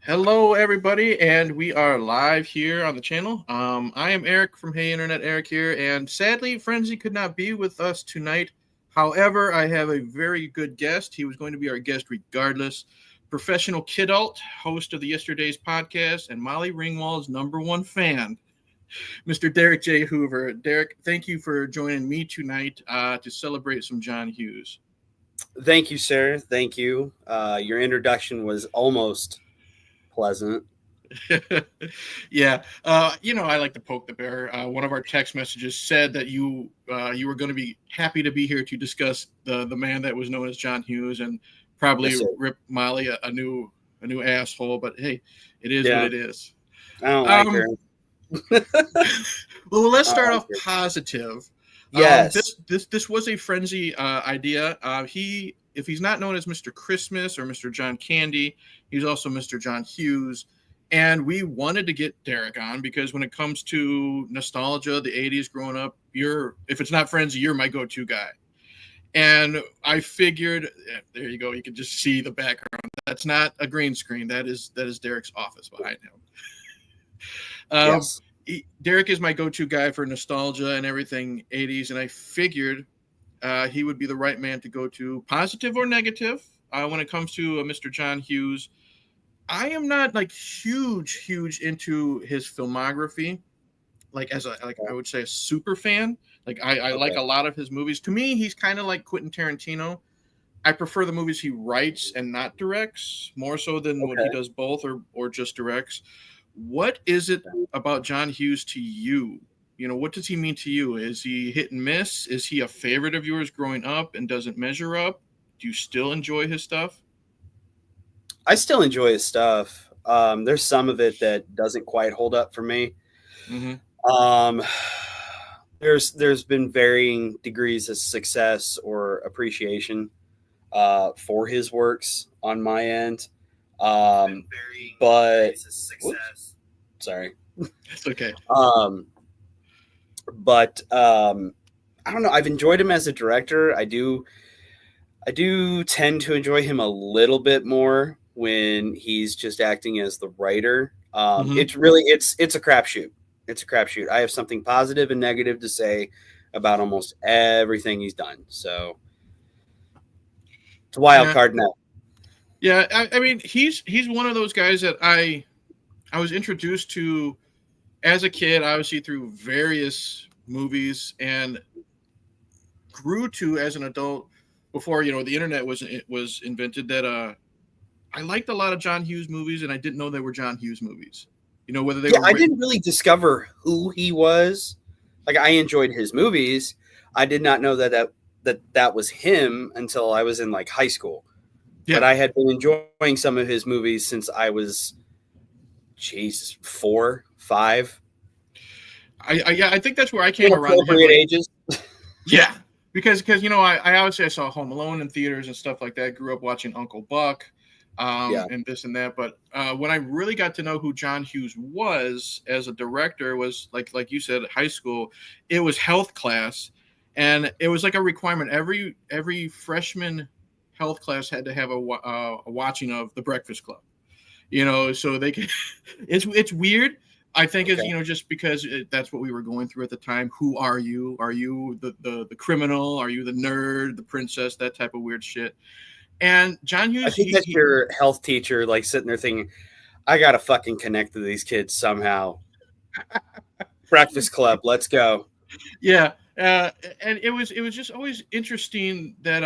Hello, everybody, and we are live here on the channel. I am Eric from Hey Internet Eric here, and sadly, Frenzy could not be with us tonight. However, I have a very good guest. He was going to be our guest regardless. Professional kidult, host of the Yesterdaze Podcast, and Molly Ringwald's #1 fan, Mr. Derek J. Hoover. Derek, thank you for joining me tonight to celebrate some John Hughes. Thank you, sir. Thank you. Your introduction was almost pleasant. Yeah, I like to poke the bear. One of our text messages said that you were going to be happy to be here to discuss the man that was known as John Hughes and probably Yes, sir. rip Molly a new asshole. But hey, it is what it is. I don't like her. Well, let's start off her. positive. Yes. This was a Frenzy idea. If he's not known as Mr. Christmas or Mr. John Candy, he's also Mr. John Hughes. And we wanted to get Derek on because when it comes to nostalgia, the 80s growing up, if it's not Frenzy, you're my go-to guy. And I figured, there you go, you can just see the background. That's not a green screen. That is Derek's office behind him. Yes. Derek is my go-to guy for nostalgia and everything 80s, and I figured he would be the right man to go to, positive or negative, when it comes to Mr. John Hughes. I am not like huge into his filmography, I would say a super fan. Like I like a lot of his movies. To me, he's kind of like Quentin Tarantino. I prefer the movies he writes and not directs more so than when he does both or just directs. What is it about John Hughes to you? You know, what does he mean to you? Is he hit and miss? Is he a favorite of yours growing up and doesn't measure up? Do you still enjoy his stuff? I still enjoy his stuff. There's some of it that doesn't quite hold up for me. Mm-hmm. There's been varying degrees of success or appreciation for his works on my end. But sorry. It's okay. But I don't know. I've enjoyed him as a director. I do tend to enjoy him a little bit more when he's just acting as the writer. It's a crapshoot. It's a crapshoot. I have something positive and negative to say about almost everything he's done. So it's a wild card now. Yeah, I mean, he's one of those guys that I was introduced to as a kid, obviously through various movies, and grew to as an adult before the internet was invented. That I liked a lot of John Hughes movies, and I didn't know they were John Hughes movies. Whether they were. I didn't really discover who he was. Like, I enjoyed his movies. I did not know that was him until I was in like high school. Yeah. But I had been enjoying some of his movies since I was, 4, 5. I think that's where I came around. Appropriate ages. Yeah, because I obviously I saw Home Alone in theaters and stuff like that. Grew up watching Uncle Buck, and this and that. But when I really got to know who John Hughes was as a director was like you said, high school. It was health class, and it was like a requirement. Every freshman health class had to have a watching of The Breakfast Club. So they can. It's weird. I think it's just because that's what we were going through at the time. Who are you? Are you the criminal? Are you the nerd, the princess? That type of weird shit. And John Hughes, I think that's your health teacher, like sitting there thinking, "I gotta fucking connect to these kids somehow." Breakfast Club, let's go. Yeah, and it was just always interesting that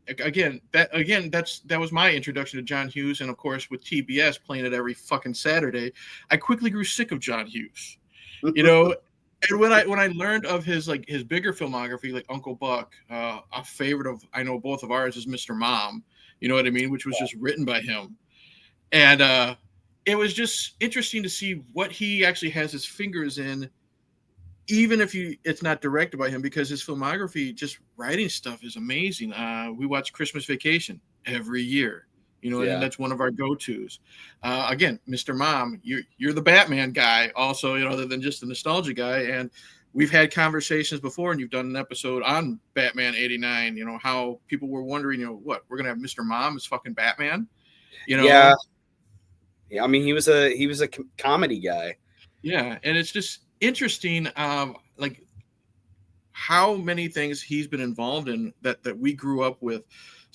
that was my introduction to John Hughes, and of course with TBS playing it every fucking Saturday, I quickly grew sick of John Hughes. And when I learned of his bigger filmography, like Uncle Buck, a favorite of I know both of ours is Mr. Mom, you know what I mean, which was just written by him, and it was just interesting to see what he actually has his fingers in, even if it's not directed by him, because his filmography, just writing stuff, is amazing. We watch Christmas Vacation every year. And that's one of our go-tos. Again, Mr. Mom, you're the Batman guy also, other than just the nostalgia guy. And we've had conversations before, and you've done an episode on Batman 89, how people were wondering, what, we're going to have Mr. Mom as fucking Batman? Yeah. I mean, he was a comedy guy. Yeah, and it's just interesting, like how many things he's been involved in that we grew up with.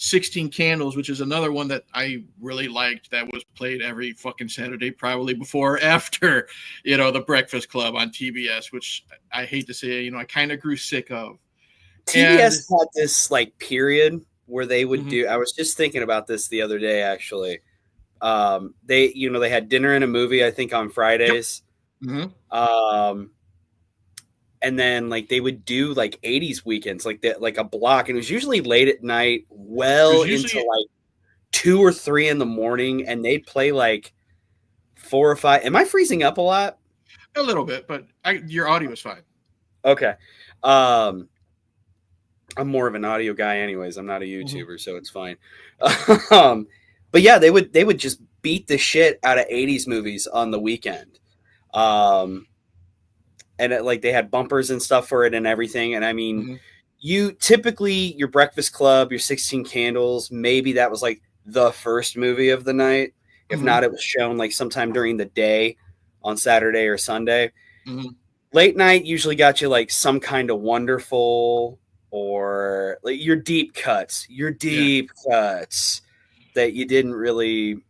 16 Candles, which is another one that I really liked, that was played every fucking Saturday, probably before or after, The Breakfast Club on TBS, which I hate to say, I kind of grew sick of. TBS had this like period where they would Mhm. do. I was just thinking about this the other day, actually. They had dinner and a movie, I think, on Fridays. Yep. Mm-hmm. And then like they would do like 80s weekends, like that, like a block, and it was usually late at night, well into like 2 or 3 in the morning, and they'd play like 4 or 5. Am I freezing up a lot? A little bit, but your audio is fine. Okay. I'm more of an audio guy anyways. I'm not a YouTuber, so it's fine. But yeah, they would just beat the shit out of 80s movies on the weekend. And like they had bumpers and stuff for it and everything. And I mean, you typically, your Breakfast Club, your 16 Candles, maybe that was like the first movie of the night. If not, it was shown like sometime during the day on Saturday or Sunday. Late night usually got you like Some Kind of Wonderful, or like your deep cuts that you didn't really,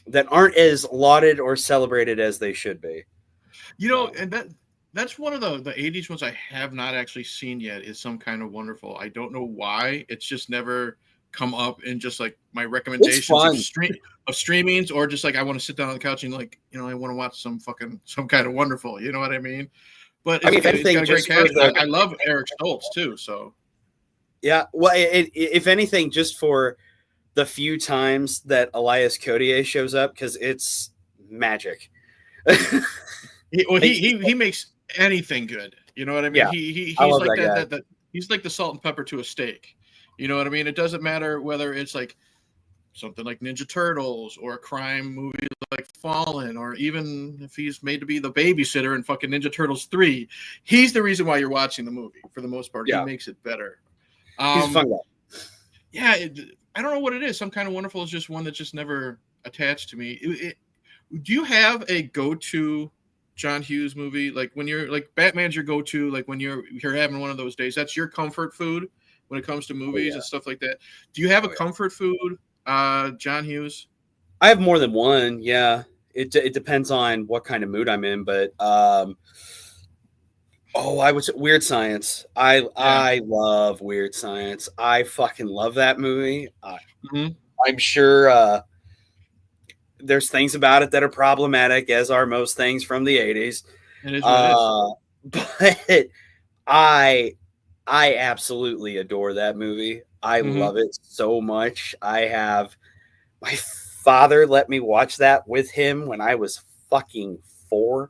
that aren't as lauded or celebrated as they should be. And that's one of the 80s ones I have not actually seen yet, is Some Kind of Wonderful. I don't know why. It's just never come up in just like my recommendations of streamings, or just like I want to sit down on the couch and like, I want to watch Some Kind of Wonderful. You know what I mean? But it's got a great cast. I love Eric Stoltz too. So yeah, well, if anything, just for the few times that Elias Koteas shows up, because it's magic. He makes anything good. You know what I mean? Yeah, he's like that he's like the salt and pepper to a steak. You know what I mean? It doesn't matter whether it's like something like Ninja Turtles or a crime movie like Fallen, or even if he's made to be the babysitter in fucking Ninja Turtles 3, he's the reason why you're watching the movie for the most part. Yeah. He makes it better. He's a fun guy. Yeah, I don't know what it is. Some Kind of Wonderful is just one that just never attached to me. Do you have a go-to John Hughes movie? Like when you're like Batman's your go-to, like when you're having one of those days, that's your comfort food when it comes to movies and stuff like that. Do you have a comfort food, John Hughes? I have more than one. Yeah, it depends on what kind of mood I'm in, but I would say Weird Science. I love Weird Science. I fucking love that movie. I'm sure there's things about it that are problematic, as are most things from the 80s. It is what it is. But I absolutely adore that movie. I love it so much. My father let me watch that with him when I was fucking 4.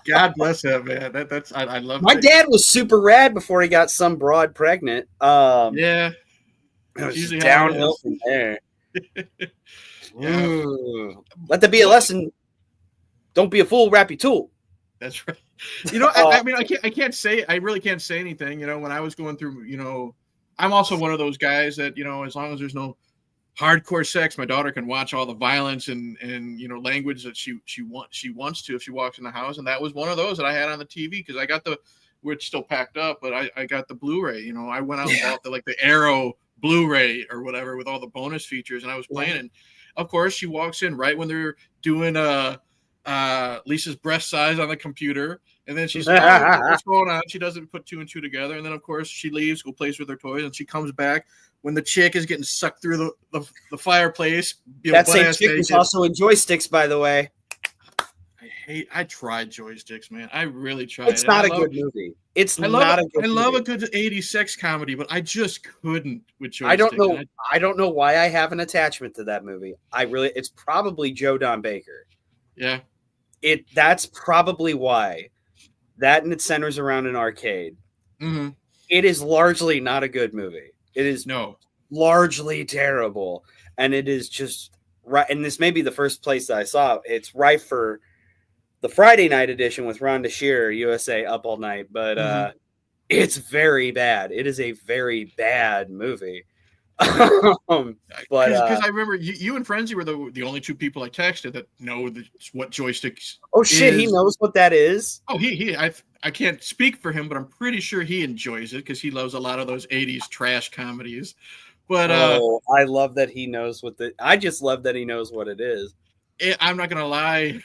God bless him, man. I love. My dad was super rad before he got some broad pregnant. Yeah, it was just downhill from there. Yeah. Let that be a lesson. Don't be a fool, wrap your tool. That's right. I mean, I really can't say anything. When I was going through, I'm also one of those guys that, as long as there's no hardcore sex, my daughter can watch all the violence and language that she wants to if she walks in the house. And that was one of those that I had on the TV, because I got we're still packed up, but I got the Blu-ray. I went out and bought the Arrow Blu-ray or whatever with all the bonus features, and I was playing. And of course, she walks in right when they're doing Lisa's breast size on the computer, and then she's like, what's going on? She doesn't put 2 and 2 together, and then of course she leaves, go plays with her toys, and she comes back when the chick is getting sucked through the fireplace. That same chick is also in Joysticks, by the way. I tried Joysticks, man. I really tried. It's not a good movie. I love a good 80s sex comedy, but I just couldn't with Joysticks. I don't know why I have an attachment to that movie. It's probably Joe Don Baker. Yeah. That's probably why. That, and it centers around an arcade. Mm-hmm. It is largely not a good movie. It is largely terrible, and it is just right. And this may be the first place that I saw it. It's right for the Friday night edition with Rhonda Shearer, USA Up All Night, but it's very bad. It is a very bad movie. But because I remember you and Frenzy were the only two people I texted that know what joysticks oh shit, he is. knows what that is. Oh, I can't speak for him, but I'm pretty sure he enjoys it because he loves a lot of those '80s trash comedies. But Oh, I love that he knows I just love that he knows what it is. I'm not gonna lie,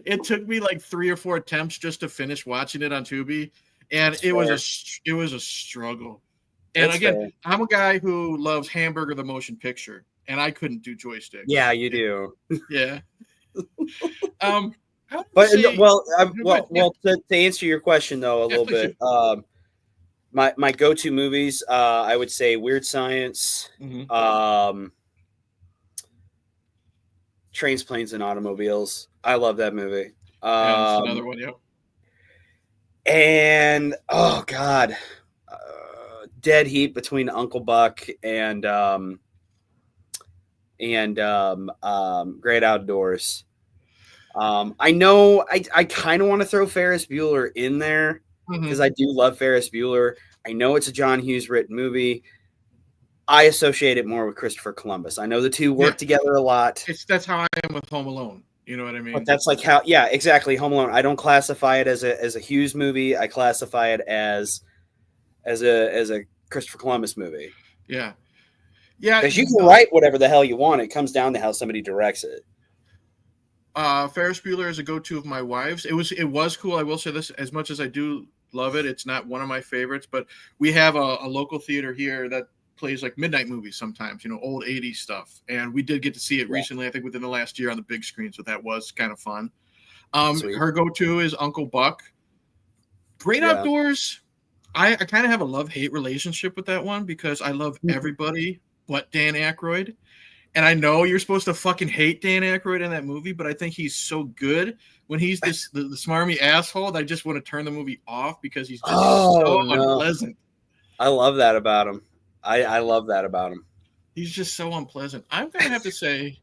it took me like 3 or 4 attempts just to finish watching it on Tubi, and That's it fair. was a struggle. And That's again, fair. I'm a guy who loves Hamburger the motion picture, and I couldn't do joysticks. Yeah, you do. Yeah. I would But say, to answer your question though a little please bit, do. my go-to movies, I would say Weird Science, Trains, Planes, and Automobiles. I love that movie. Yeah, that's another one. Yep. And oh god, Dead Heat between Uncle Buck and Great Outdoors. I know I kind of want to throw Ferris Bueller in there because I do love Ferris Bueller. I know it's a John Hughes written movie. I associate it more with Christopher Columbus. I know the two work together a lot. That's how I am with Home Alone. You know what I mean? But that's like how, yeah, exactly. Home Alone. I don't classify it as a Hughes movie. I classify it as a Christopher Columbus movie. Yeah. Yeah. Because you can write whatever the hell you want. It comes down to how somebody directs it. Ferris Bueller is a go-to of my wife's. It was cool. I will say this, as much as I do love it, it's not one of my favorites, but we have a local theater here that plays like midnight movies sometimes, old 80s stuff. And we did get to see it recently, I think within the last year on the big screen. So that was kind of fun. Her go-to is Uncle Buck. Great Outdoors. I kind of have a love-hate relationship with that one because I love everybody but Dan Aykroyd. And I know you're supposed to fucking hate Dan Aykroyd in that movie, but I think he's so good when he's the smarmy asshole that I just want to turn the movie off because he's just unpleasant. I love that about him. I love that about him. He's just so unpleasant. I'm gonna have to say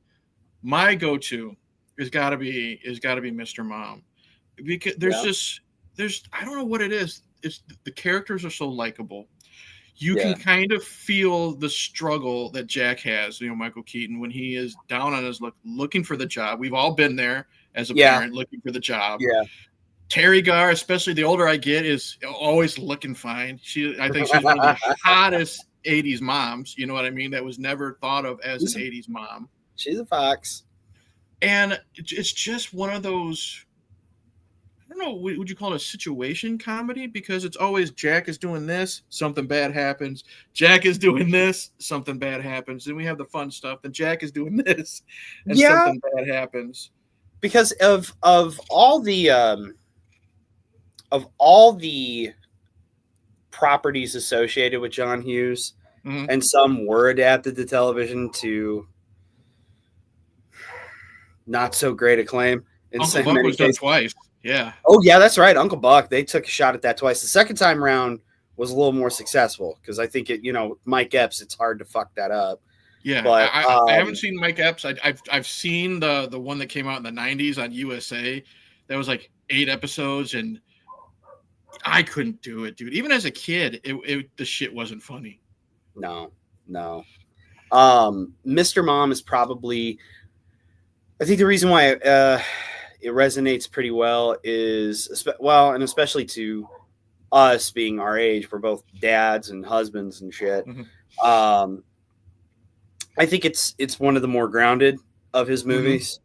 my go-to is gotta be Mr. Mom. Because there's I don't know what it is. It's the characters are so likable. You can kind of feel the struggle that Jack has, Michael Keaton, when he is down on his luck, looking for the job. We've all been there as a parent looking for the job. Yeah. Terry Garr, especially the older I get, is always looking fine. I think she's one of the hottest 80s moms, you know what I mean? That was never thought of as an 80s mom. She's a fox. And it's just one of those, I don't know, would you call it a situation comedy? Because it's always Jack is doing this, something bad happens. Jack is doing this, something bad happens. Then we have the fun stuff. Then Jack is doing this, and something bad happens. Because of all the properties associated with John Hughes, and some were adapted to television to not so great acclaim. Uncle Buck was done twice. Yeah. Oh, yeah, that's right. Uncle Buck, they took a shot at that twice. The second time around was a little more successful because I think Mike Epps, it's hard to fuck that up. Yeah, but I haven't seen Mike Epps. I've seen the one that came out in the 90s on USA. That was like 8 episodes, and I couldn't do it, dude. Even as a kid, the shit wasn't funny. No. Mr. Mom is probably, I think the reason why it resonates pretty well is, and especially to us being our age, we're both dads and husbands and shit. I think it's one of the more grounded of his movies.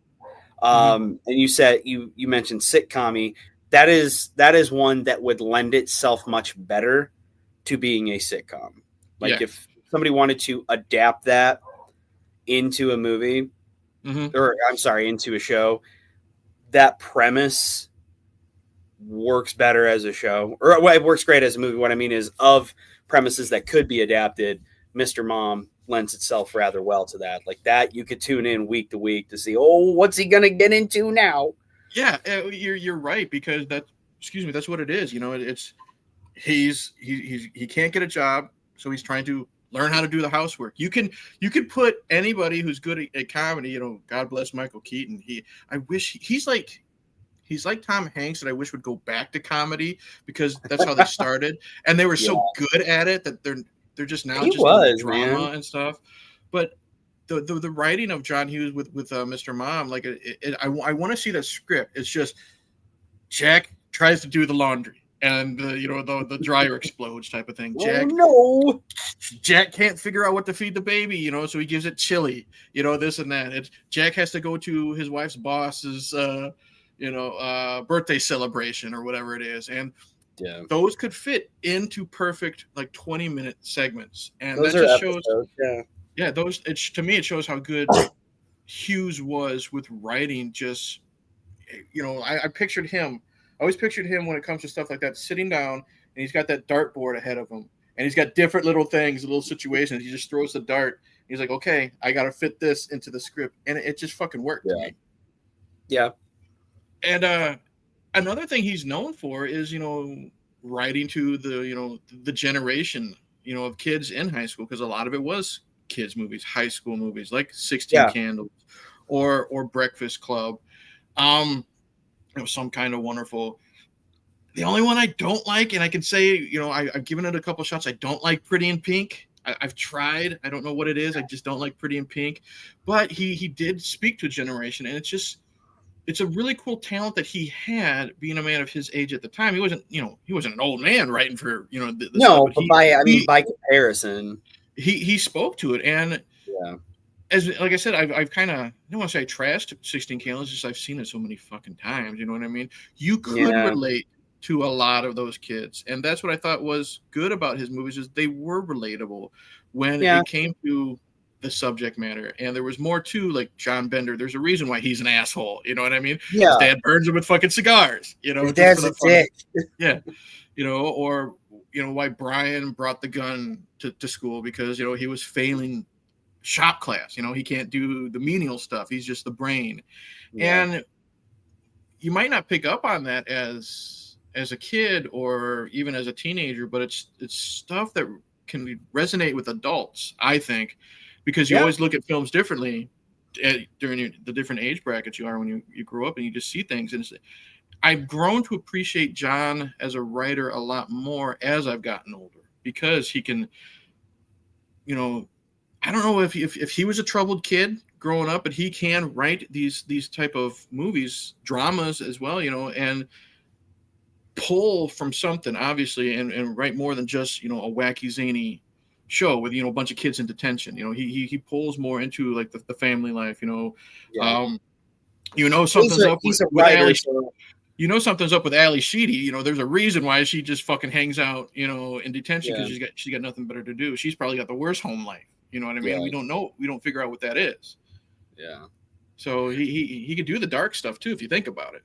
And you mentioned sitcom-y. That is one that would lend itself much better to being a sitcom. Like if somebody wanted to adapt that into a movie, or I'm sorry, into a show, that premise works better as a show, or well, it works great as a movie. What I mean is, of premises that could be adapted, Mr. Mom lends itself rather well to that. Like that, you could tune in week to week to see, what's he gonna get into now? Yeah, you're right, because that's what it is. It's he can't get a job, so he's trying to learn how to do the housework. You could put anybody who's good at comedy. God bless Michael Keaton. I wish he's like Tom Hanks, that I wish would go back to comedy, because that's how they started, and they were so good at it that They're just now He just doing like was, drama man. and stuff. But the writing of John Hughes with Mr. Mom, like I want to see that script. It's just Jack tries to do the laundry, and the dryer explodes type of thing. Oh no! Jack can't figure out what to feed the baby, so he gives it chili, this and that. Jack has to go to his wife's boss's birthday celebration or whatever it is, and those could fit into perfect like 20-minute segments, and those that just episodes, shows those to me it shows how good Hughes was with writing. Just I pictured him. I always pictured him when it comes to stuff like that, sitting down and he's got that dartboard ahead of him, and he's got different little things, little situations. He just throws the dart. He's like, okay, I got to fit this into the script, and it just fucking worked to me. Yeah. And another thing he's known for is writing to the generation of kids in high school, because a lot of it was kids movies, high school movies like 16 Candles or Breakfast Club. Some Kind of Wonderful. The only one I don't like, and I can say, I've given it a couple shots. I don't like Pretty in Pink. I've tried. I don't know what it is. I just don't like Pretty in Pink. But he did speak to a generation, and it's a really cool talent that he had, being a man of his age at the time. He wasn't an old man writing for no, but by comparison, he spoke to it, and as like I said, I've kind of, I don't want to say I trashed 16 Candles, just I've seen it so many fucking times. You know what I mean? You could relate to a lot of those kids, and that's what I thought was good about his movies, is they were relatable when it came to the subject matter, and there was more to, like, John Bender. There's a reason why he's an asshole. You know what I mean? Yeah. His dad burns him with fucking cigars. His dad's a dick. Yeah. Or why Brian brought the gun to school, because he was failing shop class. He can't do the menial stuff. He's just the brain. And you might not pick up on that as a kid or even as a teenager, but it's stuff that can resonate with adults, I think, because you always look at films differently during the different age brackets you are when you grow up, and you just see things. And I've grown to appreciate John as a writer a lot more as I've gotten older, because he can, I don't know if he was a troubled kid growing up, but he can write these type of movies, dramas as well, and pull from something, obviously, and write more than just, a wacky, zany show with, a bunch of kids in detention. He pulls more into like the family life, something's up with Ali. Something's up with Ali Sheedy. There's a reason why she just fucking hangs out, in detention, because she's got nothing better to do. She's probably got the worst home life. You know what I mean? We don't know. We don't figure out what that is. Yeah. So he could do the dark stuff too, if you think about it.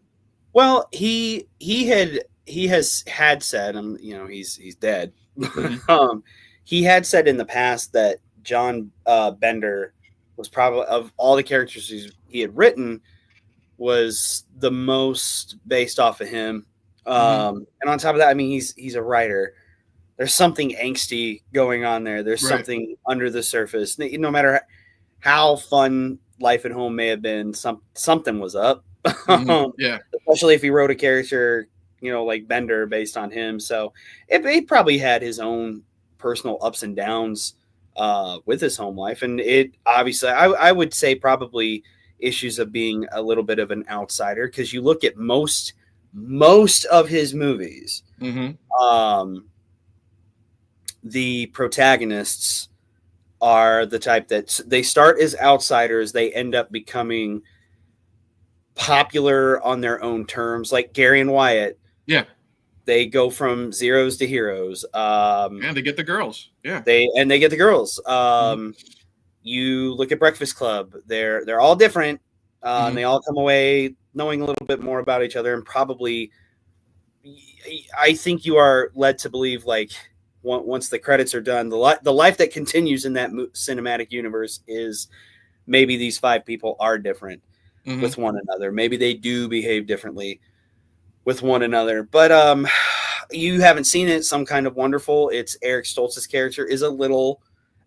Well, he has said, he's dead. Mm-hmm. He had said in the past that John Bender was probably, of all the characters he had written, was the most based off of him. And on top of that, he's a writer. There's something angsty going on there. There's something under the surface. No matter how fun Life at Home may have been, something was up. Especially if he wrote a character, like Bender, based on him. So he probably had his own personal ups and downs with his home life. And it obviously, I would say, probably issues of being a little bit of an outsider, because you look at most of his movies, the protagonists are the type that they start as outsiders, they end up becoming popular on their own terms, like Gary and Wyatt. They go from zeros to heroes. And they get the girls. They get the girls. You look at Breakfast Club, they're all different. And they all come away knowing a little bit more about each other, and probably, I think you are led to believe, like, once the credits are done, the life that continues in that cinematic universe is maybe these 5 people are different with one another. Maybe they do behave differently with one another. But you haven't seen it. Some Kind of Wonderful. It's Eric Stoltz's character is a little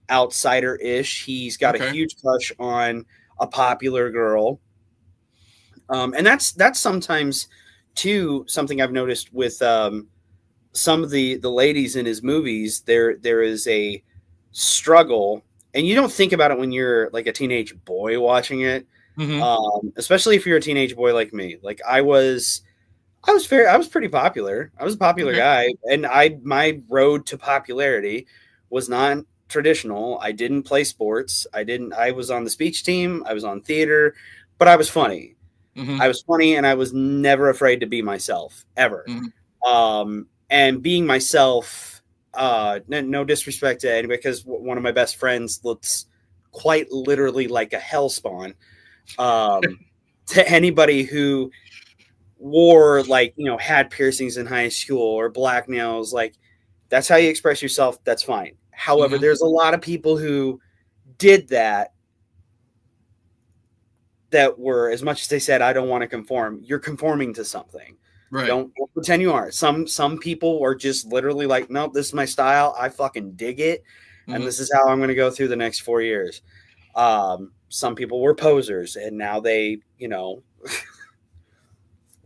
outsider-ish. He's got a huge crush on a popular girl. And that's sometimes too something I've noticed with some of the ladies in his movies. There is a struggle, and you don't think about it when you're like a teenage boy watching it, especially if you're a teenage boy like me. Like I was pretty popular. I was a popular guy, and my road to popularity was not traditional. I didn't play sports. I was on the speech team. I was on theater, but I was funny. I was funny, and I was never afraid to be myself ever. And being myself, no disrespect to anybody, because one of my best friends looks quite literally like a hellspawn. To anybody who wore, like, you know, had piercings in high school or black nails, like, that's how you express yourself. That's fine. However, there's a lot of people who did that were, as much as they said, I don't want to conform, you're conforming to something. Right. Don't pretend you aren't. Some people are just literally like, nope, this is my style. I fucking dig it. And this is how I'm going to go through the next 4 years. Some people were posers, and now they, you know,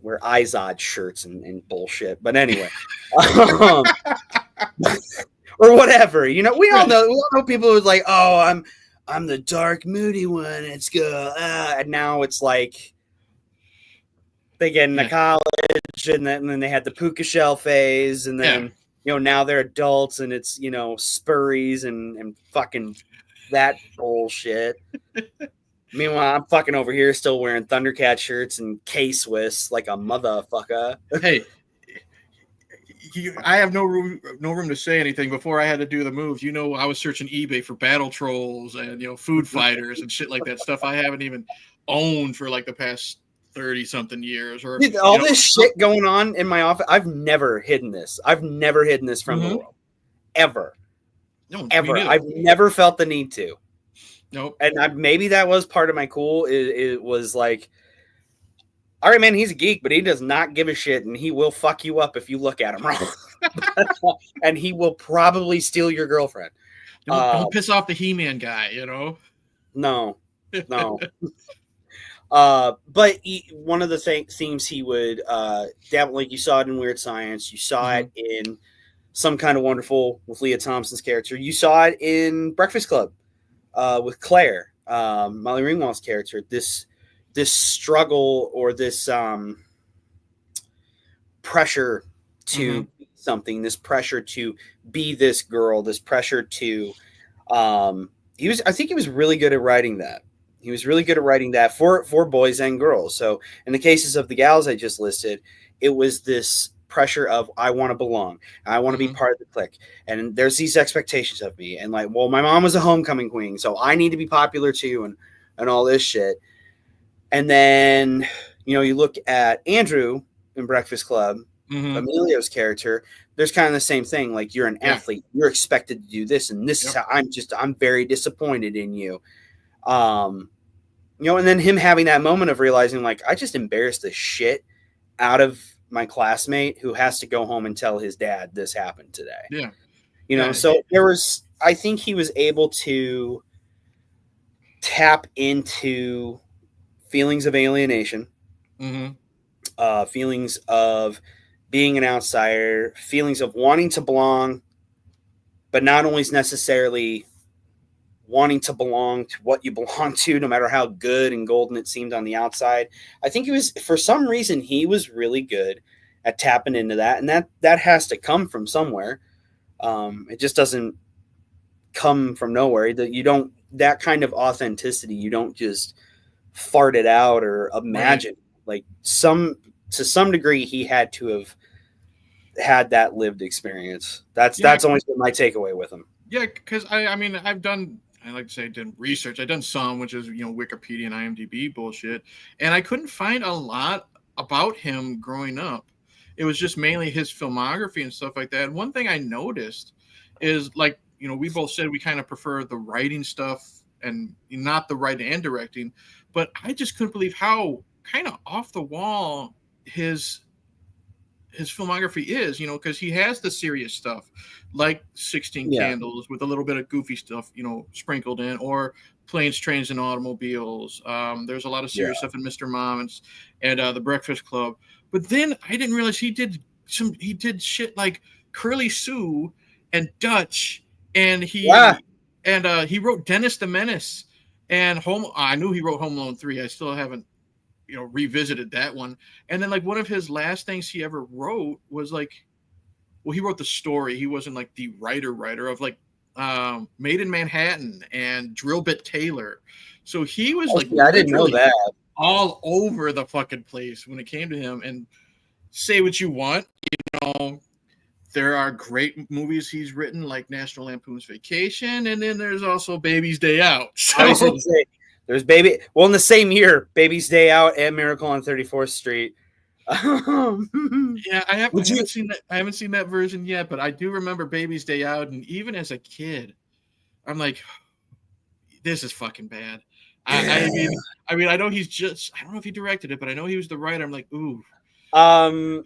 wear Izod shirts and bullshit. But anyway, or whatever, you know, we all know people who's like, oh, I'm the dark, moody one. It's good. And now it's like they get into college, and then they had the puka shell phase, and then you know, now they're adults, and it's, you know, spurries and fucking that bullshit. Meanwhile, I'm fucking over here still wearing Thundercat shirts and K-Swiss like a motherfucker. Hey, I have no room to say anything. Before I had to do the moves, you know, I was searching eBay for battle trolls and, you know, food fighters and shit like that, stuff I haven't even owned for like the past 30-something years. Or dude, all this shit going on in my office, I've never hidden this. I've never hidden this from the world. Ever. No, ever. I've never felt the need to. Nope. And maybe that was part of my cool. It was like, all right, man, he's a geek, but he does not give a shit, and he will fuck you up if you look at him wrong. And he will probably steal your girlfriend. Don't piss off the He-Man guy, you know? No. But one of the themes he would definitely, you saw it in Weird Science, you saw it in Some Kind of Wonderful with Leah Thompson's character, you saw it in Breakfast Club with Claire, Molly Ringwald's character. This struggle, or this pressure to be something, this pressure to be this girl, this pressure to I think he was really good at writing that. He was really good at writing that for boys and girls. So in the cases of the gals I just listed, it was this pressure of, I want to belong. I want to be part of the clique. And there's these expectations of me. And like, well, my mom was a homecoming queen, so I need to be popular too, and all this shit. And then, you know, you look at Andrew in Breakfast Club, Emilio's character, there's kind of the same thing. Like, you're an athlete, you're expected to do this, and this is how I'm very disappointed in you. You know, and then him having that moment of realizing, like, I just embarrassed the shit out of my classmate who has to go home and tell his dad this happened today. Yeah. You know, so I think he was able to tap into feelings of alienation, feelings of being an outsider, feelings of wanting to belong, but not always necessarily wanting to belong to what you belong to, no matter how good and golden it seemed on the outside. I think for some reason, he was really good at tapping into that, and that has to come from somewhere. It just doesn't come from nowhere. That kind of authenticity, you don't just fart it out or imagine. Like, to some degree, he had to have had that lived experience. That's always been my takeaway with him. Yeah, because I mean, I like to say I did research. I've done some, which is, you know, Wikipedia and IMDb bullshit, and I couldn't find a lot about him growing up. It was just mainly his filmography and stuff like that. And one thing I noticed is, like, you know, we both said we kind of prefer the writing stuff and not the writing and directing, but I just couldn't believe how kind of off the wall his filmography is, you know, because he has the serious stuff like 16 Candles with a little bit of goofy stuff, you know, sprinkled in, or Planes, Trains, and Automobiles. There's a lot of serious stuff in Mr. Mom and The Breakfast Club. But then I didn't realize he did shit like Curly Sue and Dutch, and he And he wrote Dennis the Menace and Home. I knew he wrote Home Alone 3. I still haven't, revisited that one. And then like one of his last things he ever wrote was like, well, he wrote the story. He wasn't like the writer of like Made in Manhattan and Drill Bit Taylor. So he was like, I didn't know that, all over the fucking place when it came to him. And say what you want, there are great movies he's written, like National Lampoon's Vacation, and then there's also Baby's Day Out. So, I was going to say, there's in the same year, Baby's Day Out and Miracle on 34th Street. Yeah, I haven't seen that. I haven't seen that version yet, but I do remember Baby's Day Out, and even as a kid, I'm like, this is fucking bad. I mean, I know he's I don't know if he directed it, but I know he was the writer. I'm like, ooh.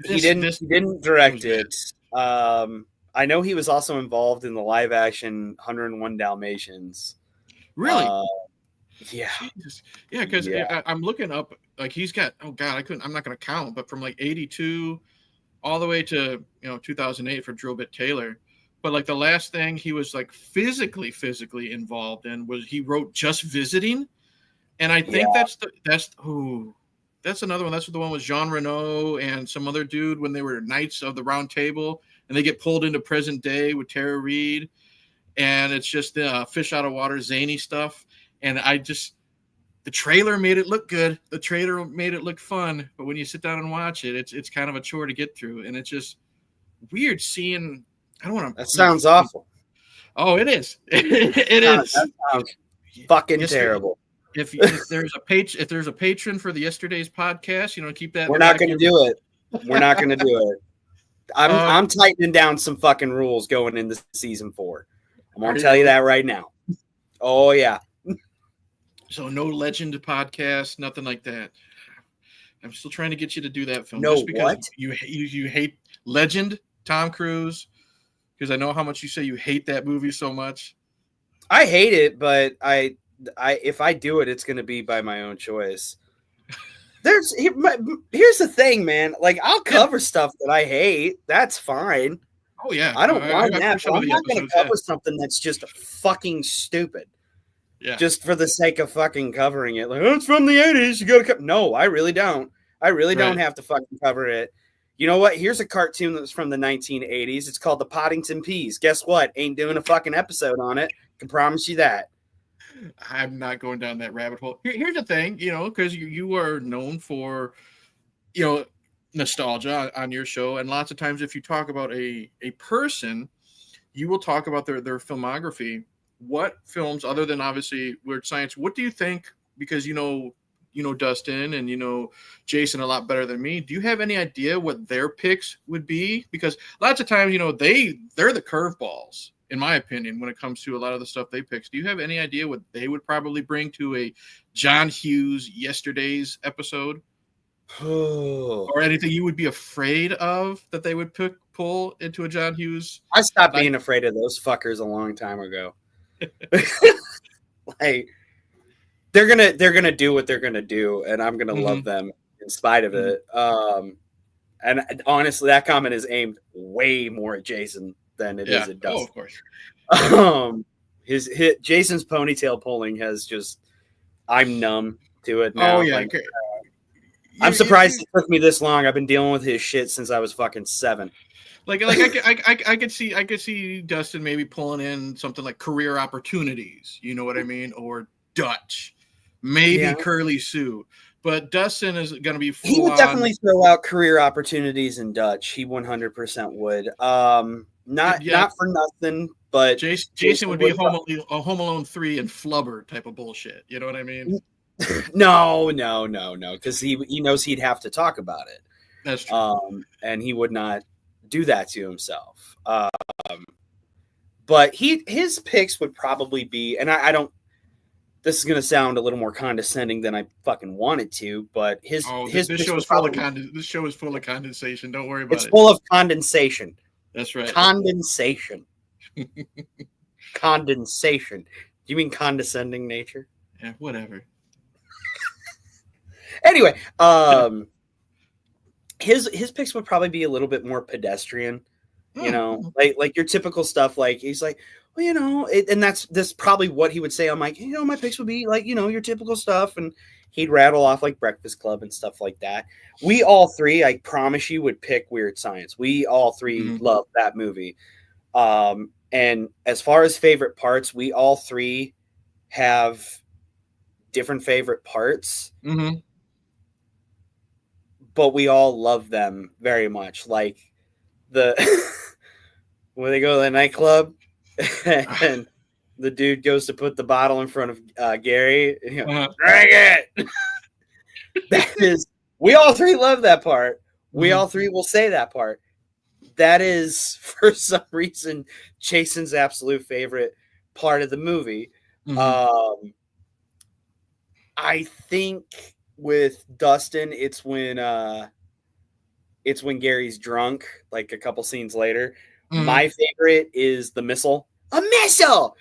He didn't direct it. I know he was also involved in the live action 101 Dalmatians. Really? Yeah. Jesus. Yeah, because I'm looking up, like he's got, oh God, I'm not going to count, but from like 82 all the way to, 2008 for Drill Bit Taylor. But like the last thing he was like physically involved in was he wrote Just Visiting. And I think that's another one. That's the one with Jean Reno and some other dude when they were Knights of the Round Table, and they get pulled into present day with Tara Reid, and it's just fish out of water, zany stuff. And the trailer made it look good. The trailer made it look fun, but when you sit down and watch it, it's kind of a chore to get through, and it's just weird seeing. I don't want to. That sounds awful. Oh, it is. It is. That sounds fucking terrible. If there's a patron for the Yesterdaze podcast, keep that. We're not going to do it. We're not going to do it. I'm tightening down some fucking rules going into season 4. I'm going to tell you that right now. Oh yeah. So no Legend podcast, nothing like that. I'm still trying to get you to do that film. No, just because what? You hate Legend, Tom Cruise, because I know how much you say you hate that movie so much. I hate it, but if I do it, it's going to be by my own choice. Here's the thing, man. Like, I'll cover stuff that I hate. That's fine. Oh yeah, I don't mind that. But I'm not going to cover something that's just fucking stupid. Yeah. Just for the sake of fucking covering it. Like, it's from the 80s. You got to No, I really don't. I really don't have to fucking cover it. You know what? Here's a cartoon that's from the 1980s. It's called the Poddington Peas. Guess what? Ain't doing a fucking episode on it. Can promise you that. I'm not going down that rabbit hole. Here's the thing, because you are known for, nostalgia on your show. And lots of times if you talk about a person, you will talk about their filmography. What films, other than obviously Weird Science, what do you think? Because you know Dustin and Jason a lot better than me. Do you have any idea what their picks would be? Because lots of times, they're the curveballs, in my opinion, when it comes to a lot of the stuff they pick. Do you have any idea what they would probably bring to a John Hughes Yesterdaze episode? Or anything you would be afraid of that they would pull into a John Hughes? I stopped being afraid of those fuckers a long time ago. Like, they're gonna do what they're gonna do, and I'm gonna love them in spite of it. And honestly, that comment is aimed way more at Jason than it is at Dustin. Oh, of course. His Jason's ponytail pulling has just, I'm numb to it now. Oh yeah. Like, I'm surprised it took me this long. I've been dealing with his shit since I was fucking 7. Like I could see Dustin maybe pulling in something like Career Opportunities, you know what I mean, or Dutch, maybe Curly Sue. But Dustin is going to be full He would definitely throw out Career Opportunities in Dutch. He 100% would. Not for nothing, but Jason would be a Home Alone 3 and Flubber type of bullshit. You know what I mean? No, because he knows he'd have to talk about it. That's true. And he would not do that to himself. But his picks would probably be, and I don't. This is going to sound a little more condescending than I fucking wanted to, but this show is full of condensation. Don't worry about it. It's full of condensation. That's right. Condensation. Condensation. Do you mean condescending nature? Yeah, whatever. Anyway, his picks would probably be a little bit more pedestrian. Like your typical stuff. Like he's like, well, and that's probably what he would say. I'm like, my picks would be like, your typical stuff. And he'd rattle off like Breakfast Club and stuff like that. We all three, I promise you, would pick Weird Science. We all three love that movie. And as far as favorite parts, we all three have different favorite parts, but we all love them very much. Like when they go to the nightclub and the dude goes to put the bottle in front of Gary, and drink it. That is, we all three love that part. We all three will say that part. That is, for some reason, Jason's absolute favorite part of the movie. I think with Dustin, it's when Gary's drunk, like a couple scenes later. My favorite is the missile. A missile,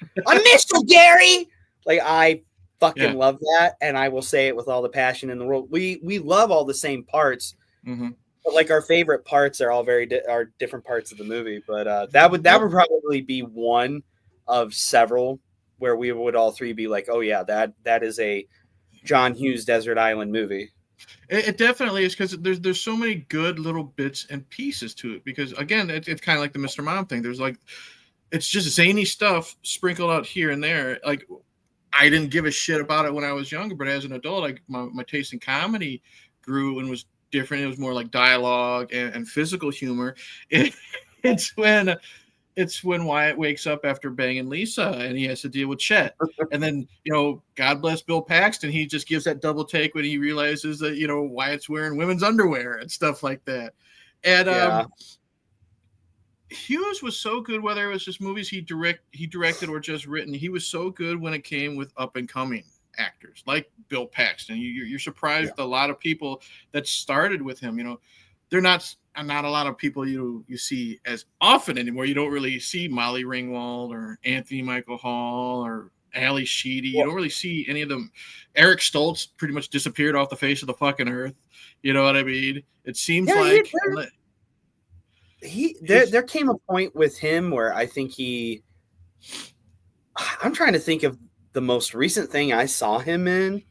Gary. Like, I fucking love that, and I will say it with all the passion in the world. We love all the same parts, but like our favorite parts are all are different parts of the movie. But that would probably be one of several where we would all three be like, oh yeah, that is a John Hughes Desert Island movie. It definitely is, because there's so many good little bits and pieces to it. Because again, it's kind of like the Mr. Mom thing. There's like, it's just zany stuff sprinkled out here and there. Like, I didn't give a shit about it when I was younger, but as an adult, like my taste in comedy grew and was different. It was more like dialogue and physical humor. It's when Wyatt wakes up after banging Lisa and he has to deal with Chet. And then, God bless Bill Paxton, he just gives that double take when he realizes that, Wyatt's wearing women's underwear and stuff like that. And Hughes was so good, whether it was just movies he directed or just written. He was so good when it came with up and coming actors like Bill Paxton. You're surprised a lot of people that started with him. They're not a lot of people you see as often anymore. You don't really see Molly Ringwald or Anthony Michael Hall or Ali Sheedy. You don't really see any of them. Eric Stoltz pretty much disappeared off the face of the fucking earth. You know what I mean? It seems like there came a point with him where I think I'm trying to think of the most recent thing I saw him in.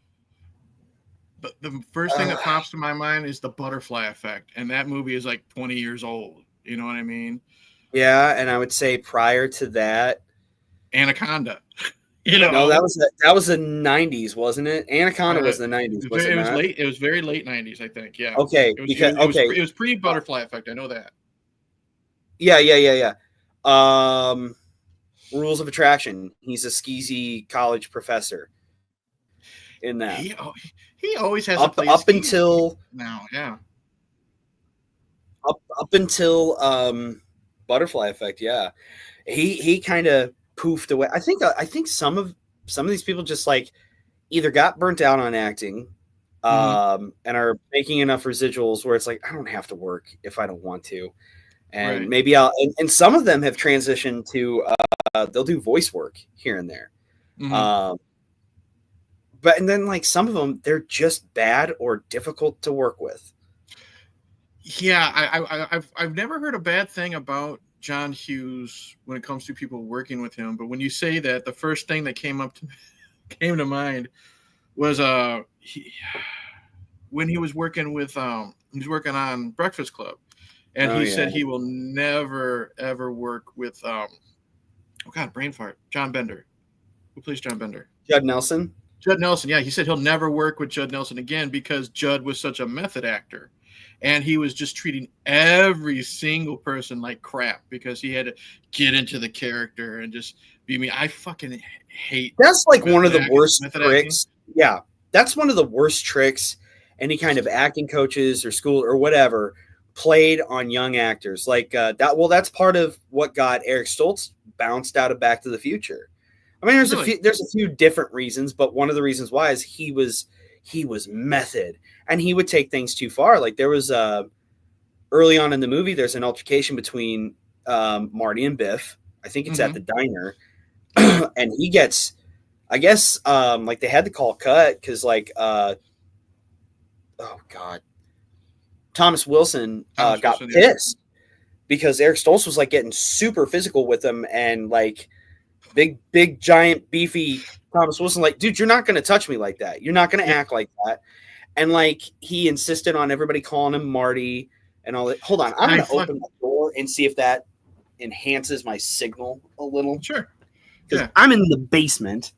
But the first thing that pops to my mind is The Butterfly Effect, and that movie is like 20 years old. You know what I mean? Yeah, and I would say prior to that, Anaconda. No, that was the 90s, wasn't it? Anaconda was the 90s. It was late. It was very late 90s, I think. Yeah. Okay, it was pre-Butterfly Effect. I know that. Yeah. Rules of Attraction. He's a skeezy college professor in that. He always has up until now. Yeah. Up until Butterfly Effect. Yeah, he kind of poofed away. I think some of these people just like either got burnt out on acting, and are making enough residuals where it's like, I don't have to work if I don't want to. And maybe and some of them have transitioned to they'll do voice work here and there. But and then like some of them, they're just bad or difficult to work with. Yeah, I've never heard a bad thing about John Hughes when it comes to people working with him. But when you say that, the first thing that came to mind was when he was working on Breakfast Club. And he said he will never, ever work with, brain fart, John Bender. Who plays John Bender? Judd Nelson. Judd Nelson, yeah. He said he'll never work with Judd Nelson again because Judd was such a method actor. And he was just treating every single person like crap because he had to get into the character and just be me. I fucking hate That's like one of the worst tricks. Acting. Yeah, that's one of the worst tricks any kind of acting coaches or school or whatever played on young actors like that. Well, that's part of what got Eric Stoltz bounced out of Back to the Future. I mean, there's a few different reasons, but one of the reasons why is he was method and he would take things too far. Like there was early on in the movie, there's an altercation between Marty and Biff. I think it's at the diner, and he gets, I guess, like they had to call cut because like, oh God. Thomas Wilson got pissed because Eric Stoltz was like getting super physical with him and like big, giant, beefy Thomas Wilson. Like, dude, you're not going to touch me like that. You're not going to act like that. And like, he insisted on everybody calling him Marty and all that. Hold on, I'm going to open the door and see if that enhances my signal a little. Sure. Because I'm in the basement.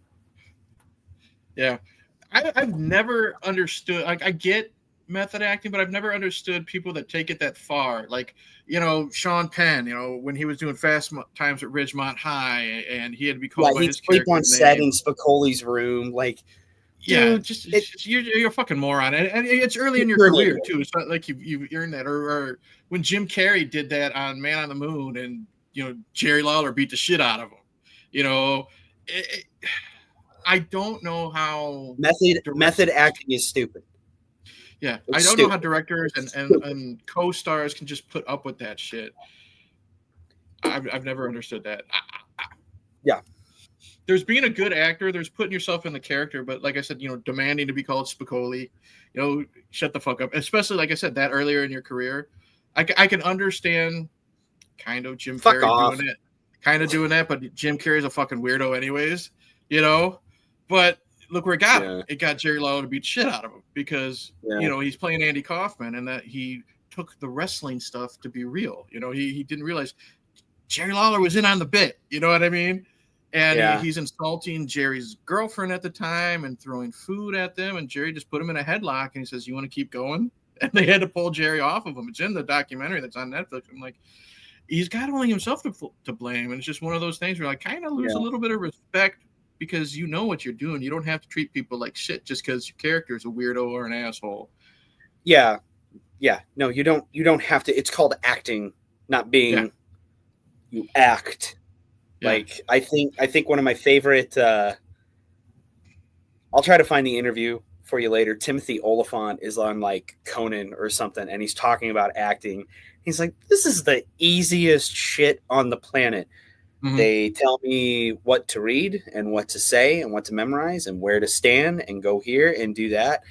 Yeah. I've never understood. Like, I get method acting, but I've never understood people that take it that far. Like, you know, Sean Penn, you know, when he was doing Fast Times at Ridgemont High, and he had to be called by his character on set in Spicoli's room. Like, dude, you're a fucking moron, and it's early in your career too. It's not like you've earned that. Or when Jim Carrey did that on Man on the Moon, and you know Jerry Lawler beat the shit out of him. You know, I don't know how method acting is stupid. Yeah, I don't know how directors and co-stars can just put up with that shit. I've never understood that. Yeah. There's being a good actor, there's putting yourself in the character, but like I said, you know, demanding to be called Spicoli, you know, shut the fuck up. Especially, like I said, that earlier in your career. I can understand kind of Jim Carrey doing it. Kind of doing that, but Jim Carrey's a fucking weirdo anyways, you know? But look where it got him. It got Jerry Lawler to beat shit out of him because, you know, he's playing Andy Kaufman and that he took the wrestling stuff to be real. You know, he didn't realize Jerry Lawler was in on the bit. You know what I mean? And he's insulting Jerry's girlfriend at the time and throwing food at them. And Jerry just put him in a headlock and he says, "You want to keep going?" And they had to pull Jerry off of him. It's in the documentary that's on Netflix. I'm like, he's got only himself to blame. And it's just one of those things where I kind of lose a little bit of respect because you know what you're doing. You don't have to treat people like shit just because your character is a weirdo or an asshole. Yeah. Yeah. No, you don't have to. It's called acting, not being you act. Yeah. Like, I think one of my favorite, I'll try to find the interview for you later. Timothy Oliphant is on like Conan or something, and he's talking about acting. He's like, this is the easiest shit on the planet. Mm-hmm. They tell me what to read and what to say and what to memorize and where to stand and go here and do that.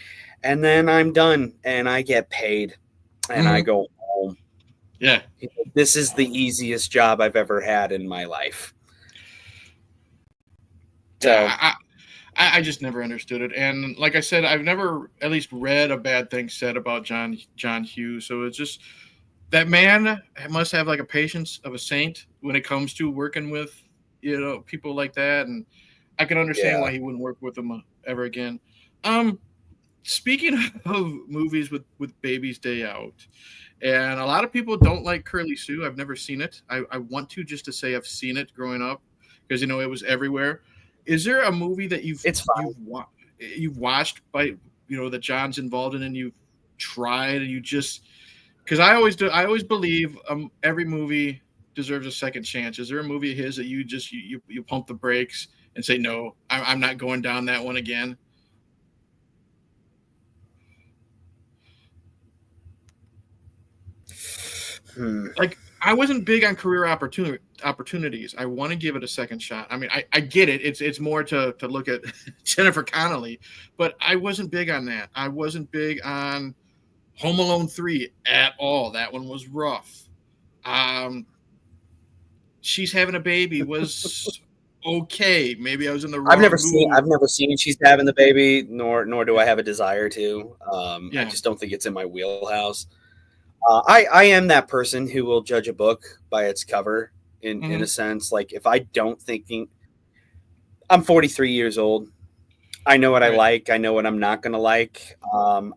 And then I'm done and I get paid and I go home. Yeah. This is the easiest job I've ever had in my life. So I just never understood it. And like I said, I've never at least read a bad thing said about John Hughes. So it's just that man must have like a patience of a saint when it comes to working with, you know, people like that. And I can understand why he wouldn't work with them ever again. Speaking of movies with Baby's Day Out, and a lot of people don't like Curly Sue. I've never seen it. I want to just to say I've seen it growing up because, you know, it was everywhere. Is there a movie that you've watched by, you know, that John's involved in and you've tried and you just, because I always believe every movie deserves a second chance. Is there a movie of his that you just you pump the brakes and say, no, I'm not going down that one again? Like, I wasn't big on career opportunities. I want to give it a second shot. I mean, I get it. It's more to look at Jennifer Connelly, but I wasn't big on that. I wasn't big on Home Alone 3 at all. That one was rough. She's Having a Baby was okay. Maybe I was in the wrong I've never seen She's Having the Baby, nor do I have a desire to. I just don't think it's in my wheelhouse. I am that person who will judge a book by its cover in a sense. Like, if I don't think I'm 43 years old, I know what I like. I know what I'm not going to like.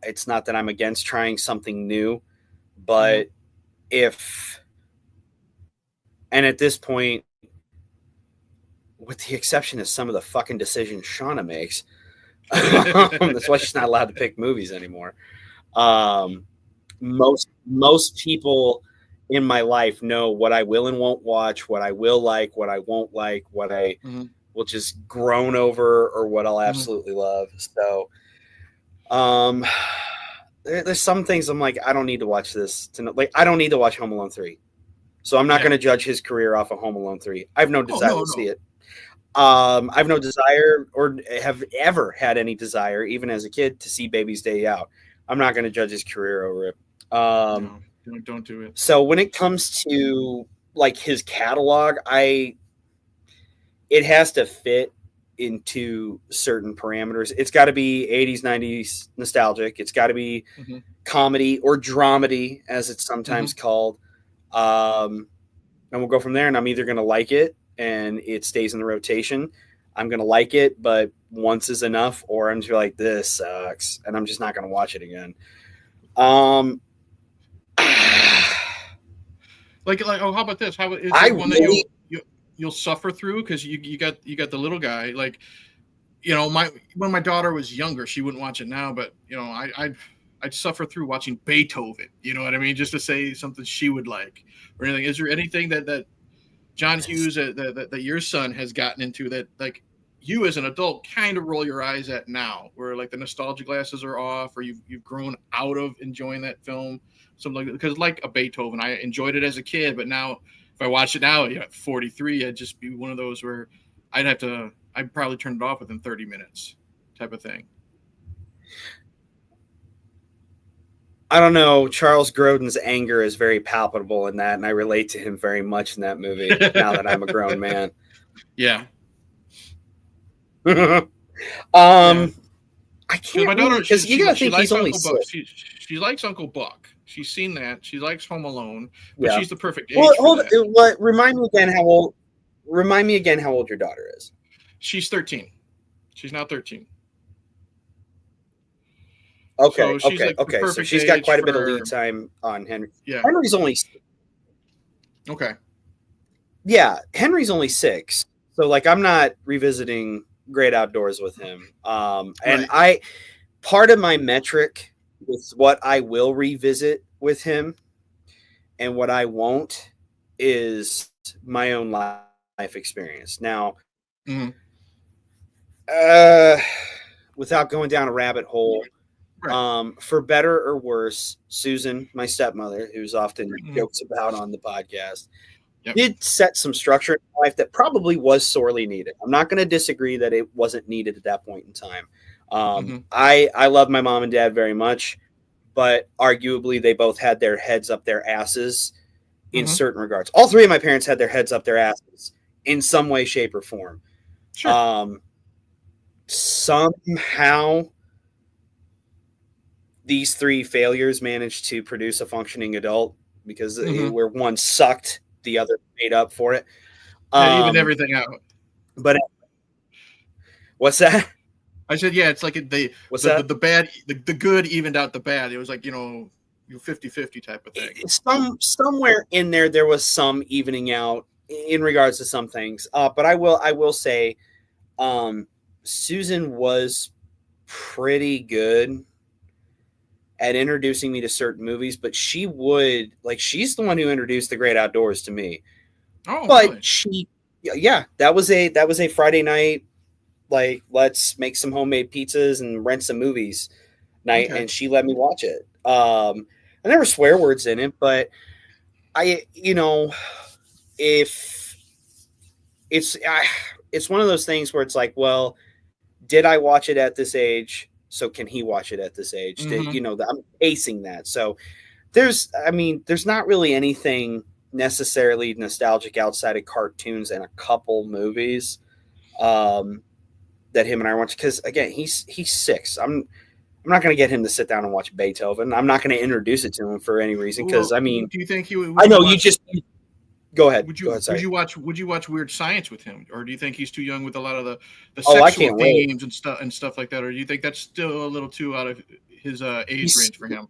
It's not that I'm against trying something new, but and at this point, with the exception of some of the fucking decisions Shauna makes, that's why she's not allowed to pick movies anymore. Most people in my life know what I will and won't watch, what I will like, what I won't like, what I will just groan over, or what I'll absolutely love. So, there's some things I'm like, I don't need to watch this. I don't need to watch Home Alone 3. So I'm not going to judge his career off of Home Alone 3. I have no desire to see it. I have no desire, or have ever had any desire, even as a kid, to see Baby's Day Out. I'm not going to judge his career over it. No, don't do it. So when it comes to like his catalog, it has to fit into certain parameters. It's got to be 80s, 90s nostalgic. It's got to be comedy or dramedy, as it's sometimes called. And we'll go from there. And I'm either going to like it and it stays in the rotation. I'm going to like it, but once is enough, or I'm just like, this sucks, and I'm just not going to watch it again. Like, oh, how about this? How is there one that you'll suffer through because you got the little guy? Like, you know, when my daughter was younger, she wouldn't watch it now, but you know, I'd suffer through watching Beethoven. You know what I mean? Just to say something she would like or anything. Is there anything that John Hughes that your son has gotten into that like you as an adult kind of roll your eyes at now, where like the nostalgia glasses are off, or you've grown out of enjoying that film? Something like that. Because like a Beethoven, I enjoyed it as a kid, but now if I watch it now, at 43, I'd just be one of those where I'd probably turn it off within 30 minutes type of thing. I don't know. Charles Grodin's anger is very palpable in that, and I relate to him very much in that movie now that I'm a grown man. Yeah. I can't. My daughter, because you gotta think he's only 6. She likes Uncle Buck. She's seen that. She likes Home Alone, but she's the perfect age. Remind me again how old. Remind me again how old your daughter is. She's 13. She's now 13. Okay. So she's got quite a bit of lead time on Henry. Yeah. Henry's only. Okay. Yeah, Henry's only 6, so like I'm not revisiting Great Outdoors with him. And part of my metric with what I will revisit with him and what I won't is my own life experience. Now, without going down a rabbit hole, for better or worse, Susan, my stepmother, who's often jokes about on the podcast, did set some structure in life that probably was sorely needed. I'm not going to disagree that it wasn't needed at that point in time. I love my mom and dad very much, but arguably they both had their heads up their asses in certain regards. All 3 of my parents had their heads up their asses in some way, shape, or form. Sure. Somehow these 3 failures managed to produce a functioning adult because where one sucked, the other made up for it. Even everything out. But what's that? I said, yeah, it's like the bad, the good evened out the bad. It was like, 50-50 type of thing. Somewhere in there was some evening out in regards to some things. But I will say, Susan was pretty good at introducing me to certain movies, but she's the one who introduced The Great Outdoors to me. Oh, but really? That was a Friday night, like, let's make some homemade pizzas and rent some movies night. Okay. And she let me watch it. And there were swear words in it, but if it's one of those things where it's like, well, did I watch it at this age? So can he watch it at this age? I'm pacing that. So there's not really anything necessarily nostalgic outside of cartoons and a couple movies that him and I watch. Because again, he's 6. I'm not going to get him to sit down and watch Beethoven. I'm not going to introduce it to him for any reason. Because do you think he would? Go ahead. Would you watch Weird Science with him, or do you think he's too young with a lot of the sexual themes and stuff like that, or do you think that's still a little too out of his age range for him?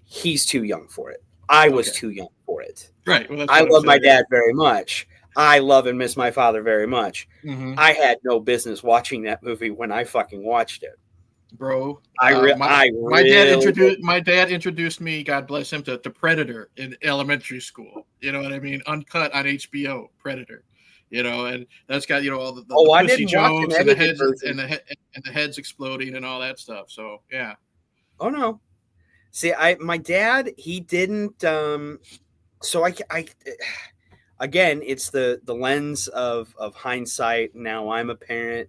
He's too young for it. I was too young for it. Right. Well, I love my dad very much. I love and miss my father very much. I had no business watching that movie when I fucking watched it. Bro, my dad introduced me, God bless him, to Predator in elementary school. You know what I mean? Uncut on HBO, Predator. And that's got all the pussy jokes and the heads and the heads exploding and all that stuff. So yeah. Oh no. See, my dad, he didn't. So I again, it's the lens of hindsight. Now I'm a parent.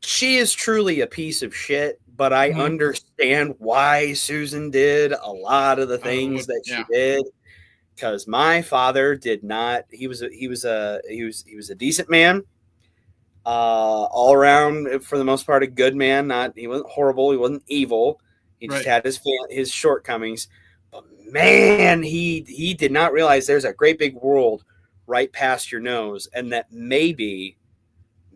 She is truly a piece of shit, but I understand why Susan did a lot of the things that she did. because my father did not. He was a decent man, all around for the most part a good man. He wasn't horrible. He wasn't evil. He just had his shortcomings. But man, he did not realize there's a great big world right past your nose, and that maybe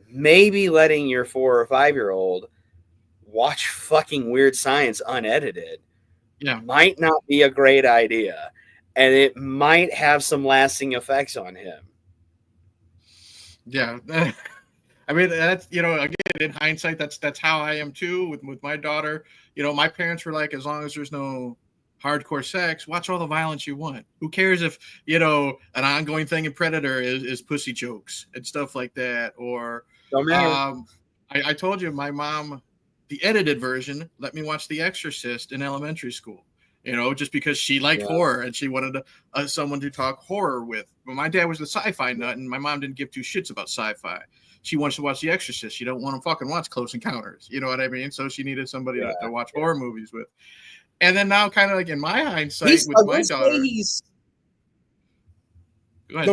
letting your 4 or 5-year-old watch fucking Weird Science unedited might not be a great idea, and it might have some lasting effects on him. Yeah. I mean, that's, again, in hindsight, that's how I am too with my daughter. My parents were like, as long as there's no hardcore sex, watch all the violence you want. Who cares if, an ongoing thing in Predator is pussy jokes and stuff like that? Or I told you, my mom, the edited version, let me watch The Exorcist in elementary school, just because she liked horror and she wanted someone to talk horror with. But my dad was the sci-fi nut, and my mom didn't give two shits about sci-fi. She wants to watch The Exorcist. She don't want to fucking watch Close Encounters. You know what I mean? So she needed somebody to watch horror movies with. And then now, kind of like in my hindsight with my daughter.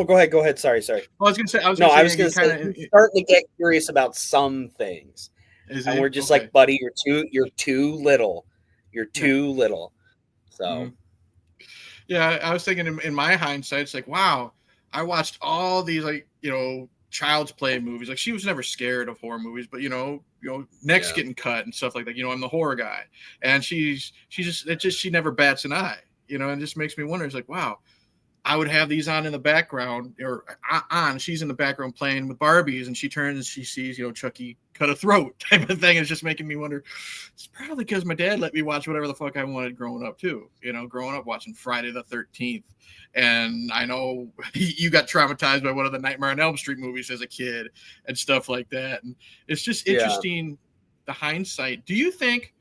Go ahead. Sorry. I was going to say, he's starting to get curious about some things. And we're just like, buddy, you're too little. You're too little. So. Mm-hmm. Yeah, I was thinking in my hindsight, it's like, wow, I watched all these, like, child's play movies. Like, she was never scared of horror movies, but necks getting cut and stuff like that. I'm the horror guy, and she never bats an eye. And it just makes me wonder. It's like, wow, I would have these on in the background, or on. She's in the background playing with Barbies, and she turns and she sees Chucky cut a throat type of thing. It's just making me wonder. It's probably because my dad let me watch whatever the fuck I wanted growing up too. Growing up watching Friday the 13th. And I know you got traumatized by one of the Nightmare on Elm Street movies as a kid and stuff like that. And it's just interesting, the hindsight. Do you think,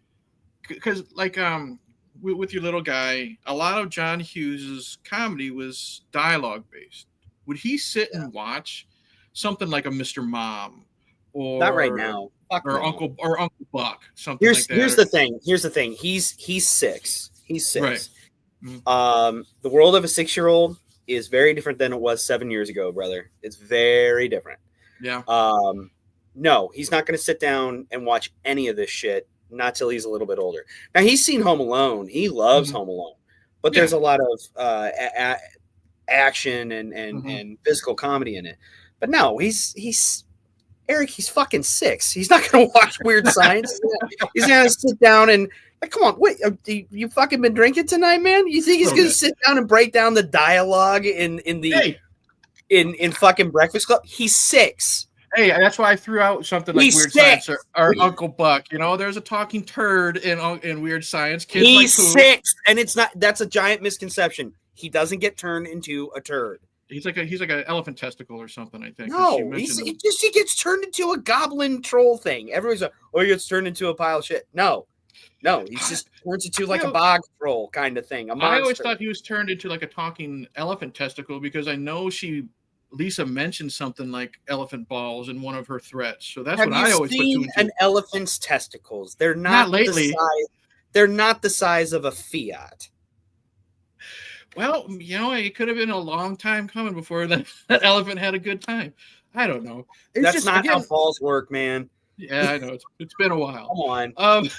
because like with your little guy, a lot of John Hughes's comedy was dialogue based. Would he sit and watch something like a Mr. Mom, or not right now, Uncle Buck, something like that? Here's the thing. He's 6. He's 6. Right. The world of a 6-year-old is very different than it was 7 years ago, brother. It's very different. Yeah. No, he's not going to sit down and watch any of this shit, not till he's a little bit older. Now, he's seen Home Alone. He loves Home Alone, but there's a lot of action and physical comedy in it. But no, he's Eric. He's fucking 6. He's not going to watch Weird Science. He's going to sit down and. Come on, wait! You fucking been drinking tonight, man? You think he's gonna sit down and break down the dialogue in fucking Breakfast Club? He's 6. Hey, that's why I threw out something like Weird Science or Uncle Buck. There's a talking turd in Weird Science. Kids he's like 6, and it's not. That's a giant misconception. He doesn't get turned into a turd. He's like an elephant testicle or something, I think. No, he gets turned into a goblin troll thing. Everyone's like, he gets turned into a pile of shit. No, he just turns into like a bog troll kind of thing. I always thought he was turned into like a talking elephant testicle, because I know Lisa mentioned something like elephant balls in one of her threats. So that's what I always put two and two. An elephant's testicles. They're not lately. They're not the size of a Fiat. Well, it could have been a long time coming before that elephant had a good time. I don't know. That's not how balls work, man. Yeah, I know. It's been a while. Come on.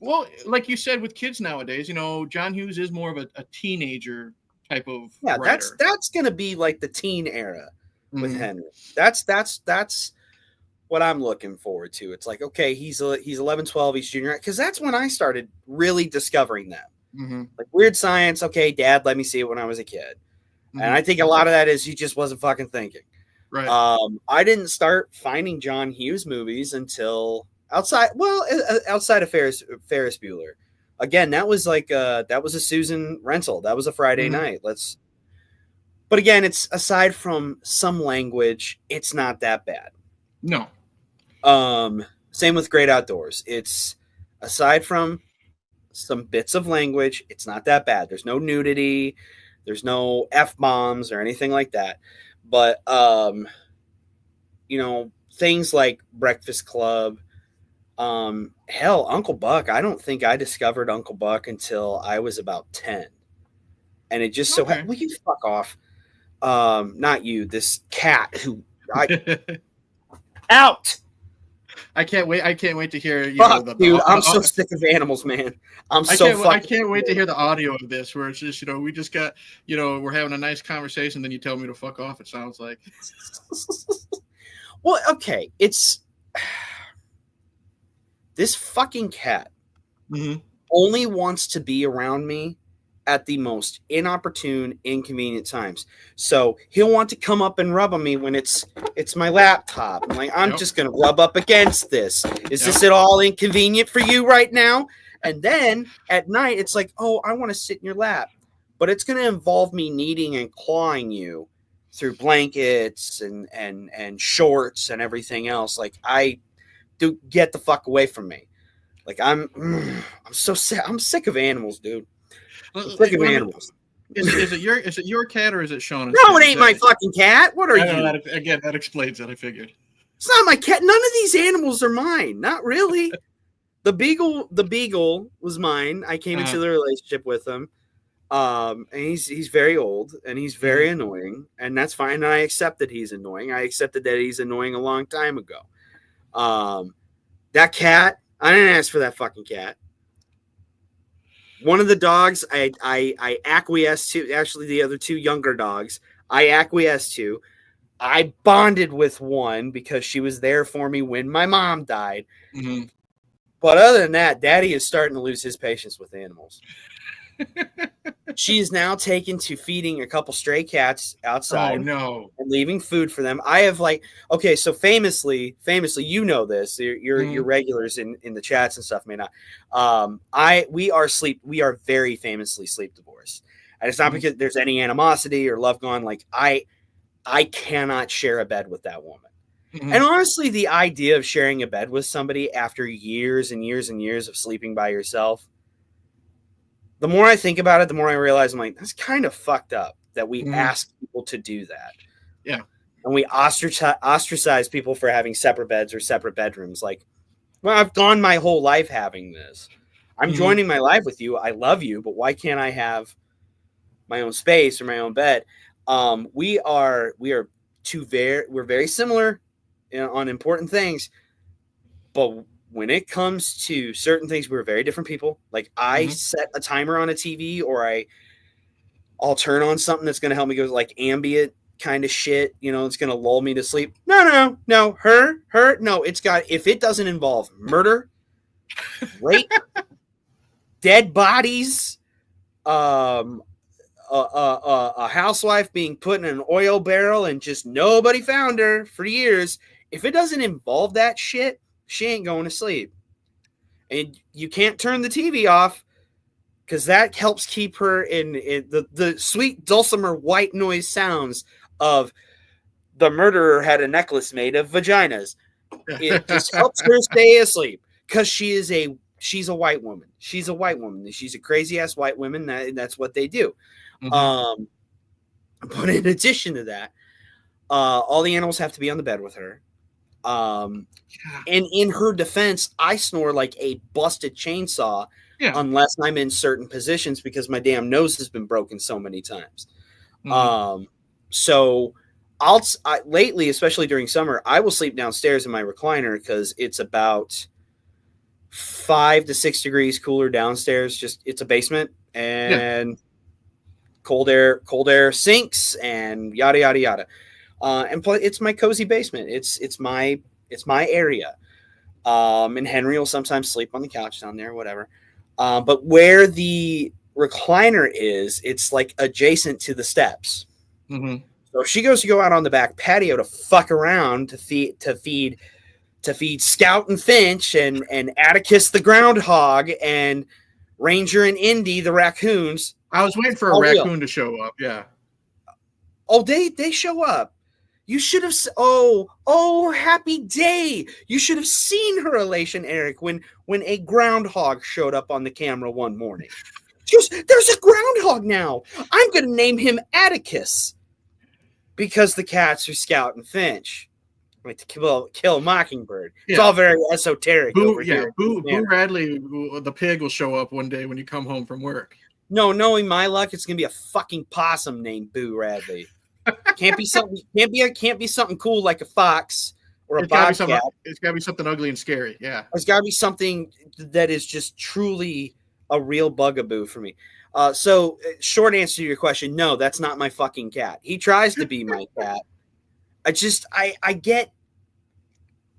Well, like you said, with kids nowadays, John Hughes is more of a teenager type of writer. That's going to be like the teen era with Henry. That's what I'm looking forward to. It's like, okay, he's 11, 12, he's junior, because that's when I started really discovering them. Mm-hmm. Like Weird Science, okay, Dad let me see it when I was a kid. Mm-hmm. And I think a lot of that is he just wasn't fucking thinking. Right. I didn't start finding John Hughes movies until outside of Ferris Bueller. Again, that was a Susan rental. That was a Friday night. But again, it's aside from some language, it's not that bad. No. Same with Great Outdoors. It's aside from some bits of language, it's not that bad. There's no nudity, there's no F-bombs or anything like that. But things like Breakfast Club, hell, Uncle Buck. I don't think I discovered Uncle Buck until I was about 10. and it just so will you fuck off? Not you, this cat who out. I can't wait to hear dude, I'm so sick of animals, man. I can't wait to hear the audio of this where it's just, we just got, we're having a nice conversation, then you tell me to fuck off, it sounds like. Well, okay, it's this fucking cat only wants to be around me at the most inopportune, inconvenient times. So he'll want to come up and rub on me when it's my laptop. I'm like, I'm just going to rub up against this. Is this at all inconvenient for you right now? And then at night, it's like, oh, I want to sit in your lap. But it's going to involve me kneading and clawing you through blankets and shorts and everything else. Like, I do get the fuck away from me. Like, I'm so sick. I'm sick of animals, dude. Sick of animals. Is it your cat or is it Sean? No, it ain't my fucking cat. What are you? That explains it. I figured. It's not my cat. None of these animals are mine. Not really. The beagle was mine. I came into the relationship with him. And he's very old and he's very annoying, and that's fine. And I accept that he's annoying. I accepted that he's annoying a long time ago. That cat, I didn't ask for that fucking cat. One of the dogs I acquiesced to, actually the other two younger dogs, I acquiesced to. I bonded with one because she was there for me when my mom died. Mm-hmm. But other than that, Daddy is starting to lose his patience with animals. She is now taken to feeding a couple stray cats outside. Oh, no. And leaving food for them. I have so famously, you know this. Your regulars in the chats and stuff may not. We are very famously sleep divorced. And it's not because there's any animosity or love gone. Like I cannot share a bed with that woman. Mm-hmm. And honestly, the idea of sharing a bed with somebody after years and years and years of sleeping by yourself, the more I think about it, the more I realize I'm like, that's kind of fucked up that we ask people to do that. Yeah. And we ostracize people for having separate beds or separate bedrooms. Like, well, I've gone my whole life having this. I'm joining my life with you. I love you, but why can't I have my own space or my own bed? We're very similar on important things, but when it comes to certain things, we're very different people. Like I set a timer on a TV, or I'll turn on something that's going to help me go like ambient kind of shit. It's going to lull me to sleep. No. Her. No, if it doesn't involve murder, rape, dead bodies, a housewife being put in an oil barrel and just nobody found her for years. If it doesn't involve that shit, she ain't going to sleep. And you can't turn the TV off because that helps keep her in the sweet dulcimer white noise sounds of the murderer had a necklace made of vaginas. It just helps her stay asleep because she's a white woman. She's a white woman. She's a crazy ass white woman. That's what they do. Mm-hmm. But in addition to that, all the animals have to be on the bed with her. And in her defense, I snore like a busted chainsaw unless I'm in certain positions because my damn nose has been broken so many times. So lately, especially during summer, I will sleep downstairs in my recliner because it's about 5 to 6 degrees cooler downstairs. It's a basement and cold air sinks and yada, yada, yada. And plus, it's my cozy basement. It's my area. And Henry will sometimes sleep on the couch down there, whatever. But where the recliner is, it's like adjacent to the steps. Mm-hmm. So if she goes to go out on the back patio to fuck around to feed Scout and Finch and Atticus the groundhog and Ranger and Indy the raccoons. I was waiting for a raccoon to show up. Yeah. Oh, they show up. You should have. Happy day! You should have seen her elation, Eric, when a groundhog showed up on the camera one morning. There's a groundhog now. I'm going to name him Atticus because the cats are Scout and Finch. Like to kill a mockingbird. Yeah. It's all very esoteric over here. Boo Radley, the pig, will show up one day when you come home from work. No, knowing my luck, it's gonna be a fucking possum named Boo Radley. Can't be something. Can't be something cool like a fox or a bobcat. It's gotta be something ugly and scary. Yeah. It's gotta be something that is just truly a real bugaboo for me. So, short answer to your question: no, that's not my fucking cat. He tries to be my cat. I get.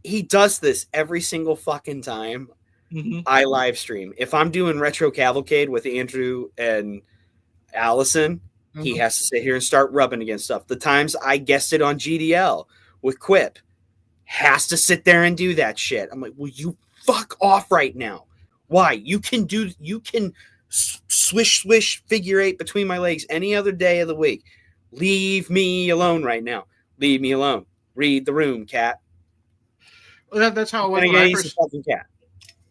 He does this every single fucking time. Mm-hmm. I live stream. If I'm doing Retro Cavalcade with Andrew and Allison, he has to sit here and start rubbing against stuff. The times I guested on GDL with Quip, has to sit there and do that shit. I'm like, will you fuck off right now? Why? You can swish figure eight between my legs any other day of the week. Leave me alone right now. Leave me alone. Read the room, cat. Well, that's how it was.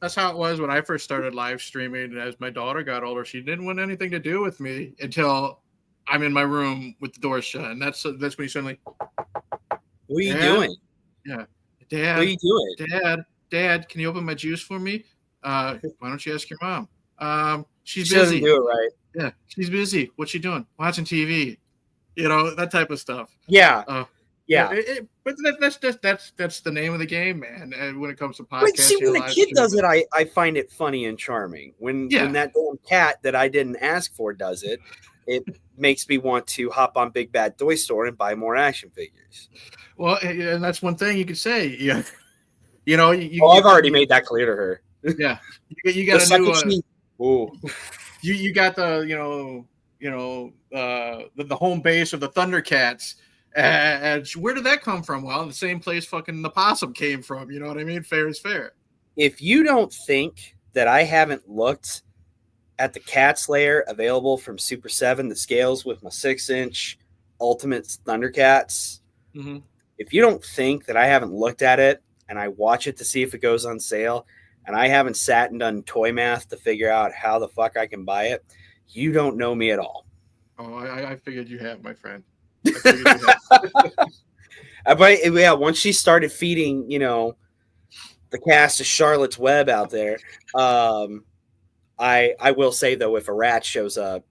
That's how it was when I first started live streaming. And as my daughter got older, she didn't want anything to do with me until I'm in my room with the door shut. And that's when you suddenly, what are you doing? Yeah, Dad. What are you doing? Dad, can you open my juice for me? Why don't you ask your mom? She's she busy. Doesn't do it right. Yeah, she's busy. What's she doing? Watching TV. You know, that type of stuff. Yeah. Yeah, but that's the name of the game, man. And when it comes to podcasting, but see, when a kid does it, I find it funny and charming. When that damn cat that I didn't ask for does it, it makes me want to hop on Big Bad Toy Store and buy more action figures. Well, and that's one thing you could say. Yeah, you know. I've already made that clear to her. Yeah, you got a new. You got the the home base of the Thundercats. And where did that come from? Well, the same place fucking the possum came from. You know what I mean? Fair is fair. If you don't think that I haven't looked at the Cat's Lair available from Super 7 that scales with my 6-inch Ultimate Thundercats, if you don't think that I haven't looked at it and I watch it to see if it goes on sale and I haven't sat and done toy math to figure out how the fuck I can buy it, you don't know me at all. Oh, I figured you have, my friend. But yeah, once she started feeding, the cast of Charlotte's Web out there, I will say though, if a rat shows up,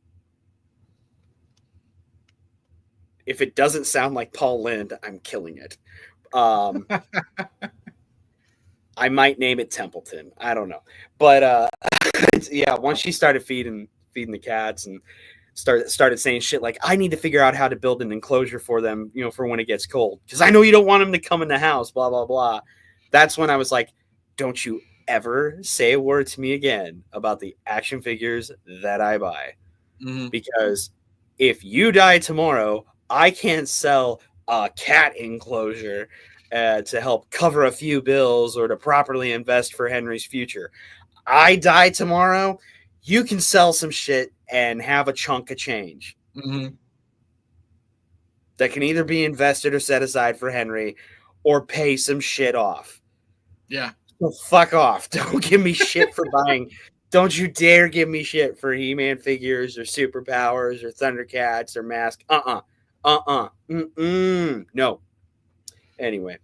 if it doesn't sound like Paul Lynde, I'm killing it. I might name it Templeton. I don't know, but yeah, once she started feeding the cats and started saying shit like, I need to figure out how to build an enclosure for them, for when it gets cold. Because I know you don't want them to come in the house, blah, blah, blah. That's when I was like, don't you ever say a word to me again about the action figures that I buy. Because if you die tomorrow, I can't sell a cat enclosure to help cover a few bills or to properly invest for Henry's future. I die tomorrow, you can sell some shit and have a chunk of change that can either be invested or set aside for Henry or pay some shit off. Yeah. So fuck off. Don't give me shit for buying. Don't you dare give me shit for He-Man figures or Superpowers or Thundercats or Mask. No. Anyway.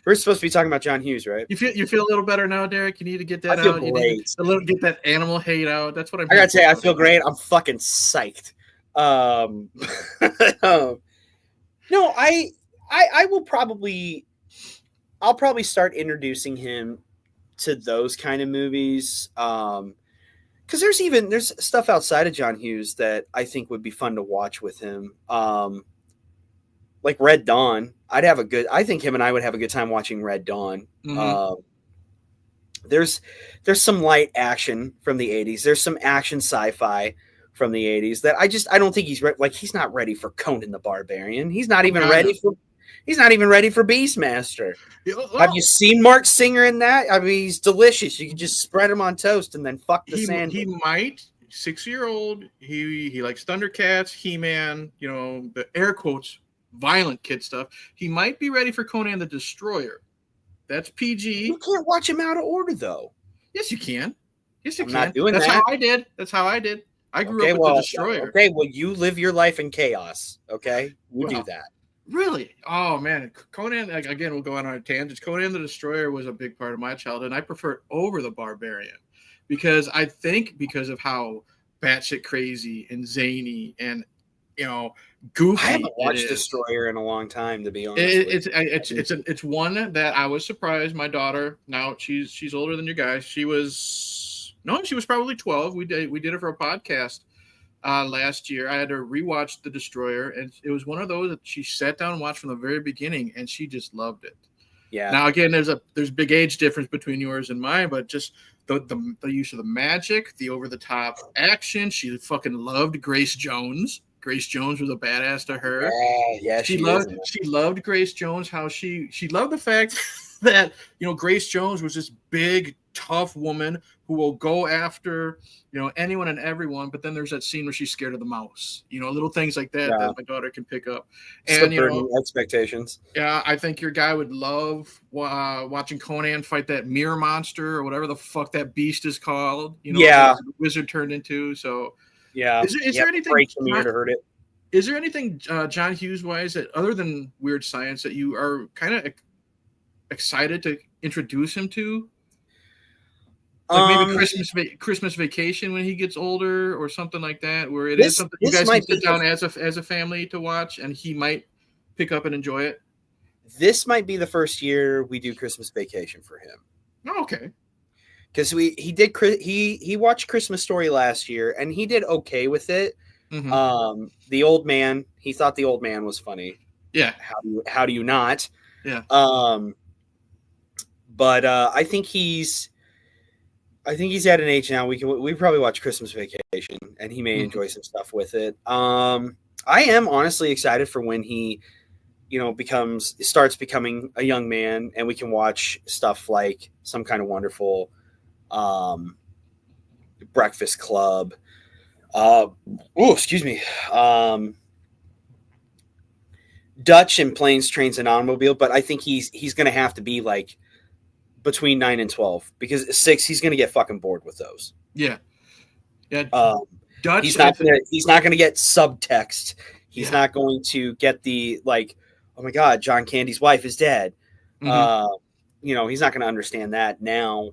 We're supposed to be talking about John Hughes, right? You feel a little better now, Derek? You need to get that out. You need to get that animal hate out. That's what I gotta say, I feel great. I'm fucking psyched. No, I will probably, I'll probably start introducing him to those kind of movies. Because there's stuff outside of John Hughes that I think would be fun to watch with him. Like Red Dawn, I think him and I would have a good time watching Red Dawn. There's some light action from the 80s. There's some action sci-fi from the 80s that I don't think he's he's not ready for Conan the Barbarian. He's not even ready for Beastmaster. Have you seen Mark Singer in that? I mean, he's delicious. You can just spread him on toast and then fuck the sand. He might. 6-year-old. He likes Thundercats, He-Man, the air quotes violent kid stuff. He might be ready for Conan the Destroyer. That's PG. You can't watch him out of order, though. Yes, you can. Yes, you I'm can. Not doing That's that. How I did. I grew up with the Destroyer. Okay, well, you live your life in chaos. Okay, you do that. Really? Oh man, Conan. Again, we'll go on our tangents. Conan the Destroyer was a big part of my childhood, and I prefer it over the Barbarian because I think because of how batshit crazy and zany and, you know, goofy. I haven't watched it is. Destroyer in a long time, to be honest. It's one that I was surprised. My daughter, now she's older than you guys. She was probably 12. We did it for a podcast last year. I had to rewatch The Destroyer, and it was one of those that she sat down and watched from the very beginning, and she just loved it. Yeah. Now again, there's big age difference between yours and mine, but just the use of the magic, the over the top action. She fucking loved Grace Jones. Grace Jones was a badass to her. Yeah, she loved Grace Jones. How she loved the fact that, you know, Grace Jones was this big, tough woman who will go after, you know, anyone and everyone. But then there's that scene where she's scared of the mouse. You know, little things like that that my daughter can pick up. And you know, expectations. Yeah, I think your guy would love watching Conan fight that mirror monster or whatever the fuck that beast is called. You know, yeah, the wizard turned into. So yeah, is there anything? To hurt it. Is there anything John Hughes wise that, other than Weird Science, that you are kind of excited to introduce him to? Like maybe Christmas Vacation when he gets older, or something like that, where it is something you guys can sit down as a family to watch, and he might pick up and enjoy it. This might be the first year we do Christmas Vacation for him. Oh, okay. Because he watched Christmas Story last year, and he did okay with it. Mm-hmm. The Old Man, he thought The Old Man was funny. Yeah. How do you not? Yeah. But I think he's at an age now we probably watch Christmas Vacation, and he may enjoy some stuff with it. I am honestly excited for when he, you know, starts becoming a young man, and we can watch stuff like Some Kind of Wonderful, Breakfast Club. Excuse me. Dutch and Planes, Trains, and Automobile, but I think he's going to have to be like between 9 and 12, because 6 he's going to get fucking bored with those. Yeah. Dutch, he's not going to get subtext. He's not going to get the like, oh my God, John Candy's wife is dead. Mm-hmm. You know, he's not going to understand that now.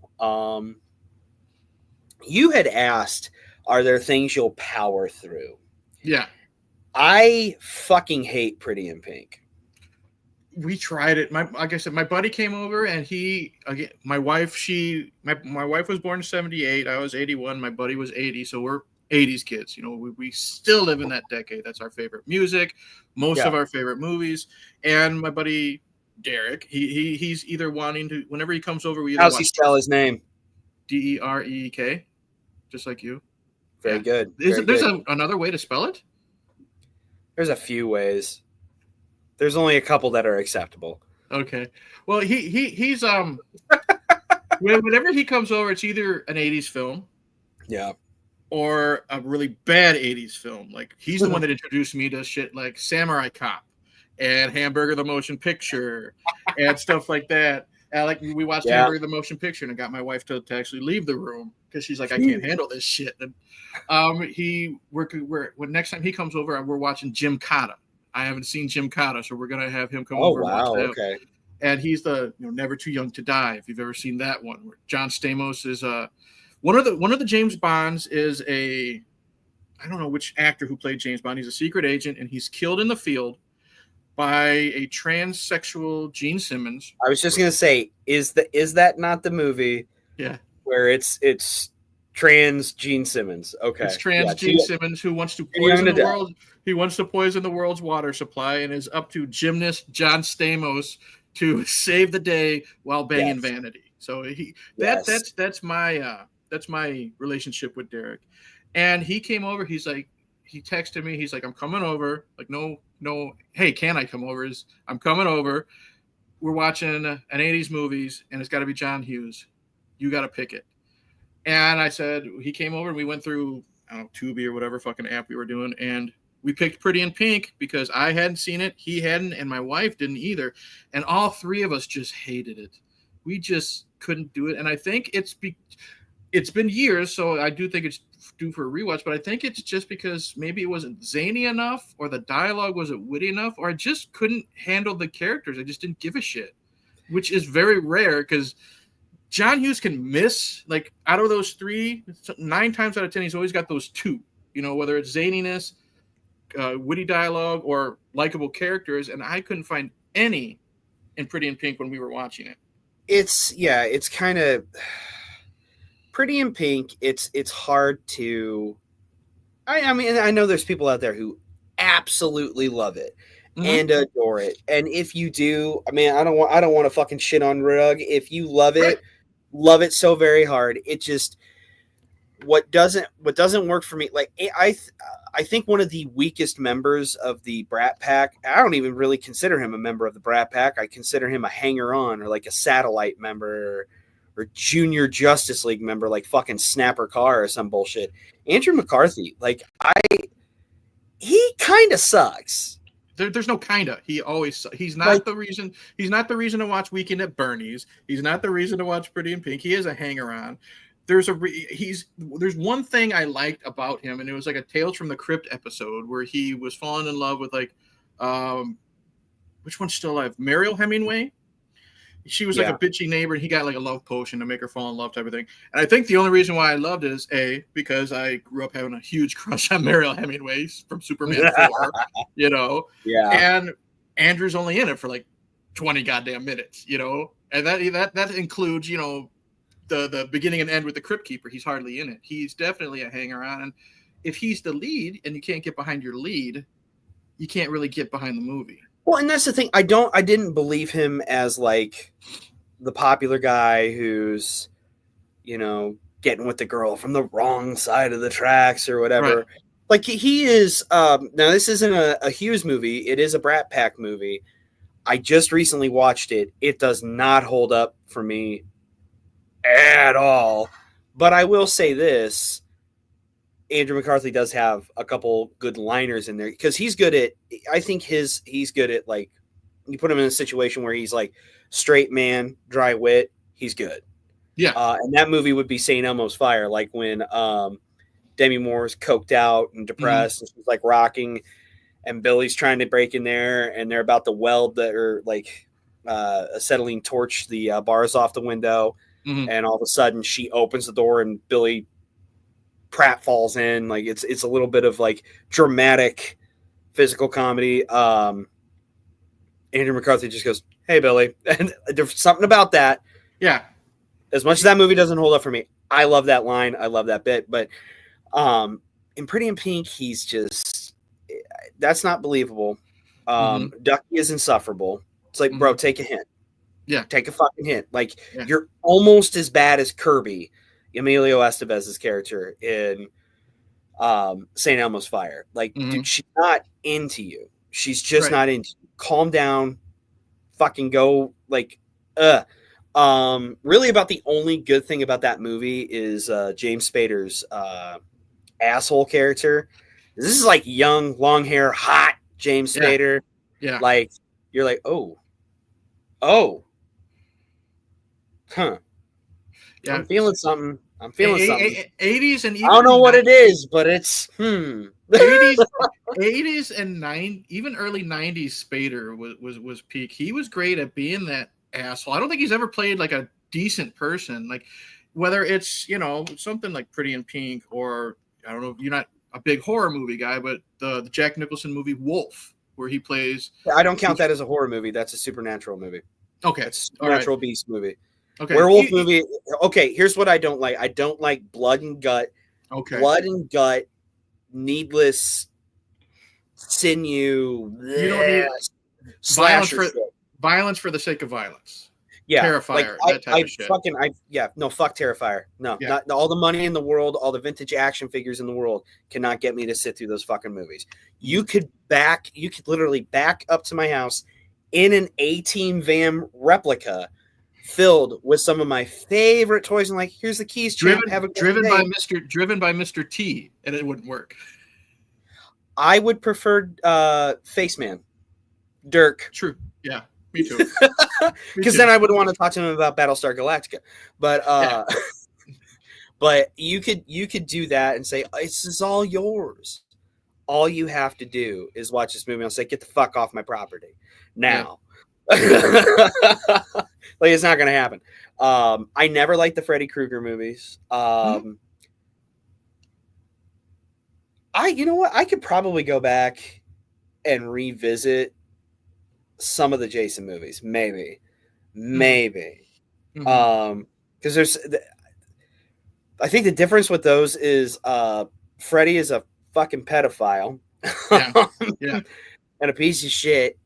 You had asked, are there things you'll power through? Yeah. I fucking hate Pretty in Pink. We tried it. Like I said, my buddy came over, and my wife was born in 78. I was 81. My buddy was 80. So we're 80s kids. You know, we still live in that decade. That's our favorite music, most of our favorite movies. And my buddy Derek, he's either wanting to, whenever he comes over, how's he spell his name? Derek, just like you. Very good. There's another way to spell it? There's a few ways. There's only a couple that are acceptable. Okay. Well, he's whenever he comes over, it's either an 80s film. Yeah. Or a really bad 80s film. Like, he's the one that introduced me to shit like Samurai Cop and Hamburger the Motion Picture and stuff like that. Like, we watched Hamburger the Motion Picture, and I got my wife to actually leave the room because she's like, I can't handle this shit. And when next time he comes over, we're watching Jim Cotta. I haven't seen Jim Cotta, so we're gonna have him come over. Oh wow, okay. And he's the Never Too Young to Die. If you've ever seen that one, where John Stamos is one of the James Bonds is I don't know which actor who played James Bond. He's a secret agent, and he's killed in the field by a transsexual Gene Simmons. I was just gonna say, is that not the movie? Yeah, where it's trans Gene Simmons. Okay, it's trans Gene Simmons who wants to poison the world. He wants to poison the world's water supply, and is up to gymnast John Stamos to save the day while banging Vanity. So that's my relationship with Derek. And he came over. He's like, he texted me. He's like, I'm coming over. Like, no. Hey, can I come over? I'm coming over. We're watching an 80s movies, and it's got to be John Hughes. You got to pick it. And I said, he came over, and we went through, I don't know, Tubi or whatever fucking app we were doing, and we picked Pretty in Pink because I hadn't seen it, he hadn't, and my wife didn't either. And all three of us just hated it. We just couldn't do it. And I think it's been years, so I do think it's due for a rewatch, but I think it's just because maybe it wasn't zany enough, or the dialogue wasn't witty enough, or I just couldn't handle the characters. I just didn't give a shit, which is very rare because John Hughes can miss, like, out of those 3, 9 times out of 10, he's always got those 2. You know, whether it's zaniness, witty dialogue, or likable characters, and I couldn't find any in Pretty in Pink when we were watching it. It's kind of Pretty in Pink. It's hard to. I mean, I know there's people out there who absolutely love it and adore it, and if you do, I mean, I don't want to fucking shit on Rug. If you love it, love it so very hard. It just what doesn't work for me. Like I think one of the weakest members of the Brat Pack. I don't even really consider him a member of the Brat Pack. I consider him a hanger-on or like a satellite member or junior Justice League member, like fucking Snapper Carr or some bullshit. Andrew McCarthy, like he kind of sucks. There's no kinda. He's not the reason. He's not the reason to watch Weekend at Bernie's. He's not the reason to watch Pretty in Pink. He is a hanger-on. There's one thing I liked about him, and it was like a Tales from the Crypt episode where he was falling in love with like, which one's still alive? Mariel Hemingway. She was like a bitchy neighbor, and he got like a love potion to make her fall in love, type of thing. And I think the only reason why I loved it is because I grew up having a huge crush on Mariel Hemingway from Superman 4, you know. Yeah. And Andrew's only in it for like 20 goddamn minutes, you know, and that includes, you know, the beginning and end with the Crypt Keeper. He's hardly in it. He's definitely a hanger-on, and if he's the lead and you can't get behind your lead, you can't really get behind the movie. Well, and that's the thing. I didn't believe him as like the popular guy who's, you know, getting with the girl from the wrong side of the tracks or whatever. Right. Like he is. Now this isn't a Hughes movie. It is a Brat Pack movie. I just recently watched it. It does not hold up for me at all. But I will say this. Andrew McCarthy does have a couple good liners in there because he's good at, I think he's good at, like, you put him in a situation where he's like straight man, dry wit. He's good. Yeah. And that movie would be St. Elmo's Fire. Like when Demi Moore's coked out and depressed and she's like rocking and Billy's trying to break in there and they're about to weld or like acetylene torch the bars off the window. And all of a sudden she opens the door and Billy Pratt falls in. Like it's a little bit of like dramatic physical comedy. Andrew McCarthy just goes, "Hey, Billy." And there's something about that. Yeah. As much as that movie doesn't hold up for me, I love that line. I love that bit. But in Pretty in Pink, he's just, that's not believable. Ducky is insufferable. It's like, bro, take a hint. Yeah. Take a fucking hint. Like, you're almost as bad as Kirby, Emilio Estevez's character in St. Elmo's Fire. Like, dude, she's not into you. She's just not into you. Calm down. Fucking go. Like, really about the only good thing about that movie is James Spader's asshole character. This is like young, long hair, hot James Spader. Yeah. Like, you're like, oh. Huh. Yeah. I'm feeling something. 80s and even I don't know what it is, but it's 80s and even early 90s Spader was peak. He was great at being that asshole. I don't think he's ever played like a decent person. Like whether it's, you know, something like Pretty in Pink or I don't know, you're not a big horror movie guy, but the Jack Nicholson movie Wolf, where he plays. I don't count that as a horror movie. That's a supernatural movie. Okay, it's a supernatural beast movie. Okay, werewolf movie. Okay, here's what I don't like. I don't like blood and gut. Okay, blood and gut, needless sinew. You don't need violence for the sake of violence. Yeah, Terrifier. That type of shit. Fuck Terrifier. No, not all the money in the world, all the vintage action figures in the world cannot get me to sit through those fucking movies. You could literally back up to my house in an A-Team van replica filled with some of my favorite toys and like, here's the keys, driven by Mr. T, and it wouldn't work. I would prefer Faceman. Dirk. True. Yeah. Me too. Because then I would want to talk to him about Battlestar Galactica. But but you could do that and say, this is all yours. All you have to do is watch this movie and say, get the fuck off my property now. Like, it's not going to happen. I never liked the Freddy Krueger movies. You know what? I could probably go back and revisit some of the Jason movies. Maybe. Because I think the difference with those is Freddy is a fucking pedophile. Yeah. And a piece of shit.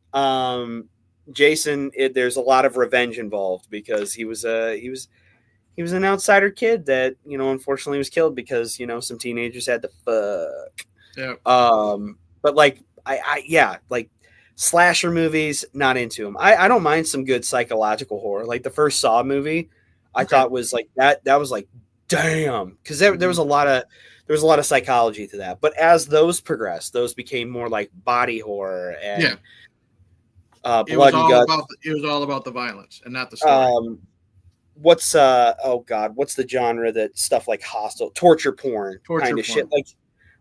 Jason, there's a lot of revenge involved because he was an outsider kid that, you know, unfortunately was killed because, you know, some teenagers had to fuck. Yeah. But like like slasher movies, not into them. I don't mind some good psychological horror. Like the first Saw movie, I thought was like that was like damn, because there was a lot of psychology to that. But as those progressed, those became more like body horror and blood and guts. It was all about the violence and not the story. What's the genre that stuff like Hostel, torture porn kind of shit?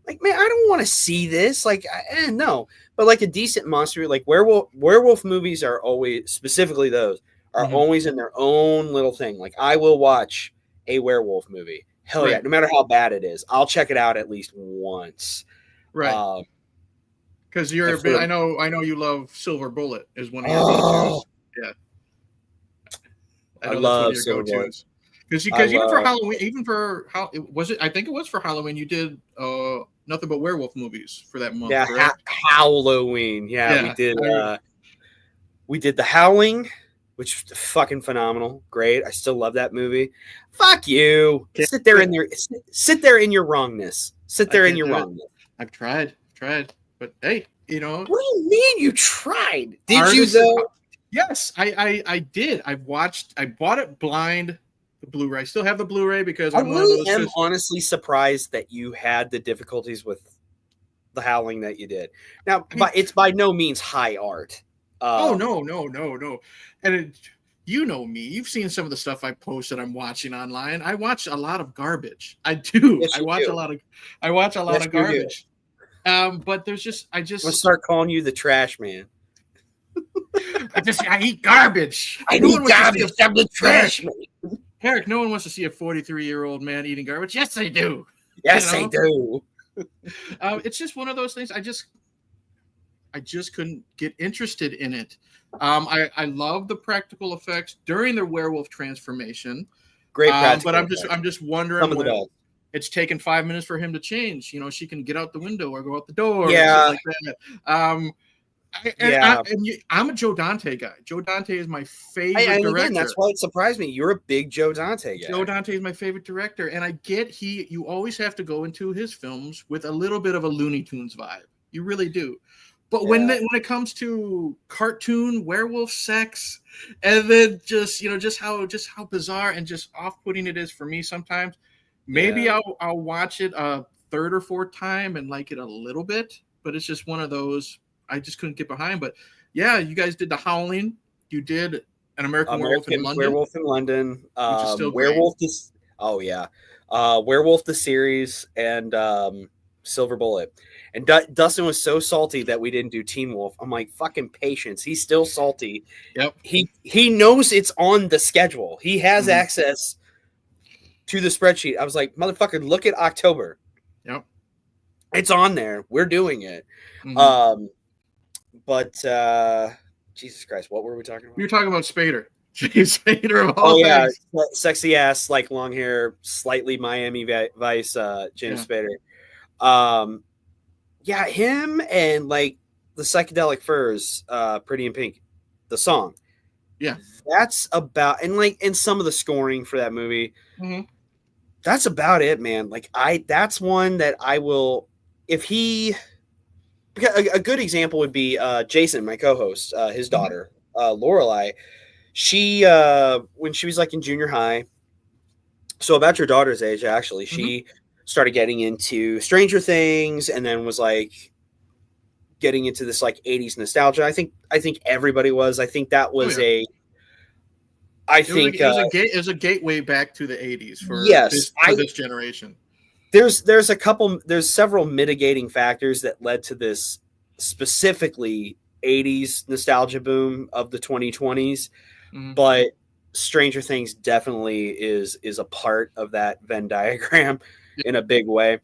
Like man, I don't want to see this. Like, no. But like a decent monster, like werewolf movies are always, specifically those, are always in their own little thing. Like, I will watch a werewolf movie. Hell yeah, no matter how bad it is, I'll check it out at least once. Right. Because you're a bit, I know you love Silver Bullet is one of your go-tos. Yeah. I love Silver Bullet. Because even for Halloween, I think it was for Halloween, you did nothing but werewolf movies for that month. Yeah, Halloween. Yeah, we did. We did The Howling, which was fucking phenomenal. Great. I still love that movie. Fuck you. Sit there in your wrongness. Sit there in your wrongness. I've tried. But hey, you know. What do you mean you tried? Did you though? Yes, I did. I bought it blind, the Blu-ray. I still have the Blu-ray because I'm honestly surprised that you had the difficulties with The Howling that you did. Now, it's by no means high art. No. And you know me. You've seen some of the stuff I posted. I'm watching online. I watch a lot of garbage. I do. Yes, I watch a lot of garbage. But there's I'll start calling you the trash man. I eat garbage. I'm the trash man. Eric, no one wants to see a 43-year-old man eating garbage. Yes, they do. Yes, they do. It's just one of those things. I just couldn't get interested in it. I love the practical effects during the werewolf transformation. Great practical but I'm just wondering when it's taken 5 minutes for him to change. You know, she can get out the window or go out the door. Yeah. Or like that. I'm a Joe Dante guy. Joe Dante is my favorite director. Again, that's why it surprised me. You're a big Joe Dante guy. Joe Dante is my favorite director, and I get you always have to go into his films with a little bit of a Looney Tunes vibe. You really do. But when it comes to cartoon werewolf sex, and then just how bizarre and just off-putting it is for me sometimes, maybe I'll watch it a third or fourth time and like it a little bit. But it's just one of those I just couldn't get behind. But yeah, you guys did The Howling. You did An American Werewolf in London. Werewolf in London. Which is still Werewolf. Werewolf the series and Silver Bullet. And Dustin was so salty that we didn't do Teen Wolf. I'm like, fucking patience. He's still salty. Yep. He knows it's on the schedule. He has access to the spreadsheet. I was like, motherfucker, look at October. Yep. It's on there. We're doing it. But Jesus Christ, what were we talking about? We were talking about Spader. James Spader of all things. Sexy ass, like long hair, slightly Miami Vice, James Spader. Him and like the Psychedelic Furs, Pretty in Pink, the song. Yeah, that's about, and some of the scoring for that movie. That's about it, man. Like that's one that I will, if he. A good example would be Jason, my co-host, his daughter, Lorelai. She, when she was like in junior high, so about your daughter's age, actually, she started getting into Stranger Things, and then was like getting into this like 80s nostalgia. I think everybody was. I think that was it was a gateway back to the 80s for this generation. There's several mitigating factors that led to this specifically '80s nostalgia boom of the 2020s, Mhm. but Stranger Things definitely is a part of that Venn diagram in a big way.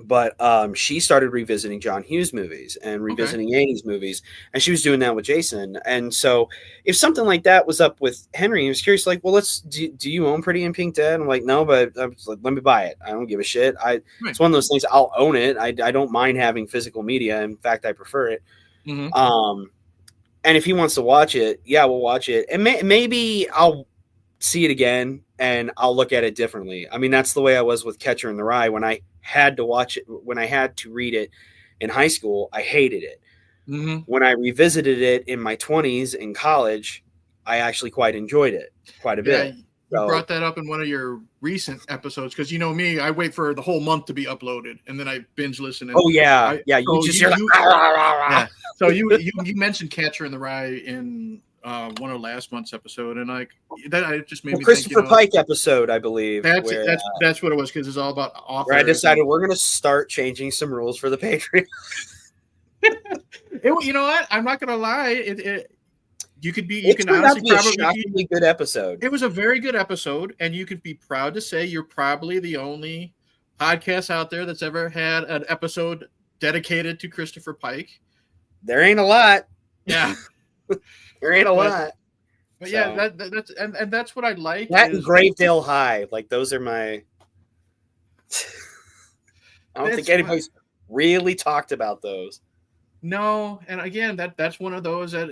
But she started revisiting John Hughes movies and Okay. revisiting '80s movies, and she was doing that with Jason. And so, if something like that was up with Henry, he was curious, like, well, do you own Pretty in Pink, Dad? I'm like, no, but I was like, let me buy it. I don't give a shit. Right. It's one of those things. I'll own it. I don't mind having physical media. In fact, I prefer it. Mhm. And if he wants to watch it, yeah, we'll watch it, and maybe I'll see it again and I'll look at it differently. I mean, that's the way I was with Catcher in the Rye. When I had to watch it, when I had to read it in high school, I hated it. Mhm. When I revisited it in my 20s in college, I actually quite enjoyed it quite a bit. You brought that up in one of your recent episodes because you know me, I wait for the whole month to be uploaded and then I binge listen. And oh yeah, you so just you, like, you, rah, rah, rah, rah. yeah. So you mentioned Catcher in the Rye in one of last month's episode, and like that, it just made me Christopher think. Pike episode, I believe. That's what it was because it's all about authors. Where I decided we're going to start changing some rules for the Patreon. You know what? I'm not going to lie. You could be. You can turned honestly out to be a shockingly good episode. It was a very good episode, and you could be proud to say you're probably the only podcast out there that's ever had an episode dedicated to Christopher Pike. There ain't a lot. Yeah, there ain't a lot. But so, yeah, that's and that's what I like. That and Gravedale High, like those are my. I don't think anybody's really talked about those. No, and again, that's one of those that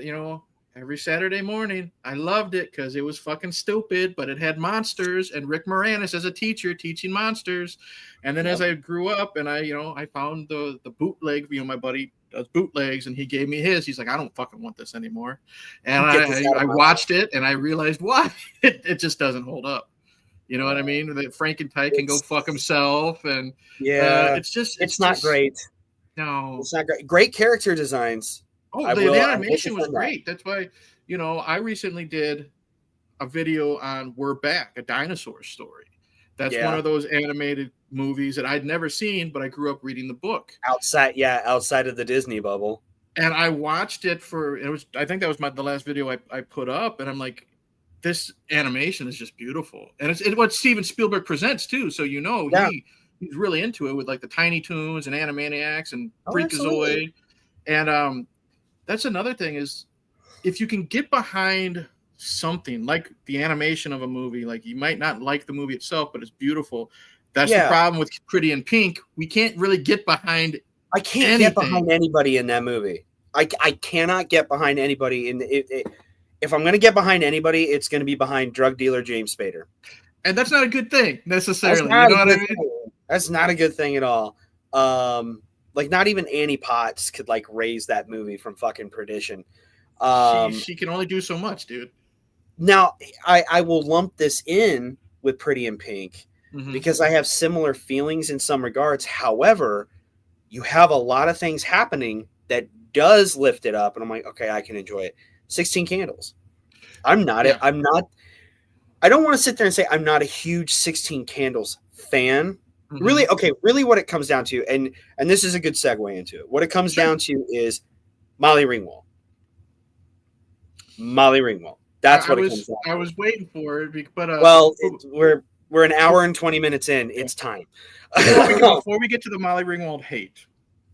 every Saturday morning, I loved it because it was fucking stupid, but it had monsters and Rick Moranis as a teacher teaching monsters. And then as I grew up and I found the bootleg, my buddy does bootlegs and he gave me his. He's like, I don't fucking want this anymore. And I watched it and I realized why it just doesn't hold up. You know what I mean? That Frankentyke can go fuck himself. And it's not great. No, it's not great. Great character designs. Oh, the animation was great. That's why, I recently did a video on We're Back, a dinosaur story. That's one of those animated movies that I'd never seen, but I grew up reading the book. Outside of the Disney bubble. And I watched it I think that was the last video I put up, and I'm like, this animation is just beautiful. And it's what Steven Spielberg presents too, so he's really into it with like the Tiny Toons and Animaniacs and Freakazoid. And that's another thing is if you can get behind something like the animation of a movie, like you might not like the movie itself, but it's beautiful. That's the problem with Pretty in Pink. We can't really get behind. I can't get behind anybody in that movie. I cannot get behind anybody in it. If I'm going to get behind anybody, it's going to be behind drug dealer James Spader. And that's not a good thing necessarily. You know what I mean? That's not a good thing at all. Like not even Annie Potts could like raise that movie from fucking perdition. She can only do so much, dude. Now I will lump this in with Pretty in Pink because I have similar feelings in some regards. However, you have a lot of things happening that does lift it up, and I'm like, okay, I can enjoy it. 16 Candles. I don't want to sit there and say I'm not a huge 16 Candles fan. Really, what it comes down to, and this is a good segue into it. What it comes down to is Molly Ringwald. That's what it comes down to. I was waiting for it, but we're an hour and 20 minutes in. It's time. Before we get to the Molly Ringwald hate,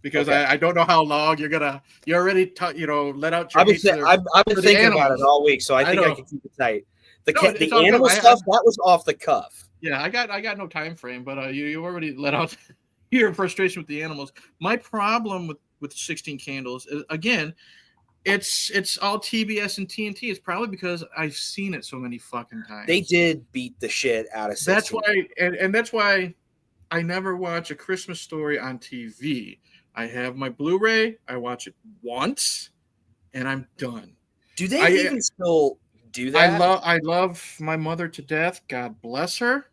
because I don't know how long you're gonna. You already let out your I've been thinking about it all week, so I think I can keep it tight. The animal stuff that was off the cuff. Yeah, I got no time frame, but you already let out your frustration with the animals. My problem with 16 Candles is, again, it's all TBS and TNT. It's probably because I've seen it so many fucking times. They did beat the shit out of 16. That's why, and that's why I never watch A Christmas Story on TV. I have my Blu-ray. I watch it once, and I'm done. Do they even still do that? I love my mother to death. God bless her.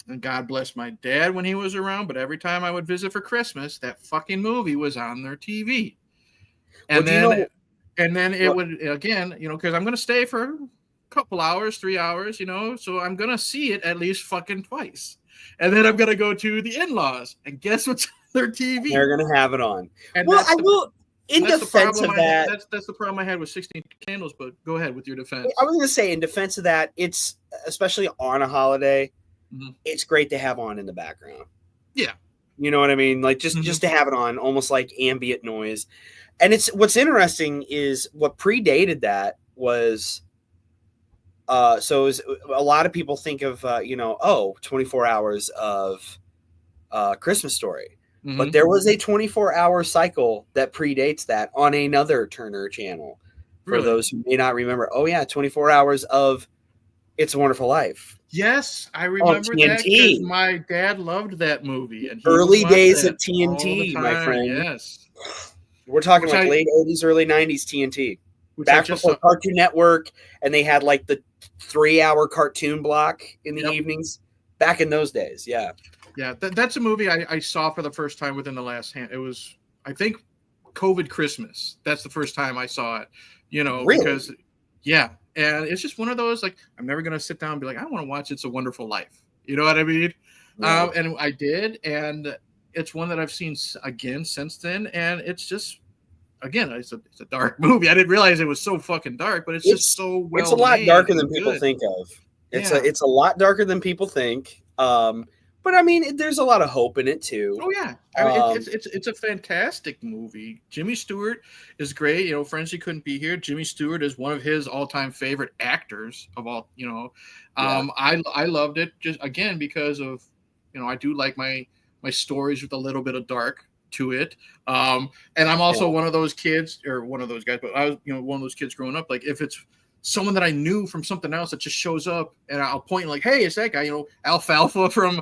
And God bless my dad when he was around. But every time I would visit for Christmas, that fucking movie was on their TV. And then it would, again, because I'm going to stay for a couple hours, 3 hours, so I'm going to see it at least fucking twice. And then I'm going to go to the in-laws. And guess what's on their TV? They're going to have it on. And in defense of that, that's the problem I had with 16 Candles. But go ahead with your defense. I was going to say, in defense of that, it's especially on a holiday, it's great to have on in the background. Yeah, you know what I mean. Like just to have it on, almost like ambient noise. And it's what's interesting is what predated that was. So it was, a lot of people think of 24 hours of Christmas Story. But there was a 24-hour cycle that predates that on another Turner channel. For those who may not remember, 24 hours of It's a Wonderful Life. Yes, I remember that because my dad loved that movie. And early days of TNT, my friend. Yes, we're talking late 80s, early 90s TNT. Back before Cartoon Network, and they had like the 3-hour cartoon block in the evenings. Back in those days, yeah. Yeah, that's a movie I saw for the first time within the last it was, I think, COVID Christmas. That's the first time I saw it, really? Because, and it's just one of those, like, I'm never going to sit down and be like, I want to watch It's a Wonderful Life. You know what I mean? Yeah. And I did, and it's one that I've seen again since then, and it's just, again, it's a dark movie. I didn't realize it was so fucking dark, but it's just so well It's a lot darker than people think of. It's a lot darker than people think. But I mean, there's a lot of hope in it too. Oh yeah, I mean, it's a fantastic movie. Jimmy Stewart is great. Frenchie couldn't be here. Jimmy Stewart is one of his all-time favorite actors of all. I loved it just again because of I do like my stories with a little bit of dark to it. And I'm also one of those kids or one of those guys, but I was one of those kids growing up. Like if it's someone that I knew from something else that just shows up, and I'll point like, hey, it's that guy. Alfalfa from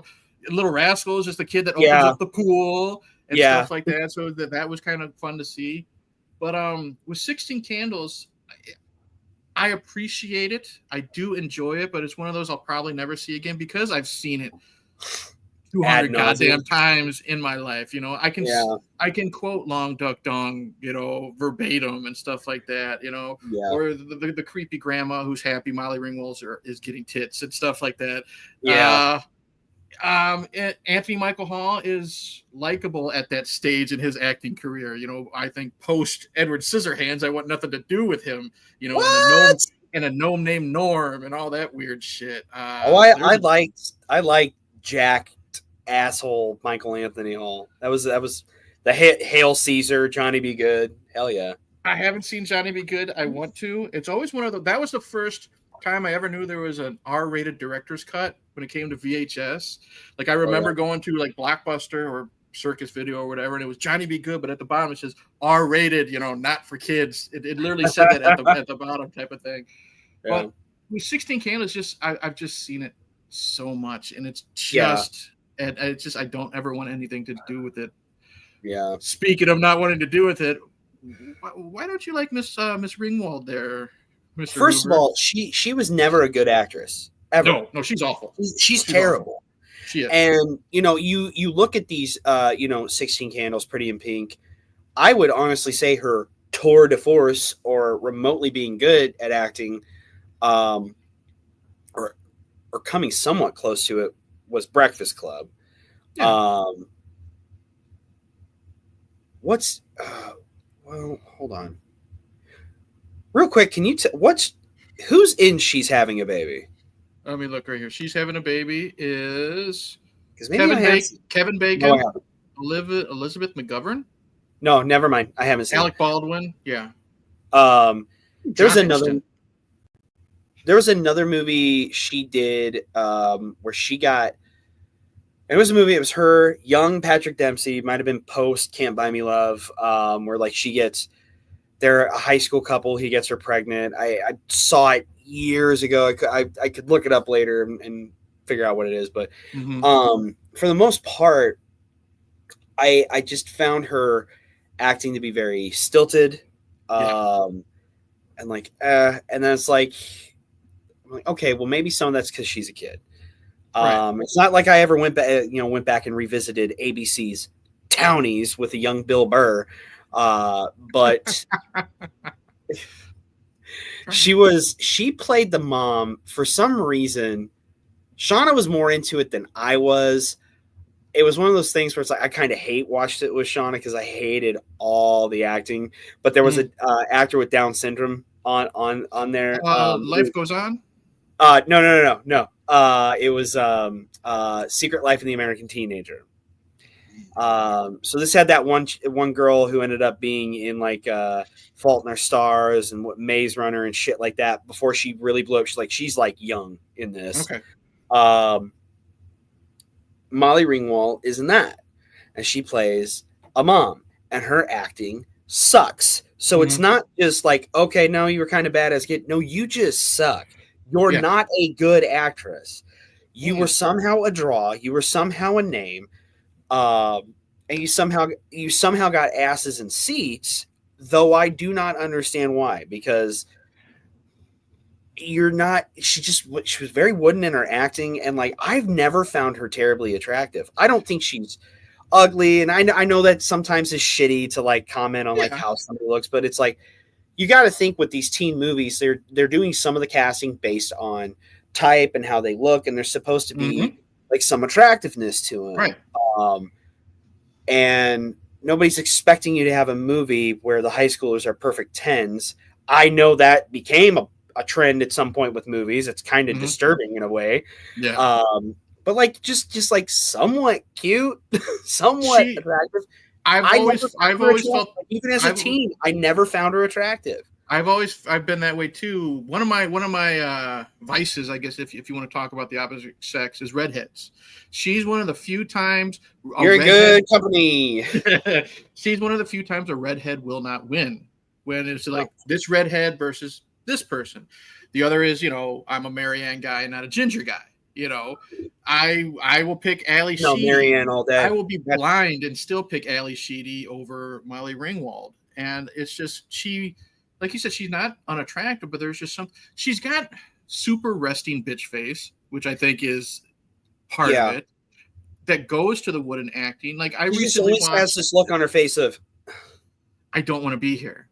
Little Rascals, just the kid that opens up the pool and stuff like that. So that was kind of fun to see. But with 16 Candles, I appreciate it. I do enjoy it, but it's one of those I'll probably never see again because I've seen it 200 goddamn times in my life. I can quote Long Duck Dong, verbatim and stuff like that, or the creepy grandma who's happy Molly Ringwald is getting tits and stuff like that. Anthony Michael Hall is likable at that stage in his acting career. I think post Edward Scissorhands, I want nothing to do with him. And a gnome named Norm and all that weird shit. I like Jack asshole Michael Anthony Hall. That was the Hail Caesar, Johnny Be Good. Hell yeah. I haven't seen Johnny Be Good. I want to. It's always one of the. That was the first time I ever knew there was an R-rated director's cut when it came to VHS. Like I remember going to like Blockbuster or Circus Video or whatever, and it was Johnny Be Good, but at the bottom it says R-rated, not for kids. It literally said that at the bottom type of thing. Yeah. But with 16 Candles, I've just seen it so much, and it's just and it's just I don't ever want anything to do with it. Yeah. Speaking of not wanting to do with it, why don't you like Miss Ringwald there? Mr. First Hoover? of all, she was never a good actress. Ever. No, she's awful. She's terrible. Awful. She is. And you look at these 16 Candles, Pretty in Pink. I would honestly say her tour de force or remotely being good at acting, or coming somewhat close to it, was Breakfast Club. Yeah. Well, hold on. Real quick, can you who's in She's Having a Baby? Let me look right here. She's Having a Baby is Kevin Bacon, No, Elizabeth McGovern. No, never mind. I haven't seen Alec Baldwin. Yeah. There was another movie she did where she got. It was a movie. It was her, young Patrick Dempsey. Might have been post Can't Buy Me Love, where like they're a high school couple. He gets her pregnant. I saw it years ago. I could look it up later and figure out what it is. But for the most part, I just found her acting to be very stilted, and then it's like, I'm like, okay, well maybe some of that's because she's a kid. Right. It's not like I ever went back and revisited ABC's Townies with a young Bill Burr, but she played the mom for some reason. Shauna was more into it than I was, it was one of those things where it's like I kind of watched it with Shauna because I hated all the acting. But there was an actor with Down syndrome on there. Life Goes On. No. It was Secret Life of the American Teenager. So this had that one girl who ended up being in like Fault in Our Stars and Maze Runner and shit like that before she really blew up. She's like young in this. Okay. Molly Ringwald is in that, and she plays a mom, and her acting sucks. So it's not just like, okay, no, you were kind of bad as a kid. No, you just suck. You're not a good actress. You were somehow a draw. You were somehow a name. And you somehow got asses in seats, though I do not understand why, because you're not, she was very wooden in her acting, and like I've never found her terribly attractive. I don't think she's ugly, and I know that sometimes it's shitty to like comment on like how somebody looks, but it's like you got to think with these teen movies, they're doing some of the casting based on type and how they look, and there's supposed to be like some attractiveness to them, right? And nobody's expecting you to have a movie where the high schoolers are perfect 10s. I know that became a trend at some point with movies. It's kind of disturbing in a way. Yeah. But like just like somewhat cute, somewhat attractive. I've always felt, even as a teen, I never found her attractive. I've been that way too. One of my vices, I guess, if you want to talk about the opposite sex, is redheads. She's one of the few times you're a good company. She's one of the few times a redhead will not win. When it's like this redhead versus this person. The other is, I'm a Marianne guy, not a Ginger guy. I will pick Ali Sheedy. Marianne all day. I will be blind and still pick Ali Sheedy over Molly Ringwald. And it's just like you said, she's not unattractive, but there's just she's got super resting bitch face, which I think is part of it. That goes to the wooden acting. Like I recently always has this look on her face of, I don't want to be here.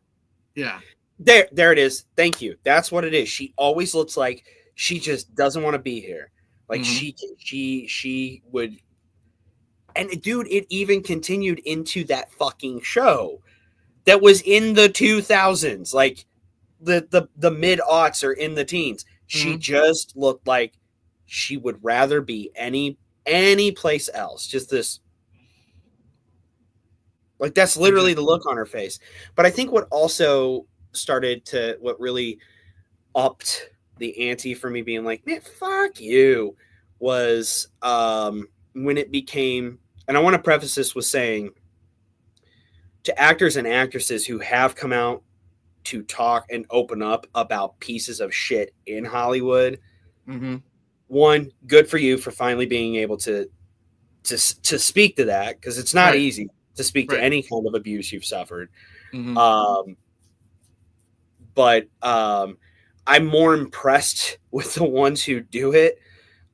Yeah. There it is. Thank you. That's what it is. She always looks like she just doesn't want to be here. Like she would. And dude, it even continued into that fucking show that was in the 2000s, like the mid-aughts or in the teens. She just looked like she would rather be any place else. Just this. Like that's literally the look on her face. But I think what really upped the ante for me being like, man, fuck you, was when it became, and I want to preface this with saying to actors and actresses who have come out to talk and open up about pieces of shit in Hollywood. One, good for you for finally being able to speak to that, because it's not easy to speak to any kind of abuse you've suffered. But I'm more impressed with the ones who do it.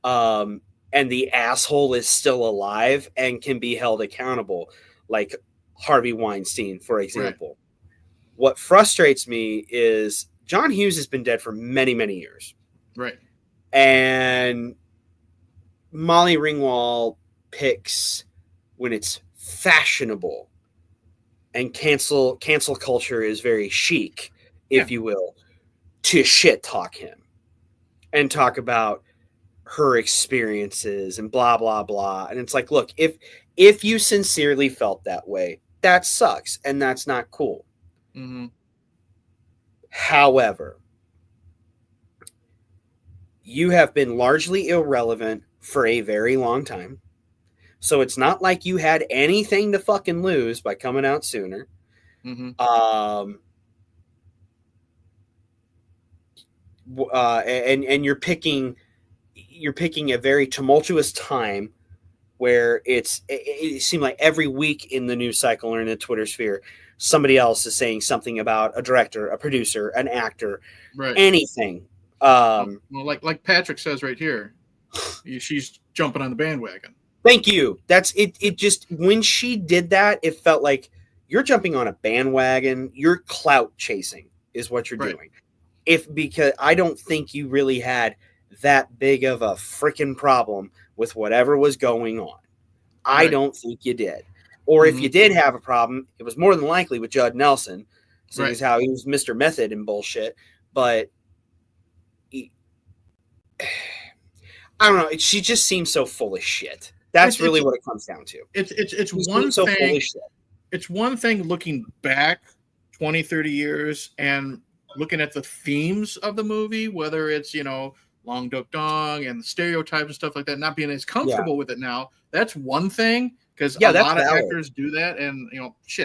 And the asshole is still alive and can be held accountable. Like Harvey Weinstein, for example. What frustrates me is John Hughes has been dead for many, many years. Right. And Molly Ringwald picks when it's fashionable, and cancel culture is very chic, if you will, to shit talk him and talk about her experiences and blah blah blah. And it's like, look, if you sincerely felt that way, that sucks and that's not cool. However, you have been largely irrelevant for a very long time. So it's not like you had anything to fucking lose by coming out sooner. And you're picking a very tumultuous time where it seemed like every week in the news cycle or in the Twitter sphere, somebody else is saying something about a director, a producer, an actor, anything. Well, like Patrick says right here, she's jumping on the bandwagon. Thank you. That's it. It just, when she did that, it felt like you're jumping on a bandwagon. You're clout chasing is what you're doing. Because I don't think you really had that big of a freaking problem with whatever was going on. I don't think you did. Or if you did have a problem, it was more than likely with Judd Nelson, seeing as how he was Mr. Method and bullshit. But I don't know. She just seems so full of shit. That's really what it comes down to. It's one thing. It's one thing looking back 20, 30 years and looking at the themes of the movie, whether it's, Long Duk Dong and the stereotypes and stuff like that, not being as comfortable with it now. That's one thing, because a lot of actors do that. And,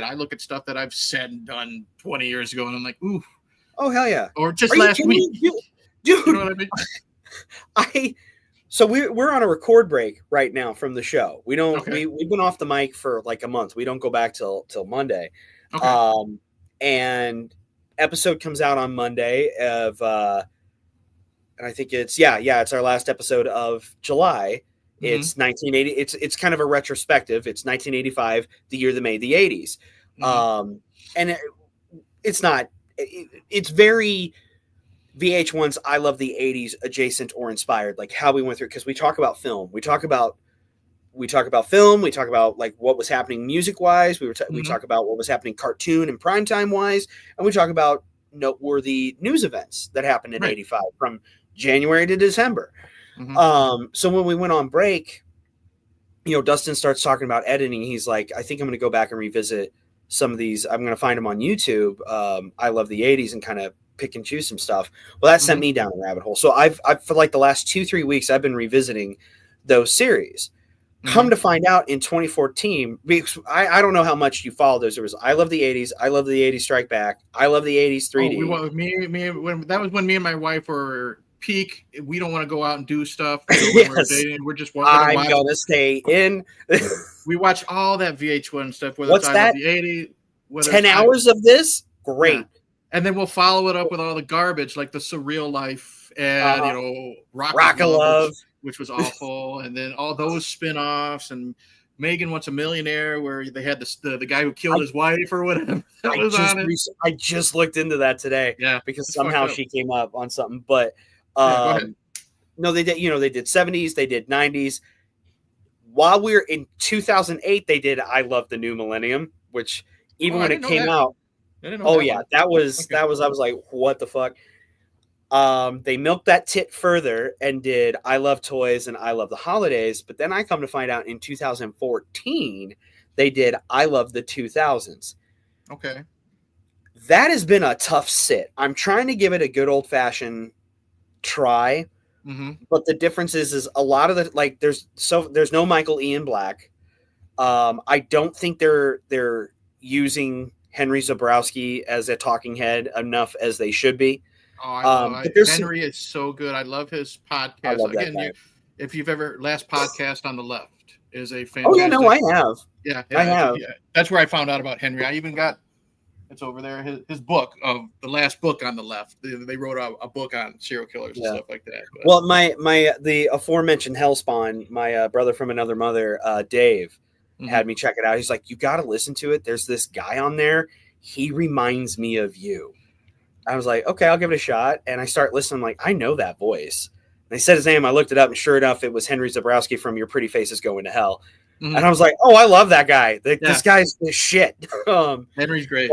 I look at stuff that I've said and done 20 years ago and I'm like, ooh. Oh, hell yeah. Or just last week. Dude. You know what I mean? So we're on a record break right now from the show. We don't. Okay. We've been off the mic for like a month. We don't go back till Monday. Okay. And episode comes out on Monday of, and I think it's our last episode of July. It's 1980. It's kind of a retrospective. It's 1985, the year that made the 80s. And it's not. It's very VH1's I Love the 80s adjacent or inspired, like how we went through, because we talk about film. We talk about film. We talk about like what was happening music wise. We talk about what was happening cartoon and primetime wise. And we talk about noteworthy news events that happened in 85 from January to December. So when we went on break, Dustin starts talking about editing. He's like, I think I'm going to go back and revisit some of these. I'm going to find them on YouTube. I Love the 80s and kind of pick and choose some stuff. Well, that sent me down a rabbit hole. So I've for like the last 2-3 weeks, I've been revisiting those series. Come to find out in 2014, because I don't know how much you follow those. There was I Love the 80s, I Love the 80s Strike Back, I Love the 80s 3D. That was when me and my wife were peak. We don't want to go out and do stuff. Yes. We're dating. We're just I'm going to stay in. We watch all that VH1 stuff. What's it's that? The 80s. 10 hours of this? Great. Yeah. And then we'll follow it up with all the garbage, like The Surreal Life and, Rock of Love, which was awful. And then all those spin-offs and Megan Wants a Millionaire, where they had the guy who killed his wife or whatever. I just looked into that today. Yeah, because somehow she came up on something. But no, they did. They did 70s, they did 90s. While we were in 2008, they did I Love the New Millennium, which even when it came out. That was I was like, what the fuck? They milked that tit further and did I Love Toys and I Love the Holidays, but then I come to find out in 2014 they did I Love the 2000s. Okay. That has been a tough sit. I'm trying to give it a good old-fashioned try, but the difference is a lot of the, like, there's no Michael Ian Black. I don't think they're using Henry Zebrowski as a talking head enough as they should be. Henry is so good. I love his podcast. Again, if you've ever, Last Podcast on the Left is a fantastic. Oh yeah, no, I have. Yeah, I have. That's where I found out about Henry. I even got, it's over there, his book of The Last Book on the Left. They wrote a book on serial killers and stuff like that. But. Well, the aforementioned Hellspawn, my brother from another mother, Dave, had me check it out. He's like, you got to listen to it. There's this guy on there. He reminds me of you. I was like, okay, I'll give it a shot. And I start listening. I'm like, I know that voice. And they said his name. I looked it up, and sure enough, it was Henry Zebrowski from Your Pretty Face is Going to Hell. And I was like, oh, I love that guy. This guy's the shit. Henry's great.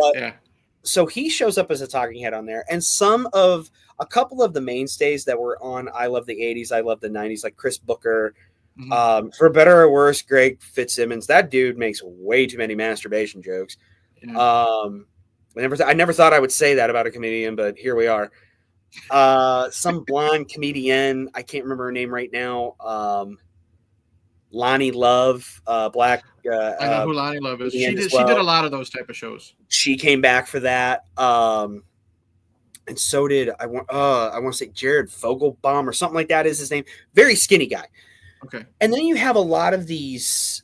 So he shows up as a talking head on there. And a couple of the mainstays that were on I Love the 80s, I Love the 90s, like Chris Booker, for better or worse, Greg Fitzsimmons. That dude makes way too many masturbation jokes. I never thought I would say that about a comedian, but here we are. Some blonde comedian, I can't remember her name right now. Lonnie Love, black. I know who Lonnie Love is. She did a lot of those type of shows. She came back for that. And so did I want to say Jared Fogelbaum or something like that is his name. Very skinny guy. Okay. And then you have a lot of these.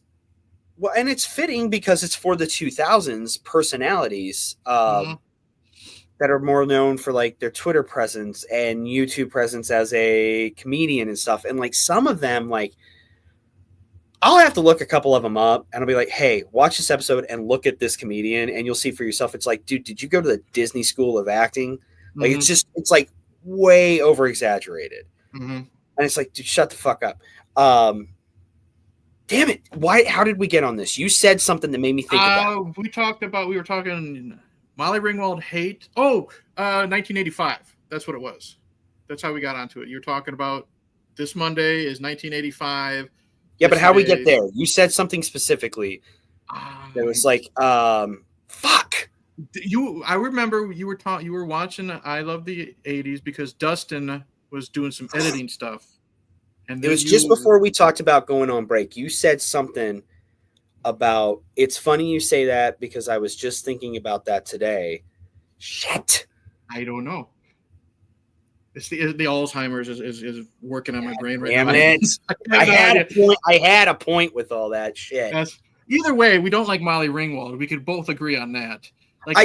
Well, and it's fitting because it's for the 2000s personalities that are more known for like their Twitter presence and YouTube presence as a comedian and stuff. And like some of them, like I'll have to look a couple of them up and I'll be like, hey, watch this episode and look at this comedian and you'll see for yourself. It's like, dude, did you go to the Disney School of Acting? Like it's like way over exaggerated. And it's like, dude, shut the fuck up. damn it. Why? How did we get on this? You said something that made me think about it. We were talking Molly Ringwald hate. Oh, 1985. That's what it was. That's how we got onto it. You're talking about this Monday is 1985. Yeah, but how we get there? You said something specifically. It was like, fuck. I remember you were watching I Love the 80s because Dustin was doing some editing stuff. And it was just before we talked about going on break. You said something about, it's funny you say that because I was just thinking about that today. Shit. I don't know. It's the Alzheimer's is working on my brain right now. I had a point with all that shit. Either way, we don't like Molly Ringwald. We could both agree on that. Like I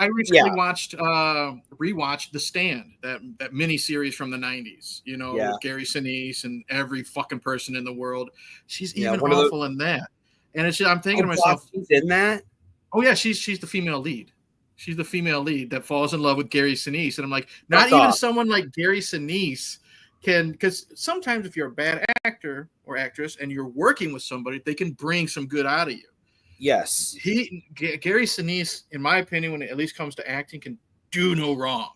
recently rewatched The Stand, that mini series from the 90s, with Gary Sinise and every fucking person in the world. She's even awful in that. And it's just, I'm thinking to myself, she's in that? Oh yeah, she's the female lead. She's the female lead that falls in love with Gary Sinise. And I'm like, not even someone like Gary Sinise can, because sometimes if you're a bad actor or actress and you're working with somebody, they can bring some good out of you. Yes. Gary Sinise, in my opinion, when it at least comes to acting, can do no wrong.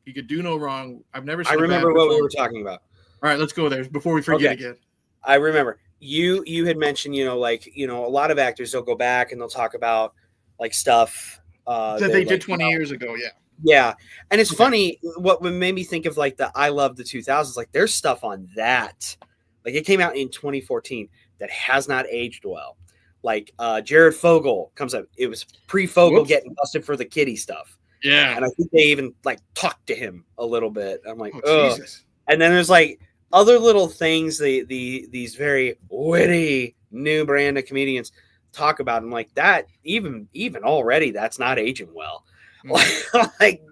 He could do no wrong. I've never seen. I remember what we were talking about. All right, let's go there before we forget again. I remember you had mentioned, a lot of actors, they'll go back and they'll talk about like stuff that they did 20 years ago. Yeah. Yeah. And it's funny, what made me think of like the I Love the 2000s, like there's stuff on that. Like it came out in 2014 that has not aged well. Like Jared Fogle comes up. It was pre-Fogle getting busted for the kitty stuff. Yeah. And I think they even like talked to him a little bit. I'm like, oh, Jesus. And then there's like other little things these very witty new brand of comedians talk about. I'm like, that even already that's not aging well. Like golly. Like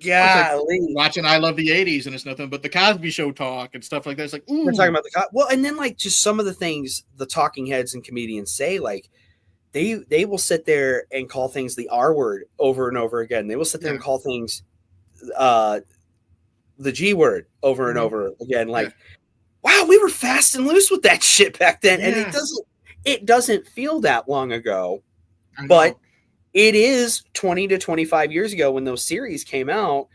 watching I Love the 80s and it's nothing but the Cosby Show talk and stuff like that. It's like, ooh. We're talking about and then like just some of the things the talking heads and comedians say, like they will sit there and call things the R word over and over again. They will sit there and call things the G word over and over again. Like, wow, we were fast and loose with that shit back then. And it doesn't feel that long ago, but it is 20 to 25 years ago when those series came out.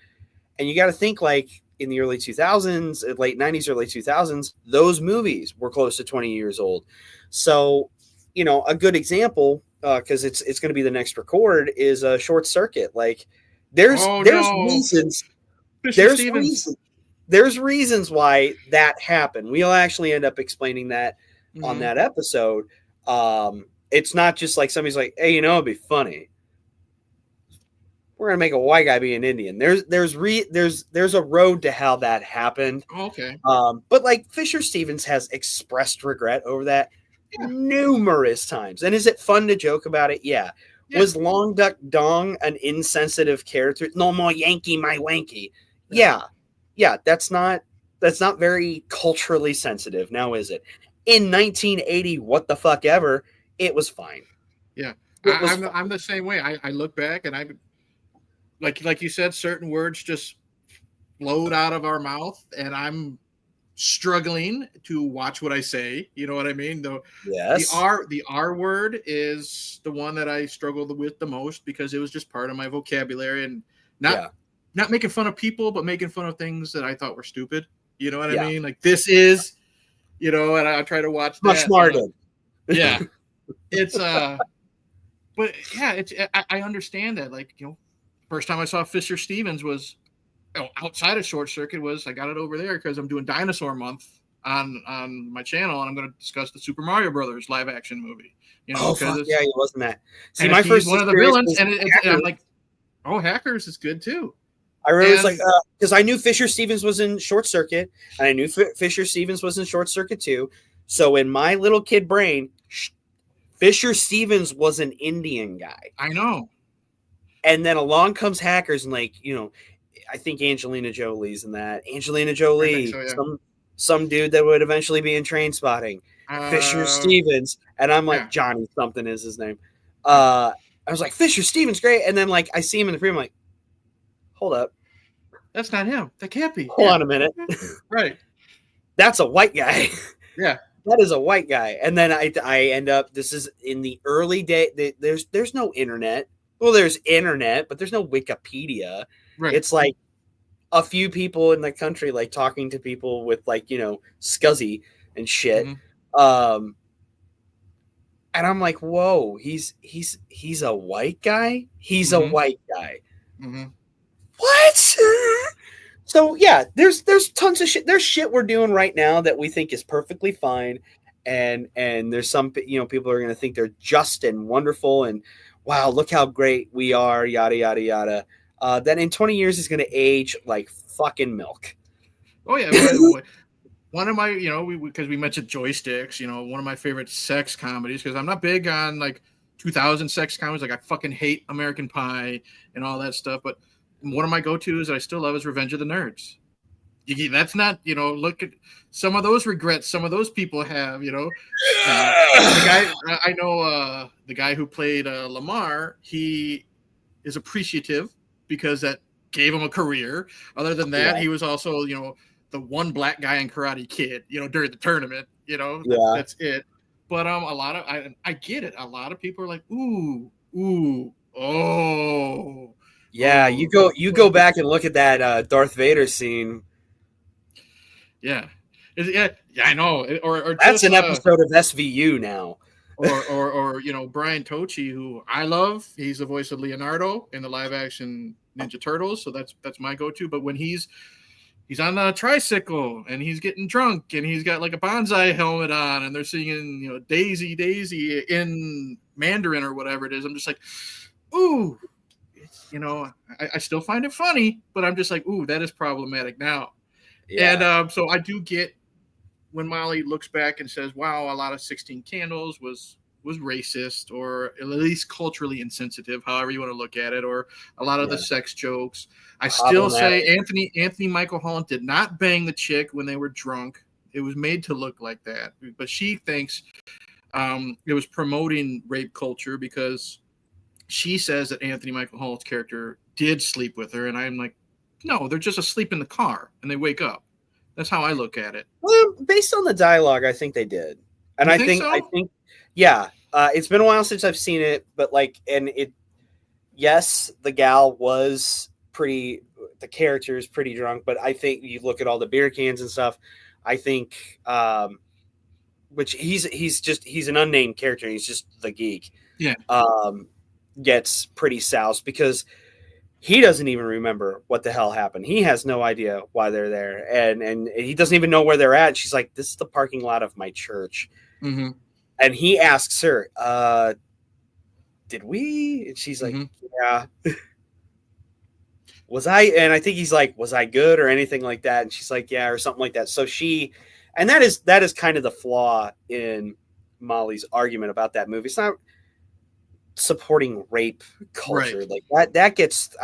And you got to think like in the early 2000s, late 90s, early 2000s, those movies were close to 20 years old. So, a good example, because it's going to be the next record, is a Short Circuit. Like there's reasons. There's reasons why that happened. We'll actually end up explaining that on that episode. It's not just like somebody's like, hey, it'd be funny. We're gonna make a white guy be an Indian. There's a road to how that happened. Okay. But like Fisher Stevens has expressed regret over that numerous times. And is it fun to joke about it? Yeah. Was Long Duck Dong an insensitive character? No more Yankee, my wanky. Yeah. That's not very culturally sensitive. Now is it? In 1980, what the fuck ever, it was fine. Yeah. I'm the same way. I look back and I like you said, certain words just flowed out of our mouth and I'm struggling to watch what I say. You know what I mean? The R word is the one that I struggled with the most because it was just part of my vocabulary and not making fun of people, but making fun of things that I thought were stupid. You know what I mean? Like this is, and I try to watch that. Much smarter. It's but yeah, I understand that. Like, first time I saw Fisher Stevens was outside of Short Circuit was I got it over there because I'm doing Dinosaur Month on my channel and I'm going to discuss the Super Mario Brothers live action movie. He wasn't that. See, my first one of the villains, and I'm like, oh, Hackers is good too. I remember it's like because I knew Fisher Stevens was in Short Circuit and I knew Fisher Stevens was in Short Circuit too. So in my little kid brain, Fisher Stevens was an Indian guy. I know. And then along comes Hackers and I think Angelina Jolie's in that. Angelina Jolie, some dude that would eventually be in Trainspotting. Fisher Stevens. And I'm like, Johnny something is his name. I was like, Fisher Stevens, great. And then I see him in the preview, I'm like, hold up. That's not him. That can't be. Hold on a minute. Right. That's a white guy. Yeah. that is a white guy. And then I end up, this is in the early day. There's no internet. Well, there's internet, but there's no Wikipedia. Right. It's like a few people in the country, like talking to people with like, SCSI and shit. And I'm like, whoa, he's a white guy. He's a white guy. What? So yeah, there's tons of shit. There's shit we're doing right now that we think is perfectly fine, and there's some people are going to think they're just and wonderful, and wow, look how great we are, yada yada yada. Then in 20 years is going to age like fucking milk. Oh yeah. One of my, because we mentioned joysticks, one of my favorite sex comedies, because I'm not big on like 2000 sex comedies. Like I fucking hate American Pie and all that stuff. But one of my go-tos that I still love is Revenge of the Nerds. That's not, look at some of those regrets some of those people have, the guy, I know the guy who played Lamar, he is appreciative because that gave him a career. Other than that, he was also, the one black guy in Karate Kid, during the tournament, that's it. But a lot of, I get it. A lot of people are like, ooh, oh. Yeah, you go back and look at that Darth Vader scene. Yeah, I know. Or that's just, an episode of SVU now. or Brian Tochi, who I love. He's the voice of Leonardo in the live action Ninja Turtles, so that's my go-to. But when he's on a tricycle and he's getting drunk and he's got like a bonsai helmet on and they're singing Daisy Daisy in Mandarin or whatever it is, I'm just like, ooh. I still find it funny, but I'm just like, ooh, that is problematic now. Yeah. And so I do get when Molly looks back and says, wow, a lot of 16 Candles was racist or at least culturally insensitive, however you want to look at it, or a lot of the sex jokes. I still say Anthony Michael Holland did not bang the chick when they were drunk. It was made to look like that. But she thinks it was promoting rape culture because she says that Anthony Michael Holland's character did sleep with her, and I'm like, no, they're just asleep in the car, and they wake up. That's how I look at it. Well, based on the dialogue, I think they did, and I think, yeah. It's been a while since I've seen it, but yes, the gal was pretty. The character is pretty drunk, but I think you look at all the beer cans and stuff. I think, which he's an unnamed character. He's just the geek. Yeah. Gets pretty soused because he doesn't even remember what the hell happened. He has no idea why they're there, and he doesn't even know where they're at. She's like, "This is the parking lot of my church," and he asks her, "Did we?" And she's like, "Yeah." Was I? And I think he's like, "Was I good or anything like that?" And she's like, "Yeah," or something like that. So and that is kind of the flaw in Molly's argument about that movie. It's not supporting rape culture, right? Like that gets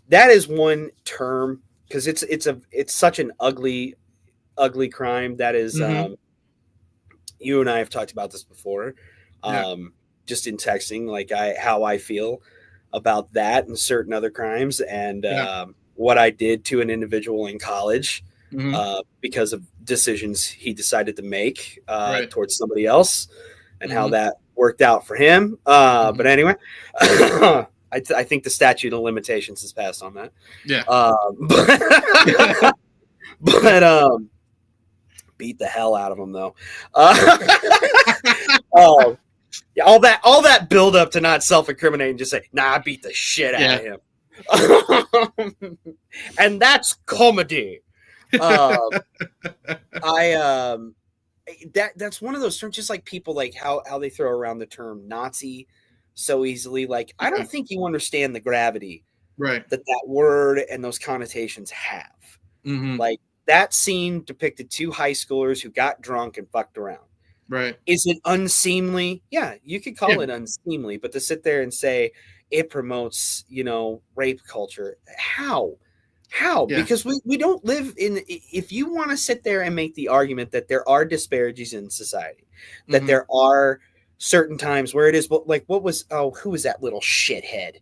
that is one term because it's such an ugly crime that is. You and I have talked about this before, just in texting, like how I feel about that and certain other crimes, and what I did to an individual in college because of decisions he decided to make towards somebody else, and how that worked out for him. But anyway, I think the statute of limitations has passed on that. Yeah. But beat the hell out of him though. Yeah, all that build up to not self-incriminate and just say, "Nah, I beat the shit out of him." And that's comedy. That's one of those terms, just like people like how they throw around the term Nazi so easily. Like, I don't think you understand the gravity that word and those connotations have. Like, that scene depicted two high schoolers who got drunk and fucked around. Right. Is it unseemly? Yeah, you could call it unseemly, but to sit there and say it promotes, rape culture, how? Yeah. Because we don't live in, if you want to sit there and make the argument that there are disparities in society, that there are certain times where it is, like, who was that little shithead?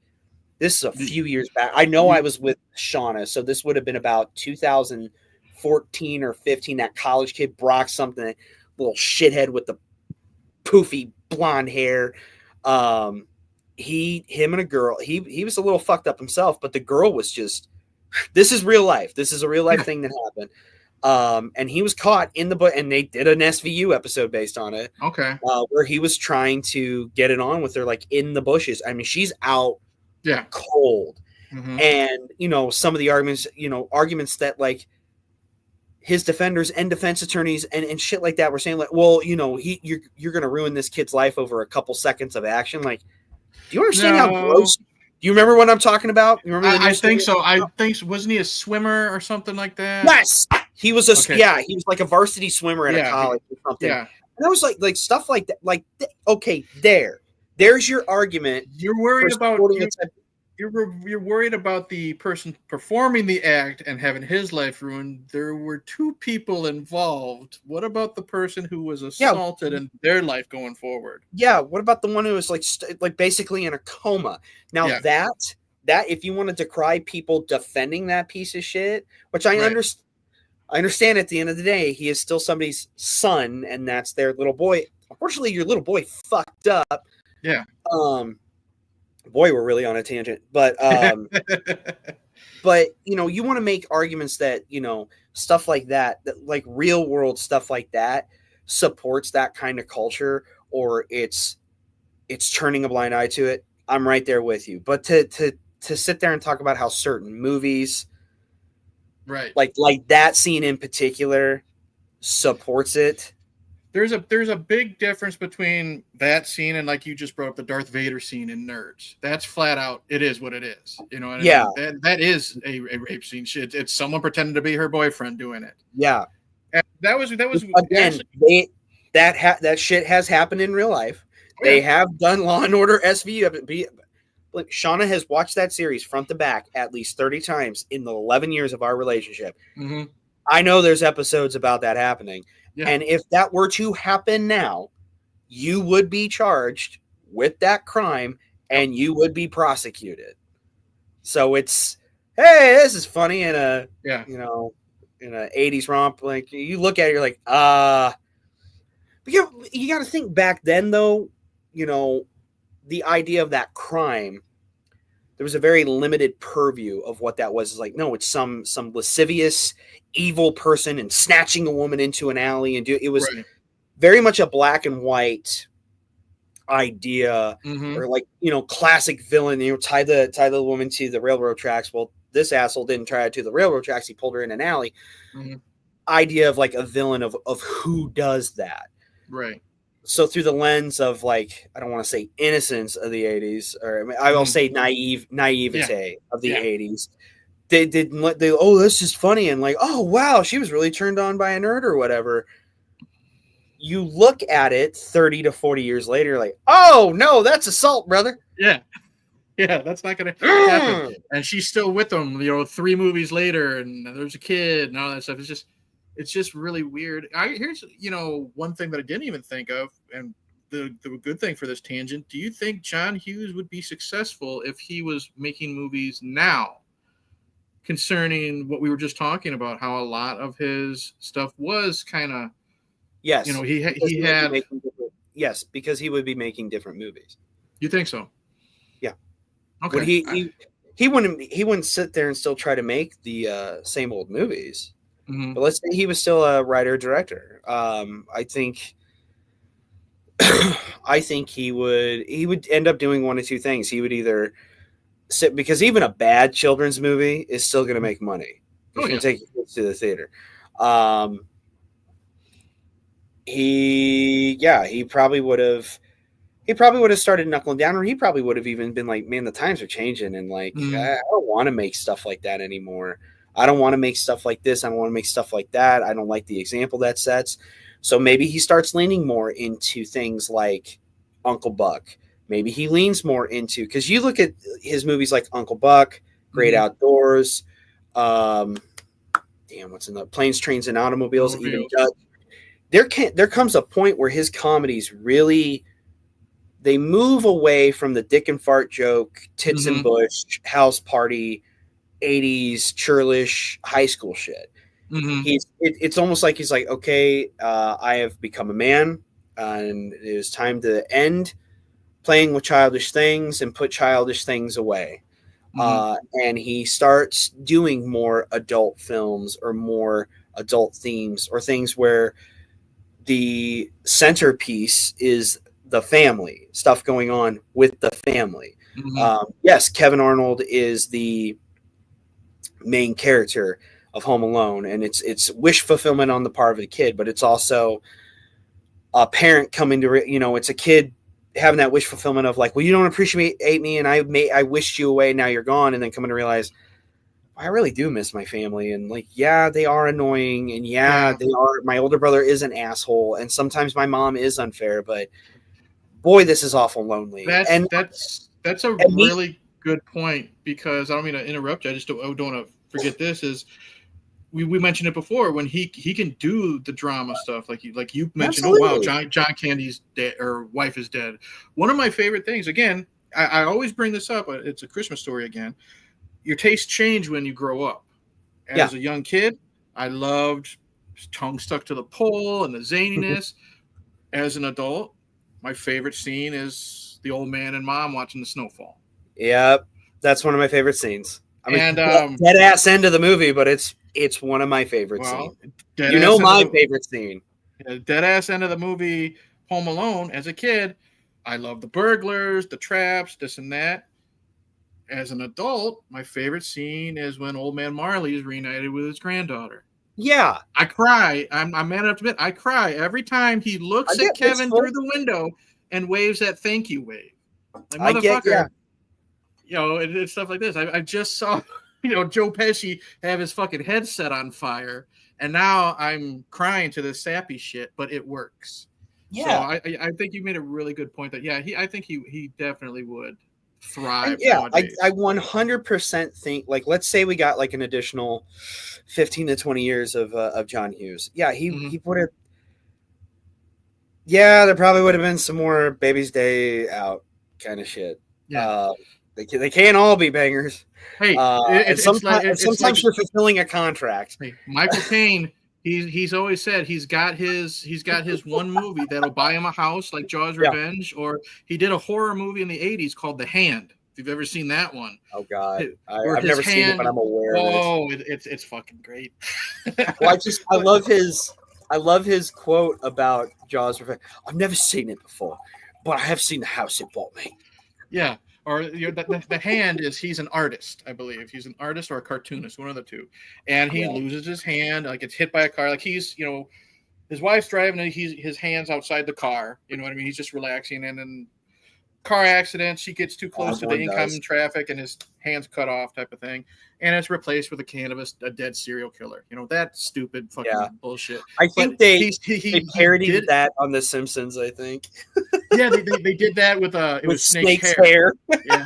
This is a few years back. I know I was with Shauna, so this would have been about 2005 14 or 15, that college kid, Brock something, little shithead with the poofy blonde hair. Him and a girl, he was a little fucked up himself, but the girl was just, this is real life. This is a real life thing that happened. And he was caught in the book, and they did an SVU episode based on it. Okay. Where he was trying to get it on with her, like in the bushes. I mean, she's out cold. Mm-hmm. And, you know, some of the arguments that like his defenders and defense attorneys and shit like that were saying, like, well, you know, you're going to ruin this kid's life over a couple seconds of action. Like, do you understand how gross? Do you remember what I'm talking about? You remember? I think so. Wasn't he a swimmer or something like that? Yes, he was he was like a varsity swimmer at a college or something. Yeah, and I was like stuff like that. Like, okay, there's your argument. You're worried about you're worried about the person performing the act and having his life ruined. There were two people involved. What about the person who was assaulted and their life going forward? Yeah. What about the one who was like basically in a coma? Now that if you want to decry people defending that piece of shit, which I understand at the end of the day, he is still somebody's son and that's their little boy. Unfortunately, your little boy fucked up. Yeah. Boy, we're really on a tangent, but but you know, you want to make arguments that, you know, stuff like that like real world stuff like that supports that kind of culture, or it's turning a blind eye to it. I'm right there with you. But to sit there and talk about how certain movies, right, like that scene in particular, supports it. There's a big difference between that scene and, like you just brought up, the Darth Vader scene in Nerds. That's flat out. It is what it is. You know what I mean? That is a rape scene. It's someone pretending to be her boyfriend doing it. Yeah. And that was again, that shit has happened in real life. They have done Law and Order SVU. Like, Shauna has watched that series front to back at least 30 times in the 11 years of our relationship. Mm-hmm. I know there's episodes about that happening. Yeah. And if that were to happen now, you would be charged with that crime and you would be prosecuted. So it's, hey, this is funny in a, you know, in a 80s romp. Like, you look at it, you're like, but you got to think back then, though, you know, the idea of that crime, there was a very limited purview of what that was. It's like, no, it's some lascivious, evil person and snatching a woman into an alley and it was very much a black and white idea, or like, you know, classic villain. You know, tie the woman to the railroad tracks. Well, this asshole didn't try it to the railroad tracks. He pulled her in an alley. Idea of like a villain of who does that, right? So through the lens of, like, I don't want to say innocence of the 80s, or I will say naivete of the 80s. They that's just funny. And like, oh, wow, she was really turned on by a nerd or whatever. You look at it 30 to 40 years later, like, oh, no, that's assault, brother. Yeah. Yeah, that's not going to happen. And she's still with them, you know, 3 movies later, and there's a kid and all that stuff. It's just really weird. Here's, you know, one thing that I didn't even think of, and the good thing for this tangent. Do you think John Hughes would be successful if he was making movies now, concerning what we were just talking about, how a lot of his stuff was kind of, yes, you know, he had, yes, because he would be making different movies. You think so? Yeah. Okay. But he wouldn't sit there and still try to make the same old movies. But let's say he was still a writer director. I think he would end up doing one of two things. He would either sit, because even a bad children's movie is still going to make money. It's going to take you to the theater. He probably would have started knuckling down, or he probably would have even been like, man, the times are changing, and like, I don't want to make stuff like that anymore. I don't want to make stuff like this. I don't want to make stuff like that. I don't like the example that sets. So maybe he starts leaning more into things like Uncle Buck. Maybe he leans more into, because you look at his movies like Uncle Buck, Great Outdoors, what's in the Planes, Trains, and Automobiles, even Dutch. There comes a point where his comedies really, they move away from the dick and fart joke, tits and bush, house party, 80s churlish high school shit. Mm-hmm. It's almost like he's like, okay, I have become a man, and it is time to end playing with childish things and put childish things away. Mm-hmm. And he starts doing more adult films or more adult themes or things where the centerpiece is the family stuff going on with the family. Mm-hmm. Yes, Kevin Arnold is the main character of Home Alone, and it's wish fulfillment on the part of the kid, but it's also a parent coming to it's a kid having that wish fulfillment of like, well, you don't appreciate me, and I wished you away, now you're gone, and then coming to realize I really do miss my family, and like, yeah, they are annoying, and yeah, they are. My older brother is an asshole, and sometimes my mom is unfair, but boy, this is awful lonely. That's a really good point, because I don't mean to interrupt you. I don't want to forget this is. We mentioned it before when he can do the drama stuff like you mentioned. Absolutely. Oh wow, John Candy's dead or wife is dead. One of my favorite things. Again, I always bring this up. It's a Christmas Story again. Your tastes change when you grow up. As a young kid, I loved tongue stuck to the pole and the zaniness. As an adult, my favorite scene is the old man and mom watching the snowfall. Yep, that's one of my favorite scenes. I mean, and dead ass end of the movie, but it's one of my favorite scenes. My favorite scene. Dead ass end of the movie, Home Alone. As a kid, I love the burglars, the traps, this and that. As an adult, my favorite scene is when old man Marley is reunited with his granddaughter. Yeah. I cry. I'm man enough to admit, I cry every time he looks at Kevin through the window and waves that thank you wave. Like, motherfucker. It's stuff like this. I just saw, Joe Pesci have his fucking head set on fire, and now I'm crying to this sappy shit, but it works. Yeah. So I think you made a really good point that, I think he definitely would thrive. Nowadays. I 100% think, like, let's say we got like an additional 15 to 20 years of John Hughes. Yeah, he would have. Yeah, there probably would have been some more Baby's Day Out kind of shit. Yeah. They can't all be bangers. Hey, sometimes you're fulfilling a contract. Hey, Michael Caine, he's always said he's got his one movie that'll buy him a house, like Jaws Revenge, or he did a horror movie in the 80s called The Hand. If you've ever seen that one. Oh God, I've never seen it, but I'm aware of it. Oh, it's fucking great. Well, I love his quote about Jaws Revenge. I've never seen it before, but I have seen the house it bought me. Yeah. Or the Hand is he's an artist, I believe. He's an artist or a cartoonist, one of the two. And he loses his hand, like gets hit by a car. Like he's, his wife's driving and his hand's outside the car. You know what I mean? He's just relaxing, and then car accident, she gets too close to the incoming traffic and his hand's cut off type of thing. And it's replaced with a dead serial killer. That stupid fucking bullshit. I think they parodied that on The Simpsons, I think. Yeah, they did that with Snake's hair. Yeah.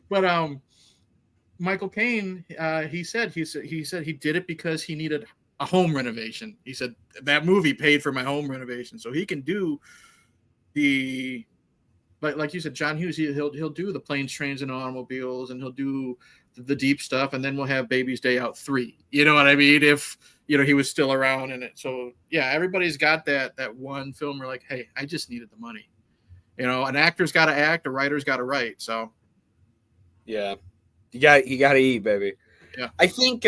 But Michael Caine, he said he did it because he needed a home renovation. He said that movie paid for my home renovation, so he can do the like you said, John Hughes. He'll do the planes, trains, and automobiles, and he'll do the deep stuff, and then we'll have Baby's Day Out 3. You know what I mean? If he was still around in it. So yeah, everybody's got that one film where like, hey, I just needed the money. An actor's got to act, a writer's got to write. So yeah, you got to eat, baby. Yeah, I think.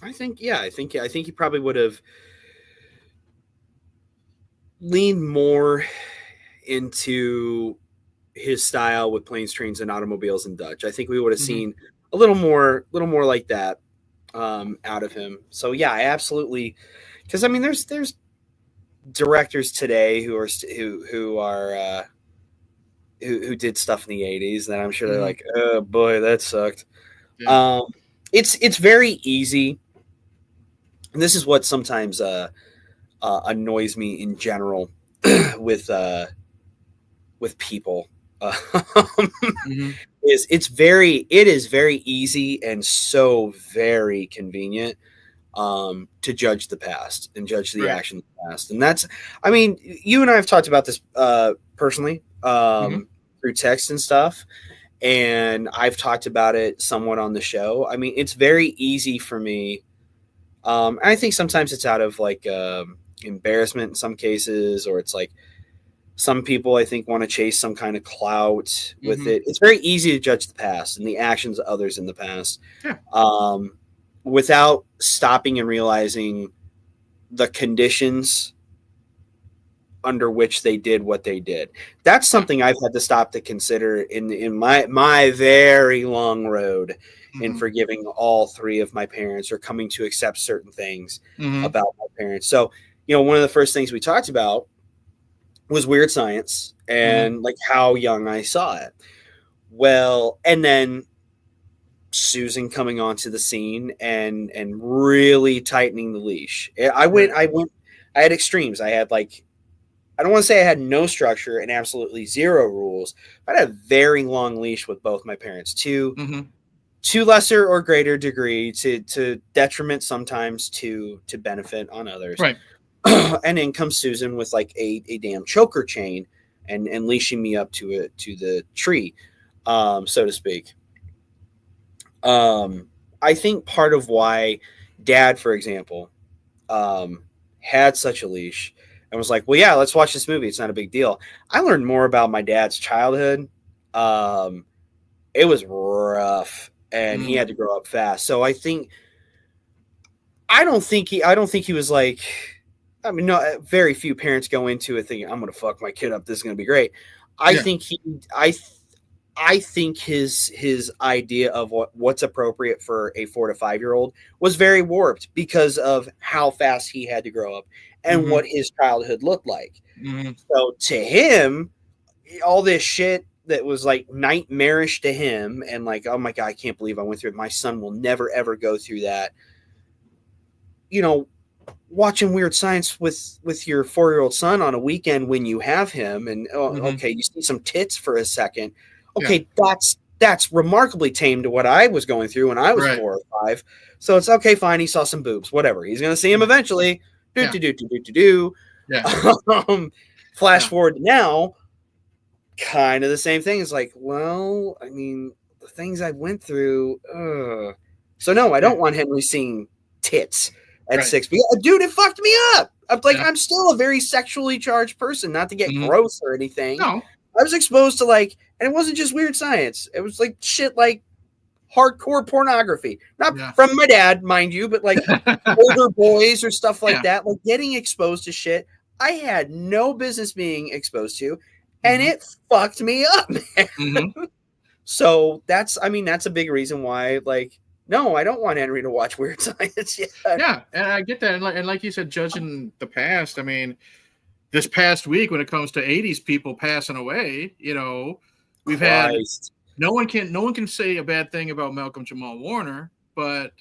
I think he probably would have leaned more into his style with Planes, Trains, and Automobiles and Dutch. I think we would have seen a little more like that out of him. So yeah, I absolutely, because I mean, there's directors today who did stuff in the 80s that I'm sure they're like, oh boy, that sucked. Yeah. It's very easy, and this is what sometimes annoys me in general with people. It is very easy and so very convenient to judge the past and judge the action of the past. And that's, I mean, you and I have talked about this personally through text and stuff. and I've talked about it somewhat on the show. I mean, it's very easy for me. And I think sometimes it's out of like embarrassment in some cases, or it's like some people I think want to chase some kind of clout with it. It's very easy to judge the past and the actions of others in the past, without stopping and realizing the conditions under which they did what they did. That's something I've had to stop to consider in my very long road in forgiving all three of my parents, or coming to accept certain things about my parents. So, one of the first things we talked about was Weird Science and like how young I saw it. Well, and then Susan coming onto the scene and really tightening the leash. I had extremes. I had like, I don't want to say I had no structure and absolutely zero rules, but I had a very long leash with both my parents, to lesser or greater degree, to detriment sometimes, to benefit on others. Right. And in comes Susan with like a damn choker chain and leashing me up to the tree, so to speak. I think part of why Dad, for example, had such a leash and was like, well, yeah, let's watch this movie, it's not a big deal. I learned more about my dad's childhood. It was rough, and he had to grow up fast. So I don't think he was like, I mean, no, very few parents go into it thinking, I'm going to fuck my kid up, this is going to be great. I think his idea of what's appropriate for a 4 to 5 year old was very warped because of how fast he had to grow up and what his childhood looked like. So to him, all this shit that was like nightmarish to him, and like, oh my God, I can't believe I went through it. My son will never, ever go through that. Watching Weird Science with your 4-year-old son on a weekend when you have him, and okay, you see some tits for a second. Okay, that's remarkably tame to what I was going through when I was 4 or 5. So it's okay, fine. He saw some boobs, whatever. He's going to see him eventually. Flash forward to now, kind of the same thing. It's like, well, I mean, the things I went through. So no, I don't want Henry seeing tits at 6. But dude, it fucked me up. I'm still a very sexually charged person, not to get gross or anything. No. I was exposed to like, and it wasn't just Weird Science. It was like shit like hardcore pornography. Not from my dad, mind you, but like older boys or stuff like that. Like getting exposed to shit I had no business being exposed to, and it fucked me up, man. So that's a big reason why, like, no, I don't want Henry to watch Weird Science yet. Yeah, and I get that. And like you said, judging the past, I mean, this past week when it comes to 80s people passing away, we've had no one can say a bad thing about Malcolm Jamal Warner, but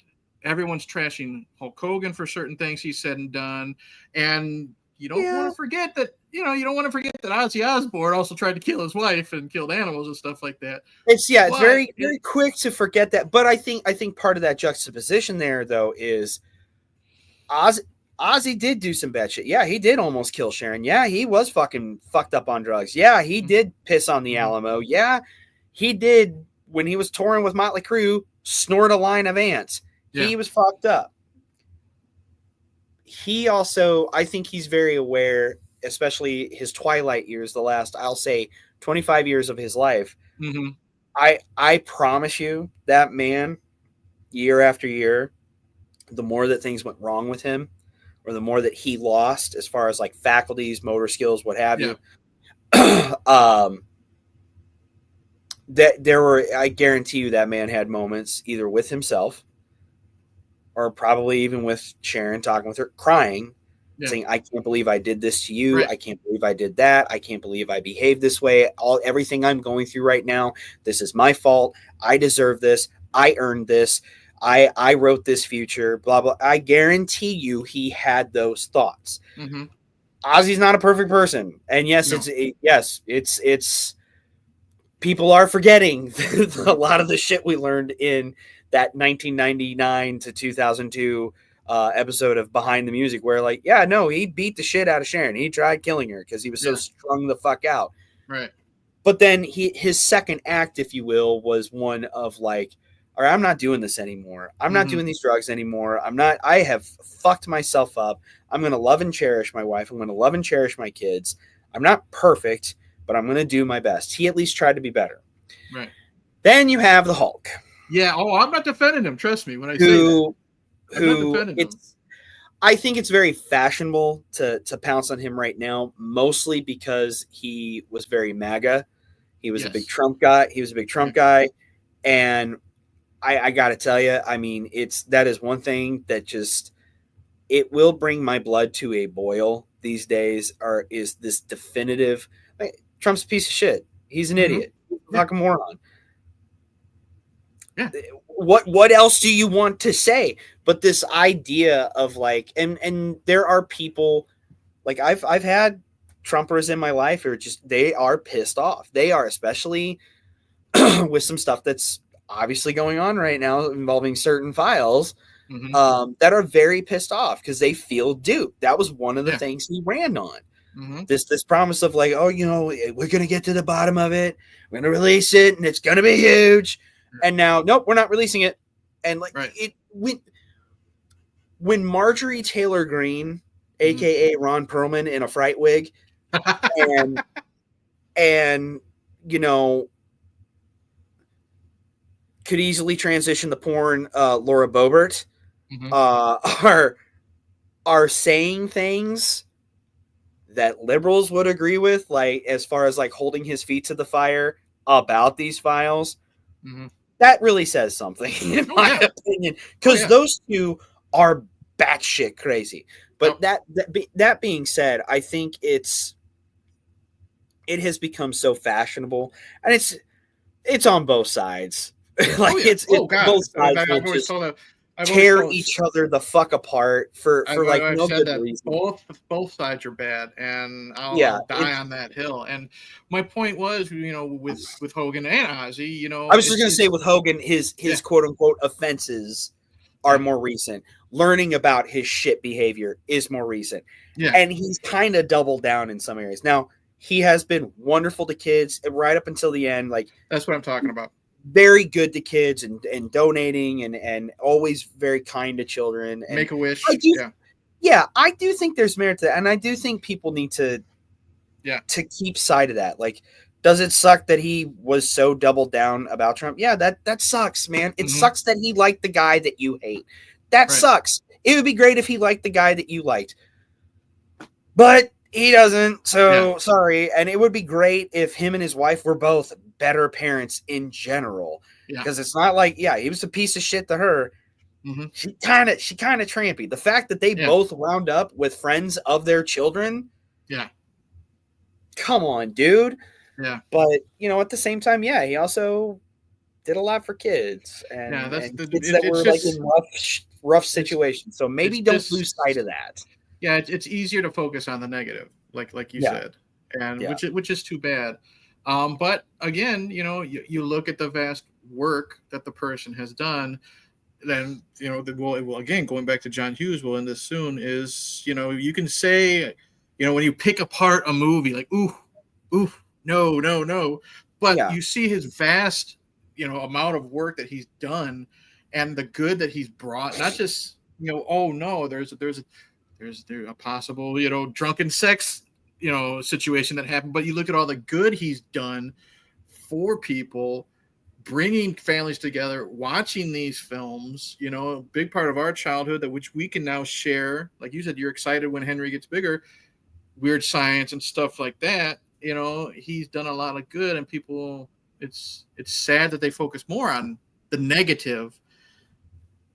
everyone's trashing Hulk Hogan for certain things he said and done. And you don't want to forget that, Ozzy Osbourne also tried to kill his wife and killed animals and stuff like that. It's very, very quick to forget that. But I think part of that juxtaposition there, though, is Ozzy did do some bad shit. Yeah, he did almost kill Sharon. Yeah, he was fucking fucked up on drugs. Yeah, he did piss on the Alamo. Yeah, he did, when he was touring with Motley Crue, snort a line of ants. Yeah. He was fucked up. He also, I think he's very aware, especially his twilight years, the last, I'll say, 25 years of his life. I promise you, that man, year after year, the more that things went wrong with him, or the more that he lost as far as like faculties, motor skills, what have you, that there were, I guarantee you, that man had moments either with himself or probably even with Sharon, talking with her, crying, saying, I can't believe I did this to you. I can't believe I did that. I can't believe I behaved this way. Everything I'm going through right now, this is my fault. I deserve this. I earned this. I wrote this future, blah, blah. I guarantee you he had those thoughts. Ozzy's not a perfect person. And yes, it's people are forgetting a lot of the shit we learned in that 1999 to 2002 episode of Behind the Music, where like, he beat the shit out of Sharon. He tried killing her because he was so strung the fuck out. Right. But then his second act, if you will, was one of like, all right, I'm not doing this anymore. I'm not doing these drugs anymore. I have fucked myself up. I'm going to love and cherish my wife. I'm going to love and cherish my kids. I'm not perfect, but I'm going to do my best. He at least tried to be better. Right. Then you have the Hulk. Yeah. Oh, I'm not defending him. Trust me when I say that. I'm not defending him. I think it's very fashionable to pounce on him right now, mostly because he was very MAGA. He was a big Trump guy. And I got to tell you, I mean, that is one thing that just, it will bring my blood to a boil these days, is this definitive, like, Trump's a piece of shit. He's an idiot. Fucking moron. Yeah. What else do you want to say? But this idea of like, and there are people, like I've had Trumpers in my life who are just, they are pissed off. They are, especially with some stuff that's obviously going on right now involving certain files, that are very pissed off because they feel duped. That was one of the things he ran on. This promise of like, oh, we're going to get to the bottom of it. We're going to release it and it's going to be huge. And now, nope, we're not releasing it. And like when Marjorie Taylor Greene, aka Ron Perlman in a fright wig, and could easily transition the porn, Laura Boebert, are saying things that liberals would agree with, like as far as like holding his feet to the fire about these files. That really says something, in my opinion, because those two are batshit crazy. But that being said, I think it has become so fashionable, and it's on both sides. Like both sides will just tear each other the fuck apart for no good reason. Both sides are bad, and I'll die on that hill. And my point was, with Hogan and Ozzy, I was just gonna say with Hogan, his quote unquote offenses are more recent. Learning about his shit behavior is more recent. Yeah. And he's kind of doubled down in some areas. Now, he has been wonderful to kids right up until the end. Like, that's what I'm talking about. Very good to kids and donating and always very kind to children. And Make-A-Wish. I do think there's merit to that. And I do think people need to keep sight of that. Like, does it suck that he was so doubled down about Trump? Yeah, that sucks, man. It sucks that he liked the guy that you hate. That sucks. It would be great if he liked the guy that you liked. But he doesn't, so sorry. And it would be great if him and his wife were both better parents in general. Because it's not like, he was a piece of shit to her. She kind of trampy. The fact that they both wound up with friends of their children. Yeah. Come on, dude. Yeah. But, at the same time, he also did a lot for kids. And, kids that were like in rough situations. So maybe don't lose sight of that. Yeah, it's easier to focus on the negative, like you said, and which is too bad. But again, you look at the vast work that the person has done. Then again, going back to John Hughes, we'll end this soon. Is you can say, when you pick apart a movie, like ooh, no, but you see his vast amount of work that he's done, and the good that he's brought. Not just there's a possible, drunken sex, situation that happened. But you look at all the good he's done for people, bringing families together, watching these films, a big part of our childhood which we can now share. Like you said, you're excited when Henry gets bigger, Weird Science and stuff like that. He's done a lot of good, and people, it's sad that they focus more on the negative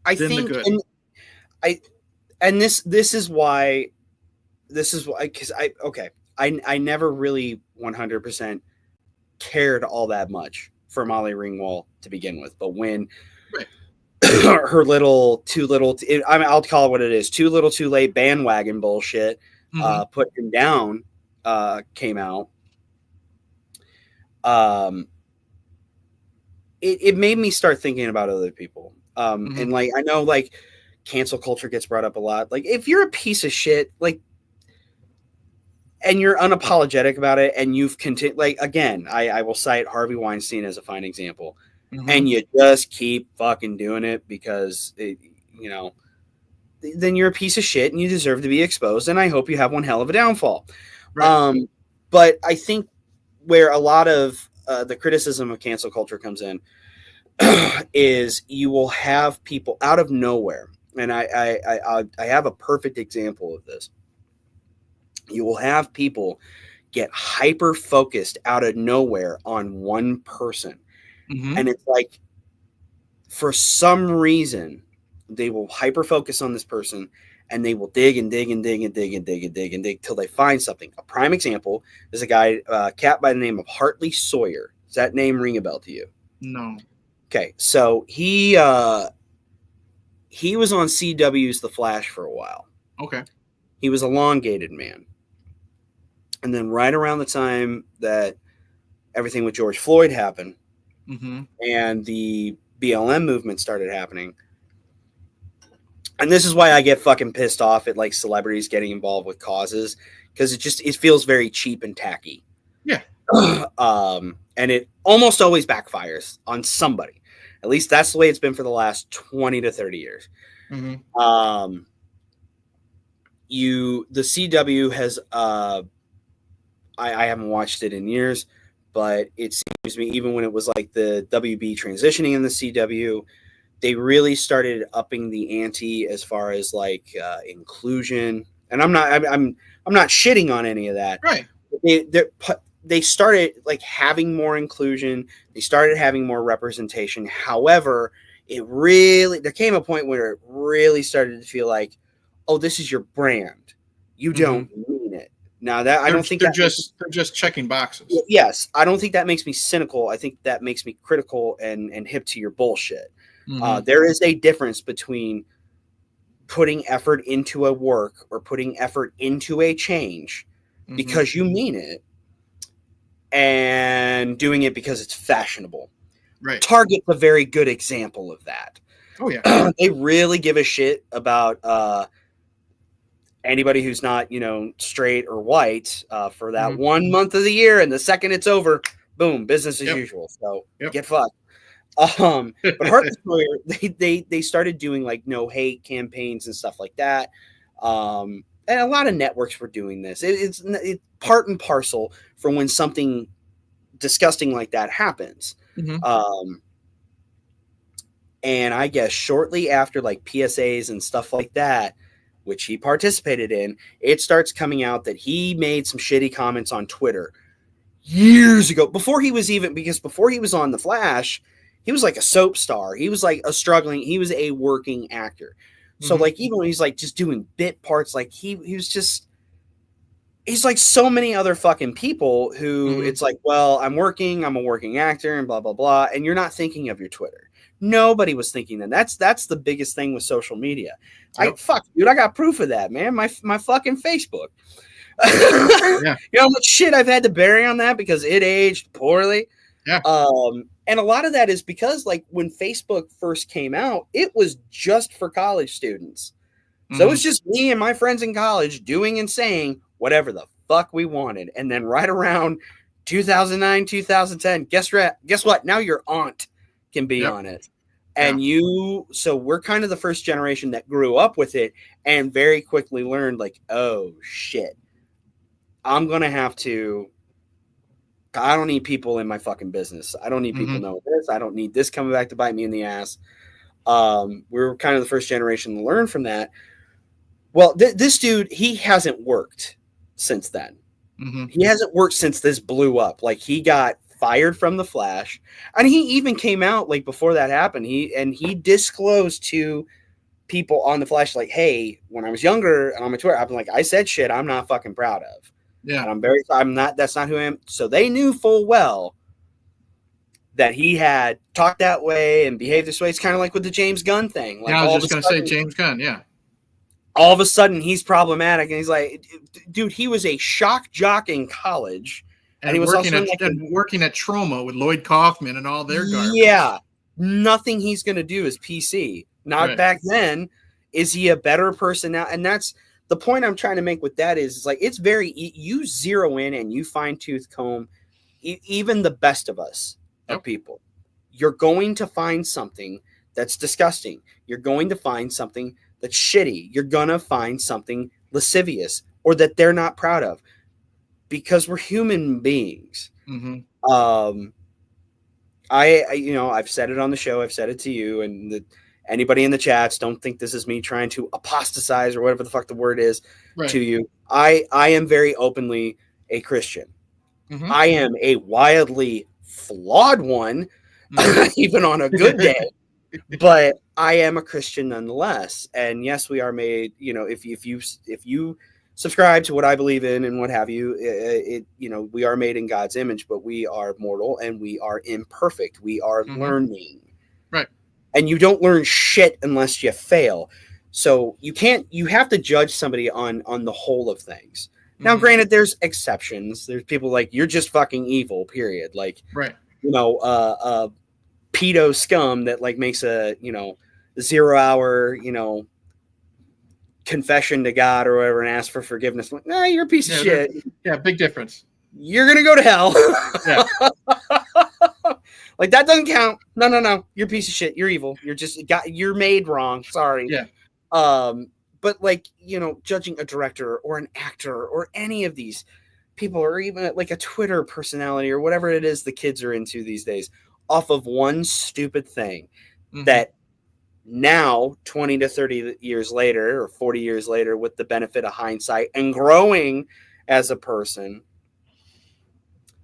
than the good. And this is why, because I never really 100% cared all that much for Molly Ringwald to begin with. But when her I'll call it what it is, Too Little Too Late bandwagon bullshit, Put Him Down, came out, it made me start thinking about other people. And like, I know like cancel culture gets brought up a lot. Like, if you're a piece of shit, like, and you're unapologetic about it, and you've continued, like, again, I will cite Harvey Weinstein as a fine example, and you just keep fucking doing it because, then you're a piece of shit and you deserve to be exposed, and I hope you have one hell of a downfall. Right. But I think where a lot of the criticism of cancel culture comes in is you will have people out of nowhere, and I have a perfect example of this. You will have people get hyper focused out of nowhere on one person. And it's like, for some reason, they will hyper focus on this person, and they will dig and dig and dig and dig and dig and dig and dig till they find something. A prime example is a guy, cat by the name of Hartley Sawyer. Does that name ring a bell to you? No. Okay, so he was on CW's The Flash for a while. Okay. He was elongated man. And then right around the time that everything with George Floyd happened, and the BLM movement started happening, and this is why I get fucking pissed off at like celebrities getting involved with causes, because it feels very cheap and tacky. Yeah. And it almost always backfires on somebody. At least that's the way it's been for the last 20 to 30 years. The CW has I haven't watched it in years, but it seems to me, even when it was like the WB transitioning in the CW, they really started upping the ante as far as like inclusion. And I'm not shitting on any of that. Right. They started like having more inclusion. They started having more representation. However, there came a point where it really started to feel like, oh, this is your brand. You don't mean it. Now that I don't think they're just checking boxes. Yes, I don't think that makes me cynical. I think that makes me critical and hip to your bullshit. There is a difference between putting effort into a work or putting effort into a change because you mean it, and doing it because it's fashionable. Right. Target's a very good example of that. Oh yeah. They really give a shit about anybody who's not, straight or white for that 1 month of the year, and the second it's over, boom, business as usual. So get fucked. But Hartley Sawyer, they started doing like no hate campaigns and stuff like that. And a lot of networks were doing this. It's part and parcel for when something disgusting like that happens. And I guess shortly after like PSAs and stuff like that, which he participated in, it starts coming out that he made some shitty comments on Twitter years ago, before he was on The Flash, he was like a soap star. He was like he was a working actor. So like, even when he's like just doing bit parts, like he's like so many other fucking people who it's like, well, I'm a working actor and blah, blah, blah. And you're not thinking of your Twitter. Nobody was thinking that. That's the biggest thing with social media. Dude, I got proof of that, man. My fucking Facebook. You know how much shit I've had to bury on that because it aged poorly. Yeah. And a lot of that is because like when Facebook first came out, it was just for college students. So it was just me and my friends in college doing and saying whatever the fuck we wanted. And then right around 2009, 2010, guess what? Now your aunt can be on it. And so we're kind of the first generation that grew up with it and very quickly learned like, oh shit, I don't need people in my fucking business. I don't need people knowing this. I don't need this coming back to bite me in the ass. We were kind of the first generation to learn from that. Well, this dude, he hasn't worked since then. He hasn't worked since this blew up. Like, he got fired from The Flash, and he even came out like before that happened. He disclosed to people on The Flash, like, hey, when I was younger and on my Twitter, I've been like, I said shit I'm not fucking proud of. Yeah. And that's not who I am. So they knew full well that he had talked that way and behaved this way. It's kind of like with the James Gunn thing. Like, I was just going to say James Gunn. Yeah. All of a sudden he's problematic, and he's like, dude, he was a shock jock in college. And he was working at Trauma with Lloyd Kaufman and all their garbage. Yeah. Nothing he's going to do is PC. Not back then. Is he a better person now? And that's the point I'm trying to make with that is like, it's very, you zero in and you fine tooth comb, even the best of us of people, you're going to find something that's disgusting. You're going to find something that's shitty. You're going to find something lascivious or that they're not proud of, because we're human beings. I've said it on the show. I've said it to you, and anybody in the chats, don't think this is me trying to apostatize or whatever the fuck the word is to you. I am very openly a Christian. I am a wildly flawed one, even on a good day, but I am a Christian nonetheless. And yes, we are made, if you subscribe to what I believe in and what have you, we are made in God's image, but we are mortal and we are imperfect. We are learning. Right. And you don't learn shit unless you fail. So you have to judge somebody on the whole of things. Now, granted, there's exceptions. There's people like, you're just fucking evil, period. Like, pedo scum that like makes a, 0 hour, confession to God or whatever and ask for forgiveness. Like, nah, you're a piece of shit. Yeah, big difference. You're going to go to hell. Like, that doesn't count. No. You're a piece of shit. You're evil. You're made wrong. Sorry. Yeah. But like, judging a director or an actor or any of these people, or even like a Twitter personality or whatever it is the kids are into these days, off of one stupid thing that now 20 to 30 years later or 40 years later, with the benefit of hindsight and growing as a person,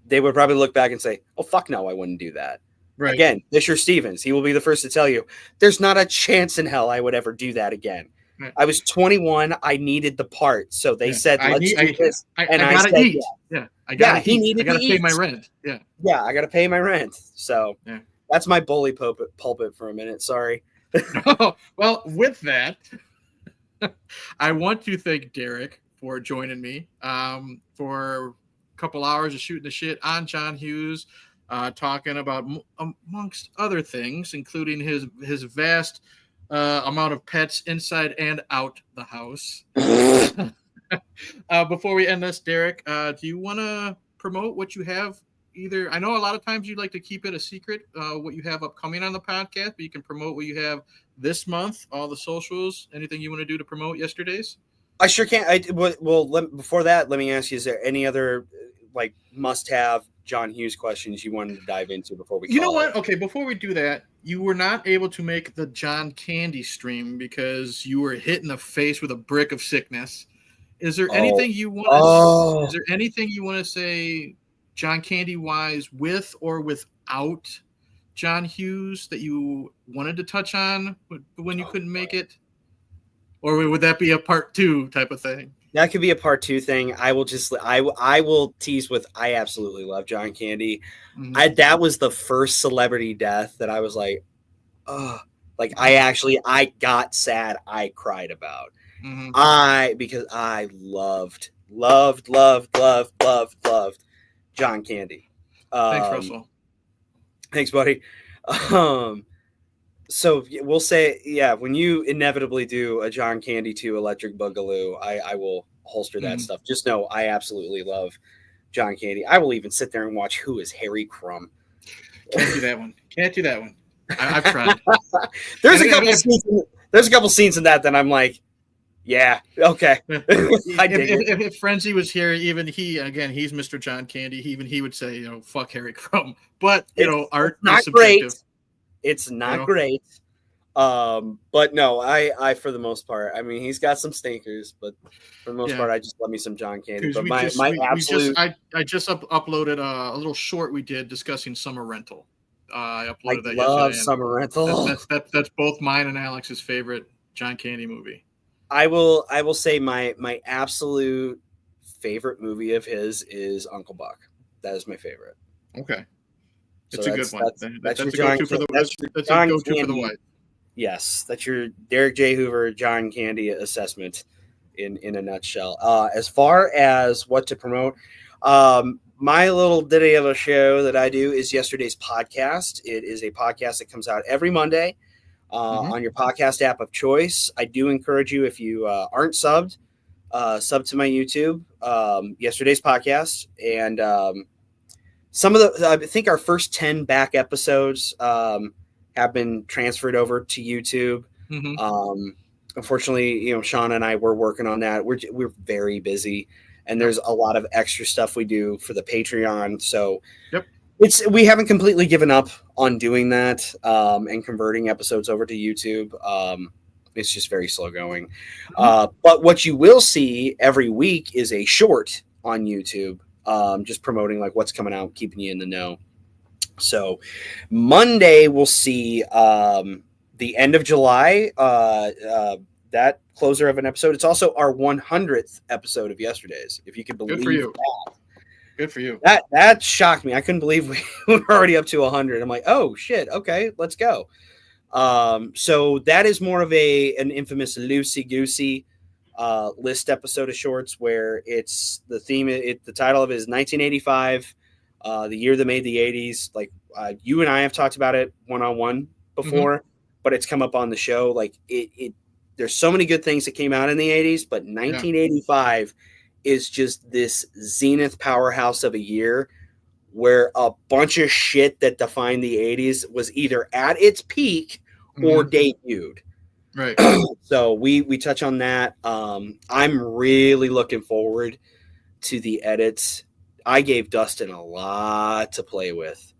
they would probably look back and say, oh, fuck no, I wouldn't do that. Right. Again, Fisher Stevens, he will be the first to tell you, there's not a chance in hell I would ever do that again. Right. I was 21. I needed the part. So they said, let's do this. I gotta eat. Yeah. I gotta pay my rent. Yeah. Yeah. I gotta pay my rent. So that's my bully pulpit for a minute. Sorry. Well, with that, I want to thank Derek for joining me for a couple hours of shooting the shit on John Hughes, talking about, amongst other things, including his vast amount of pets inside and out the house. Before we end this, Derek, do you want to promote what you have? Either, I know a lot of times you like to keep it a secret, what you have upcoming on the podcast, but you can promote what you have this month, all the socials, anything you want to do to promote Yesterdaze? I sure can. Before that, let me ask you, is there any other like must-have John Hughes questions you wanted to dive into before we know what? Okay, before we do that, you were not able to make the John Candy stream because you were hit in the face with a brick of sickness. Is there anything you want to Is there anything you want to say John Candy wise, with or without John Hughes, that you wanted to touch on when you couldn't make it? Or would that be a part 2 type of thing? That could be a part 2 thing. I will tease with, I absolutely love John Candy. That was the first celebrity death that I was like, oh, like I got sad. I cried about because I loved John Candy. Thanks, Russell. Thanks, buddy. So we'll say, when you inevitably do a John Candy 2 Electric Boogaloo, I will holster that stuff. Just know I absolutely love John Candy. I will even sit there and watch Who is Harry Crumb. Can't do that one. I've tried. There's a couple scenes in that I'm like, yeah, okay. If Frenzy was here, even he's Mr. John Candy. He would say, fuck Harry Crumb. But art is subjective. It's not great. But no, I for the most part, I mean, he's got some stinkers, but for the most part, I just love me some John Candy. But I just uploaded a little short we did discussing Summer Rental. I uploaded that yesterday. I love Summer Rental. That's both mine and Alex's favorite John Candy movie. I will say my absolute favorite movie of his is Uncle Buck. That is my favorite. Okay. It's a good one. That's a go-to for the wife. Yes, that's your Derek J. Hoover, John Candy assessment in a nutshell. As far as what to promote, my little ditty of a show that I do is Yesterdaze Podcast. It is a podcast that comes out every Monday on your podcast app of choice. I do encourage you, if you aren't subbed, sub to my YouTube, Yesterday's Podcast, and some of the, I think our first 10 back episodes have been transferred over to YouTube. Mm-hmm. Unfortunately, Sean and I were working on that. We're very busy, and there's a lot of extra stuff we do for the Patreon. So yep. We haven't completely given up on doing that and converting episodes over to YouTube. It's just very slow going. But what you will see every week is a short on YouTube, just promoting like what's coming out, keeping you in the know. So Monday we'll see the end of July, that closer of an episode. It's also our 100th episode of Yesterdays, if you can believe. Good for you. That. Good for you. That shocked me. I couldn't believe we were already up to 100. I'm like, oh shit, okay, let's go. So that is more of an infamous loosey-goosey list episode of shorts where it's the theme. The title of it is 1985, the year that made the 80s. Like you and I have talked about it one-on-one before, but it's come up on the show. Like there's so many good things that came out in the 80s, but 1985 is just this zenith powerhouse of a year where a bunch of shit that defined the 80s was either at its peak or debuted. Right. So we touch on that. I'm really looking forward to the edits. I gave Dustin a lot to play with.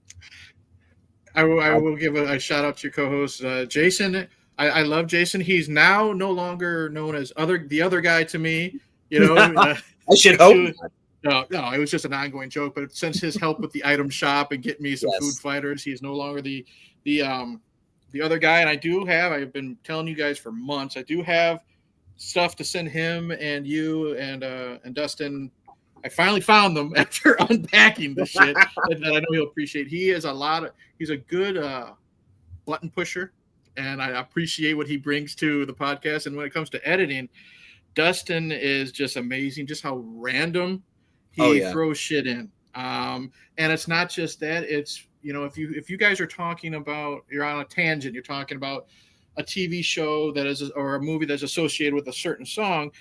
I will give a shout out to your co-host, Jason. I love Jason. He's now no longer known as the other guy to me. I should hope. No, it was just an ongoing joke. But since his help with the item shop and getting me some food fighters, he is no longer the other guy. And I've been telling you guys for months, I do have stuff to send him and you and Dustin. I finally found them after unpacking the shit that I know he'll appreciate. He's a good button pusher, and I appreciate what he brings to the podcast. And when it comes to editing, Dustin is just amazing, just how random he throws shit in. And it's not just that, it's, if you guys are talking about, you're on a tangent, you're talking about a TV show or a movie that's associated with a certain song,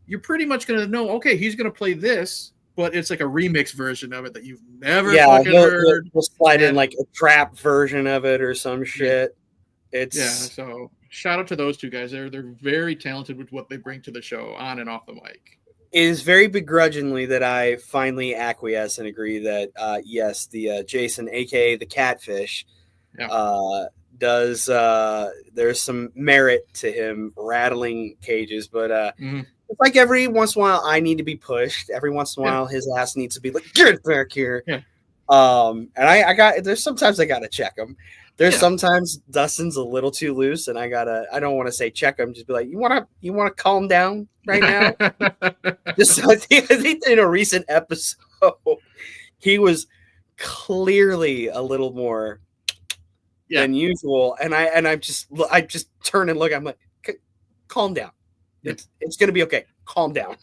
you're pretty much going to know, okay, he's going to play this, but it's like a remix version of it that you've never fucking heard. We'll slide in like a trap version of it or some shit. So shout out to those two guys. They're very talented with what they bring to the show on and off the mic. It is very begrudgingly that I finally acquiesce and agree that yes, the Jason, aka the Catfish, does there's some merit to him rattling cages, but it's like every once in a while I need to be pushed. Every once in a while his ass needs to be like, get back here. Yeah. And there's sometimes I gotta check him. There's sometimes Dustin's a little too loose, and I don't want to say check him. Just be like, you want to calm down right now. I think in a recent episode, he was clearly a little more than usual, and I just turn and look. I'm like, calm down. It's gonna be okay. Calm down.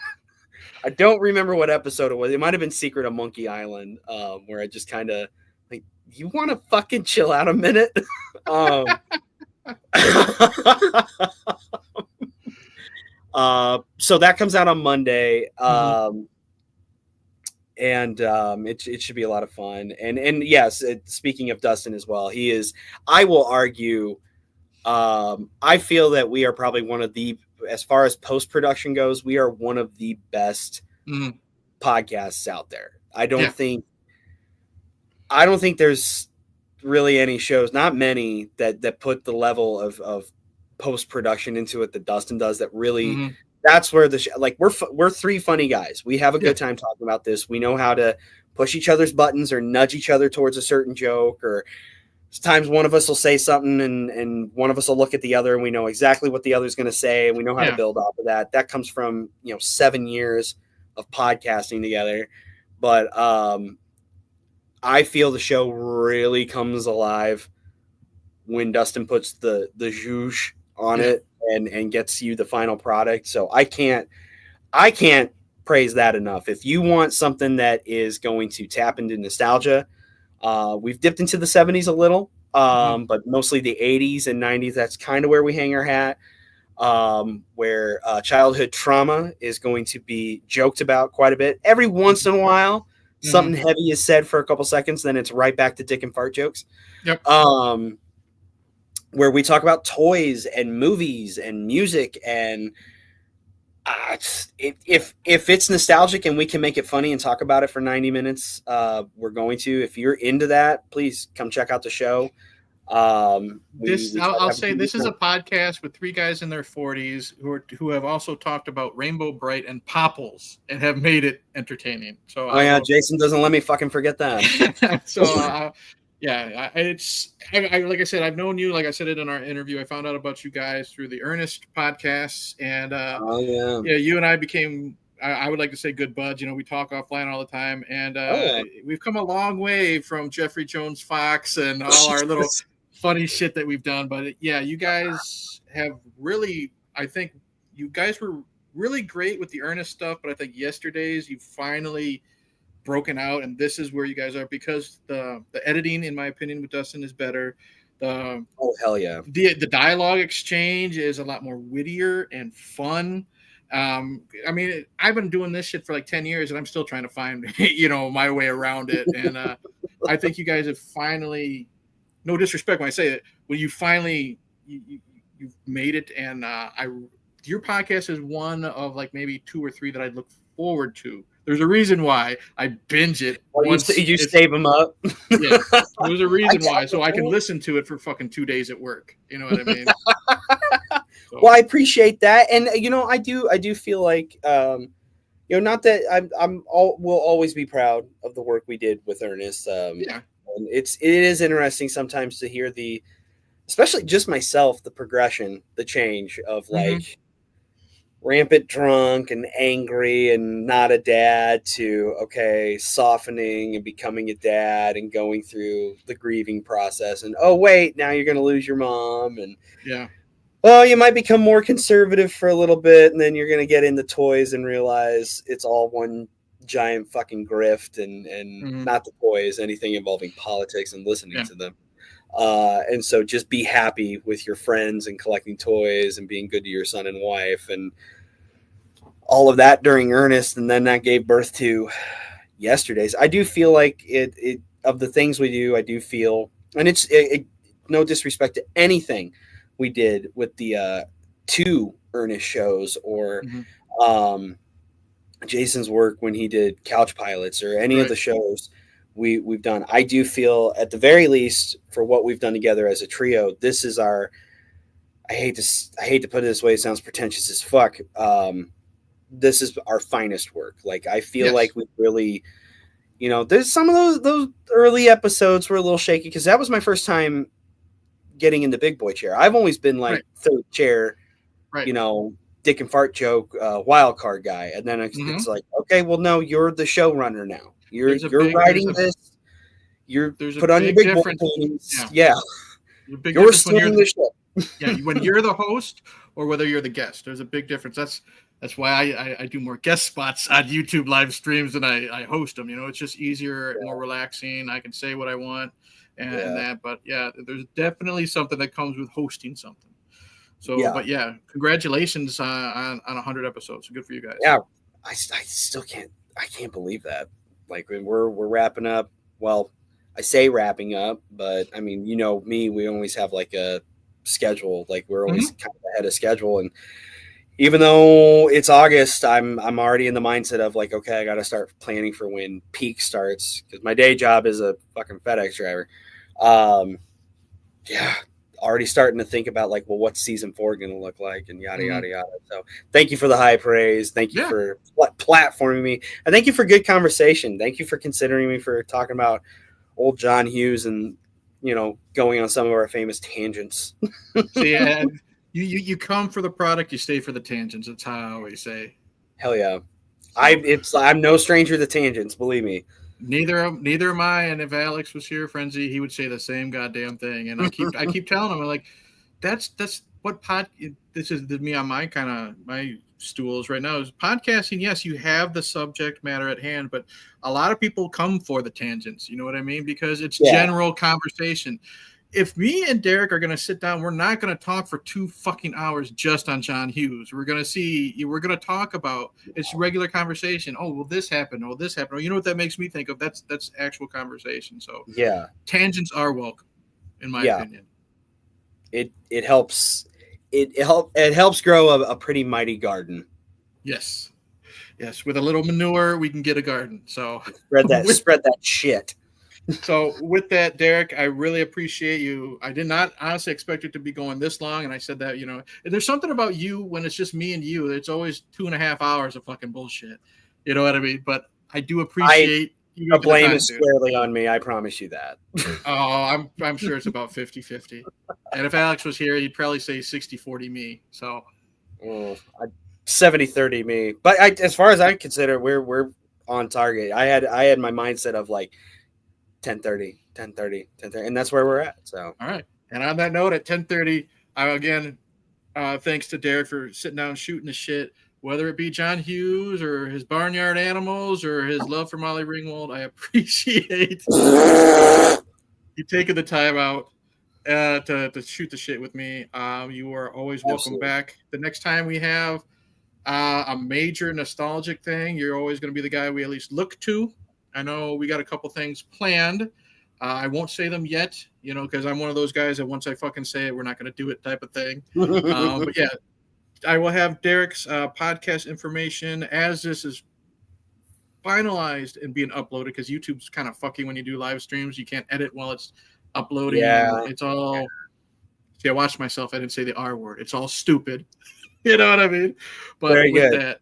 I don't remember what episode it was. It might have been Secret of Monkey Island, where I just kind of like, you want to fucking chill out a minute? So that comes out on Monday, and it should be a lot of fun. And yes, speaking of Dustin as well, he is. I will argue. I feel that we are probably one of the, as far as post-production goes, we are one of the best podcasts out there. I don't think there's really any shows, not many, that put the level of post-production into it that Dustin does. That really, that's where we're three funny guys. We have a good time talking about this. We know how to push each other's buttons or nudge each other towards a certain joke, or sometimes one of us will say something and one of us will look at the other and we know exactly what the other's going to say, and we know how to build off of that. That comes from 7 years of podcasting together. But I feel the show really comes alive when Dustin puts the zhuzh on it and gets you the final product. So I can't praise that enough. If you want something that is going to tap into nostalgia, we've dipped into the 70s a little, but mostly the 80s and 90s. That's kind of where we hang our hat. where childhood trauma is going to be joked about quite a bit. Every once in a while, something heavy is said for a couple seconds, then it's right back to dick and fart jokes. Yep. Where we talk about toys and movies and music, and if it's nostalgic and we can make it funny and talk about it for 90 minutes, we're going to. If you're into that, please come check out the show. I'll say this is a podcast with three guys in their 40s who have also talked about Rainbow Bright and Popples and have made it entertaining. So Jason doesn't let me fucking forget that. So it's like I said, I've known you. Like I said it in our interview, I found out about you guys through the Ernest podcasts, and you and I became, I would like to say, good buds. We talk offline all the time, and we've come a long way from Jeffrey Jones Fox and all our little funny shit that we've done. But you guys have really, I think you guys were really great with the Ernest stuff, but I think Yesterdaze you finally broken out, and this is where you guys are, because the editing, in my opinion, with Dustin is better. Oh hell yeah! The dialogue exchange is a lot more wittier and fun. I mean, I've been doing this shit for like 10 years, and I'm still trying to find my way around it. And I think you guys have finally, no disrespect when I say it, when you finally you've made it, and your podcast is one of like maybe 2 or 3 that I look forward to. There's a reason why I binge it. You save them up. Yeah, there's a reason why, so I can listen to it for fucking 2 days at work. You know what I mean? So. Well, I appreciate that, and I do feel like not that we'll always be proud of the work we did with Ernest. And it is interesting sometimes to hear especially just myself, the progression, the change of like. Rampant drunk and angry and not a dad to softening and becoming a dad and going through the grieving process, and oh wait, now you're going to lose your mom, and you might become more conservative for a little bit, and then you're going to get into toys and realize it's all one giant fucking grift, and not the toys, anything involving politics and listening to them. And so just be happy with your friends and collecting toys and being good to your son and wife and all of that during Ernest. And then that gave birth to Yesterdaze. I do feel like it of the things we do, I do feel, and it's no disrespect to anything we did with the 2 Ernest shows or Jason's work when he did Couch Pilots or any of the shows we've done. I do feel, at the very least, for what we've done together as a trio, this is our, I hate to put it this way, it sounds pretentious as fuck. This is our finest work. Like, I feel like we really, there's some of those early episodes were a little shaky because that was my first time getting in the big boy chair. I've always been like third chair, dick and fart joke, wild card guy. And then it's like, okay, well, no, you're the showrunner now. You're writing this. You're put on your big boy pants. Yeah. You're stealing the show. When you're the host or whether you're the guest, there's a big difference. That's why I do more guest spots on YouTube live streams than I host them. It's just easier, more relaxing. I can say what I want and that. But there's definitely something that comes with hosting something. So, but congratulations on 100 episodes. Good for you guys. Yeah, I still can't. I can't believe that. Like, when we're wrapping up. Well, I say wrapping up, but I mean, me, we always have like a schedule. Like, we're always kind of ahead of schedule, and even though it's August, I'm already in the mindset of like, okay, I got to start planning for when peak starts because my day job is a fucking FedEx driver. Already starting to think about like, well, what's season 4 going to look like, and yada yada yada. So, thank you for the high praise. Thank you for platforming me, and thank you for good conversation. Thank you for considering me for talking about old John Hughes and going on some of our famous tangents. See, you come for the product, you stay for the tangents. That's how I always say. Hell yeah. I'm no stranger to tangents, believe me. Neither am I. And if Alex was here, Frenzy, he would say the same goddamn thing. And I keep telling him, I'm like, that's what this is me on my my stools right now is podcasting. Yes, you have the subject matter at hand, but a lot of people come for the tangents. You know what I mean? Because it's general conversation. if me and Derek are going to sit down, we're not going to talk for 2 fucking hours just on John Hughes. We're going to talk about it's regular conversation. Oh, well, this happened. Oh, this happened. Oh, you know what that makes me think of? That's actual conversation. So yeah, tangents are welcome, in my opinion. It helps. It helps grow a pretty mighty garden. Yes. With a little manure, we can get a garden. So spread that shit. So with that, Derek, I really appreciate you. I did not honestly expect it to be going this long. And I said that, there's something about you when it's just me and you. It's always 2.5 hours of fucking bullshit. You know what I mean? But I do appreciate you. The blame is squarely on me. I promise you that. Oh, I'm sure it's about 50-50. And if Alex was here, he'd probably say 60-40 me. So 70-30 me. But as far as I consider, we're on target. I had my mindset of like 10:30, and that's where we're at. So all right. And on that note, at 10:30, again, thanks to Derek for sitting down and shooting the shit, whether it be John Hughes or his barnyard animals or his love for Molly Ringwald. I appreciate you taking the time out to shoot the shit with me. You are always welcome back. The next time we have a major nostalgic thing, you're always going to be the guy we at least look to. I know we got a couple things planned. I won't say them yet, because I'm one of those guys that once I fucking say it, we're not going to do it type of thing. But yeah, I will have Derek's podcast information as this is finalized and being uploaded, because YouTube's kind of fucking when you do live streams. You can't edit while it's uploading. Yeah. It's all... See, I watched myself. I didn't say the R word. It's all stupid. You know what I mean? But Very with good. that,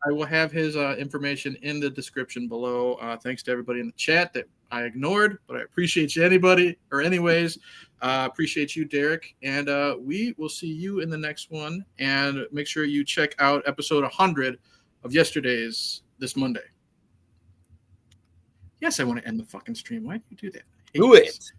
I will have his information in the description below. Thanks to everybody in the chat that I ignored, but I appreciate you anyways. Appreciate you, Derek. And we will see you in the next one. And make sure you check out episode 100 of Yesterdaze this Monday. Yes, I want to end the fucking stream. Why do you do that? Do it.